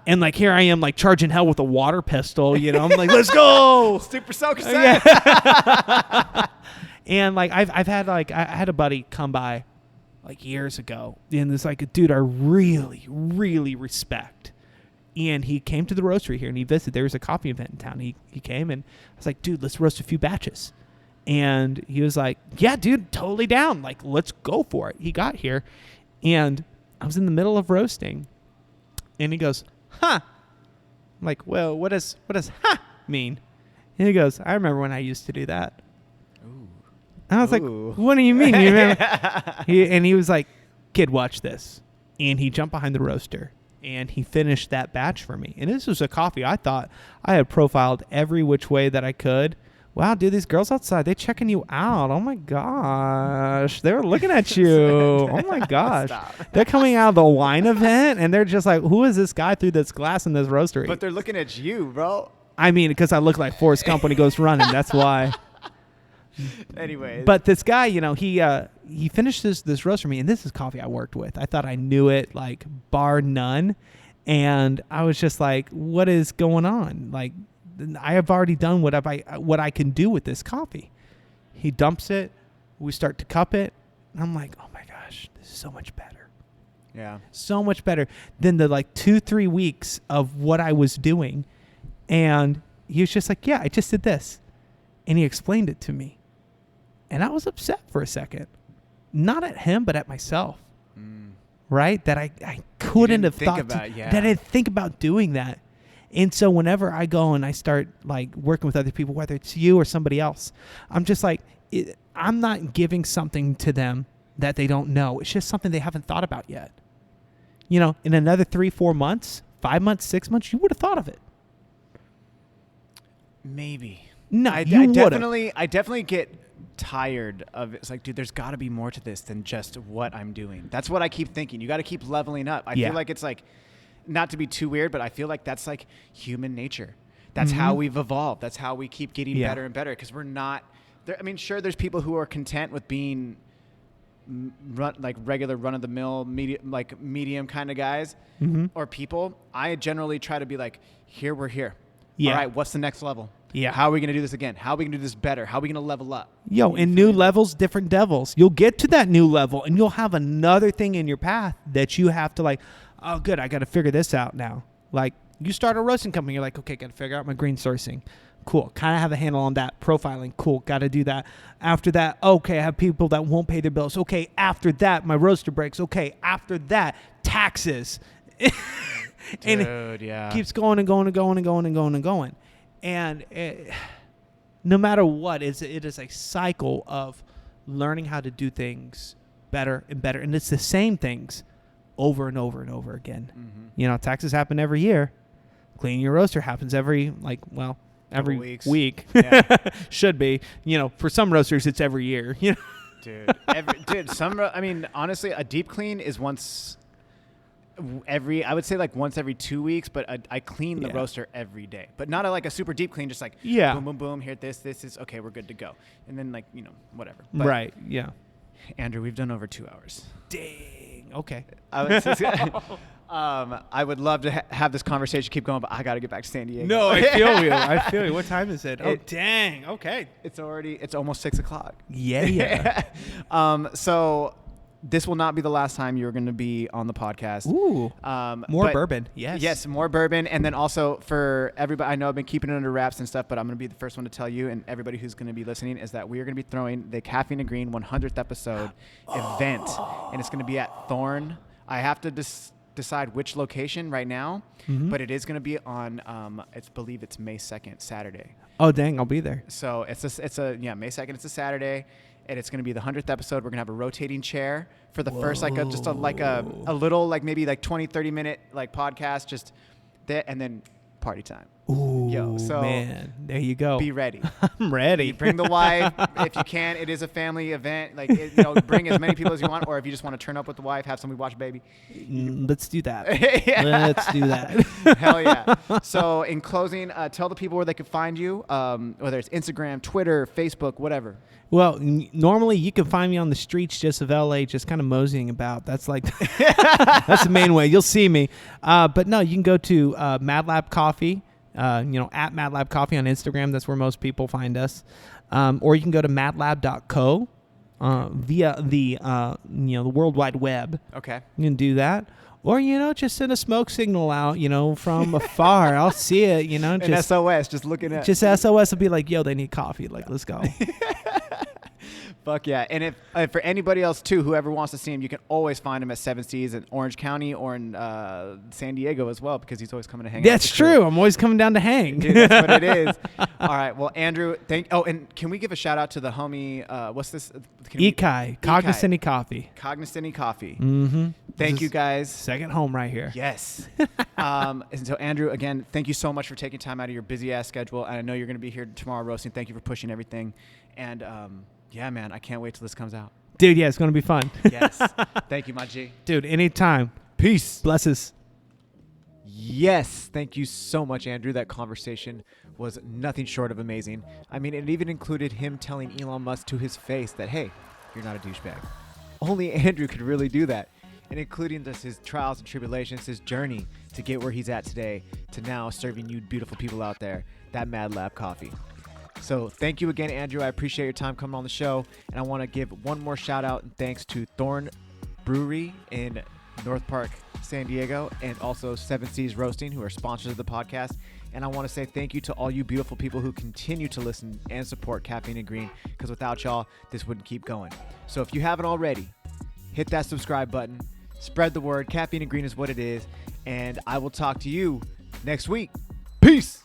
and like, here I am, like, charging hell with a water pistol. I'm like, let's go. Super soaker. And like, I had a buddy come by like years ago, and it's like a dude I really, really respect. And he came to the roastery here, and he visited. There was a coffee event in town. He came, and I was like, dude, let's roast a few batches. And he was like, yeah, dude, totally down. Like, let's go for it. He got here, and I was in the middle of roasting, and he goes, huh. I'm like, well, what does huh mean? And he goes, I remember when I used to do that. Ooh. And I was like, what do you mean? You remember? He was like, kid, watch this. And he jumped behind the roaster, and he finished that batch for me. And this was a coffee I thought I had profiled every which way that I could wow, dude, these girls outside, they checking you out. Oh my gosh. They were looking at you. Oh my gosh. Stop. They're coming out of the wine event and they're just like, who is this guy through this glass in this roastery? But they're looking at you, bro. I mean, because I look like Forrest Gump when he goes running. That's why. Anyways. But this guy, you know, he finished this roast for me, and this is coffee I worked with. I thought I knew it, like, bar none. And I was just like, what is going on? Like, I have already done what I can do with this coffee. He dumps it. We start to cup it. And I'm like, oh, my gosh, this is so much better. Yeah. So much better than the, like, 2-3 weeks of what I was doing. And he was just like, yeah, I just did this. And he explained it to me. And I was upset for a second. Not at him, but at myself. Right? That I couldn't have thought that I didn't think about doing that. And so whenever I go and I start like working with other people, whether it's you or somebody else, I'm just like, I'm not giving something to them that they don't know. It's just something they haven't thought about yet. You know, in another 3-4 months, 5 months, 6 months, you would have thought of it. Maybe. No, I you would definitely get tired of it. It's like, dude, there's got to be more to this than just what I'm doing. That's what I keep thinking. You got to keep leveling up. I feel like it's like, not to be too weird, but I feel like that's like human nature. That's how we've evolved. That's how we keep getting better and better, because we're not there. I mean, sure, there's people who are content with being regular run-of-the-mill medium kind of guys or people. I generally try to be like, we're here. All right, what's the next level? Yeah. How are we going to do this again? How are we going to do this better? How are we going to level up? Yo, in new levels, different devils. You'll get to that new level, and you'll have another thing in your path that you have to like, oh, good, I got to figure this out now. Like, you start a roasting company, you're like, okay, got to figure out my green sourcing. Cool. Kind of have a handle on that. Profiling. Cool. Got to do that. After that, okay, I have people that won't pay their bills. Okay, after that, my roaster breaks. Okay, after that, taxes. And Dude, it keeps going and going and going and going and going and going. And no matter what, it is a cycle of learning how to do things better and better. And it's the same things over and over and over again. You know, taxes happen every year. Cleaning your roaster happens every week. Yeah. Should be. You know, for some roasters, it's every year. You know? Dude, honestly, a deep clean is once every 2 weeks, but I clean the roaster every day, but not like a super deep clean, just like boom, boom, boom, here, this is okay, we're good to go. And then like, you know, whatever. But right. Yeah. Andrew, we've done over 2 hours. Dang. Okay. I would love to have this conversation keep going, but I got to get back to San Diego. No, I feel you. What time is it? Oh, dang. Okay. It's almost 6:00. Yeah. So this will not be the last time you're going to be on the podcast. Ooh. More bourbon. Yes. Yes, more bourbon. And then also for everybody, I know I've been keeping it under wraps and stuff, but I'm going to be the first one to tell you and everybody who's going to be listening is that we are going to be throwing the Caffeine and Green 100th episode event. And it's going to be at Thorn. I have to decide which location right now, but it is going to be on, I believe it's May 2nd, Saturday. Oh, dang. I'll be there. So it's May 2nd. It's a Saturday. And it's going to be the 100th episode. We're going to have a rotating chair for the first, a little, maybe 20, 30 minute, podcast, just that, and then party time. Ooh, man. There you go. Be ready. I'm ready. You bring the wife if you can. It is a family event. Bring as many people as you want, or if you just want to turn up with the wife, have somebody watch baby. Let's do that. Let's do that. Hell yeah. So in closing, tell the people where they can find you, whether it's Instagram, Twitter, Facebook, whatever. Well, normally you can find me on the streets just of LA, just kind of moseying about. That's that's the main way. You'll see me. But no, you can go to Mad Lab Coffee, at Mad Lab Coffee on Instagram. That's where most people find us. Or you can go to madlab.co via the World Wide Web. Okay. You can do that. Or, just send a smoke signal out, from afar. I'll see it, Just SOS, just looking at. Just SOS will be like, yo, they need coffee. Let's go. Fuck yeah. And if for anybody else too, whoever wants to see him, you can always find him at Seven Seas in Orange County or in San Diego as well, because he's always coming to hang out. That's true. I'm always coming down to hang. Dude, that's what it is. All right. Well, Andrew, and can we give a shout out to the homie, what's this? Ikai, Cognizant Coffee. Cognizant Coffee. Mm-hmm. Thank you guys. Second home right here. Yes. And so Andrew, again, thank you so much for taking time out of your busy ass schedule. And I know you're going to be here tomorrow roasting. Thank you for pushing everything. And yeah, man, I can't wait till this comes out. Dude, yeah, it's going to be fun. Yes. Thank you, my G. Dude, anytime. Peace. Blesses. Yes. Thank you so much, Andrew. That conversation was nothing short of amazing. I mean, it even included him telling Elon Musk to his face that, hey, you're not a douchebag. Only Andrew could really do that. And including just his trials and tribulations, his journey to get where he's at today, to now serving you beautiful people out there that Mad Lab coffee. So thank you again, Andrew. I appreciate your time coming on the show. And I want to give one more shout out and thanks to Thorn Brewery in North Park, San Diego, and also Seven Seas Roasting, who are sponsors of the podcast. And I want to say thank you to all you beautiful people who continue to listen and support Caffeine and Green, because without y'all, this wouldn't keep going. So if you haven't already, hit that subscribe button, spread the word. Caffeine and Green is what it is. And I will talk to you next week. Peace.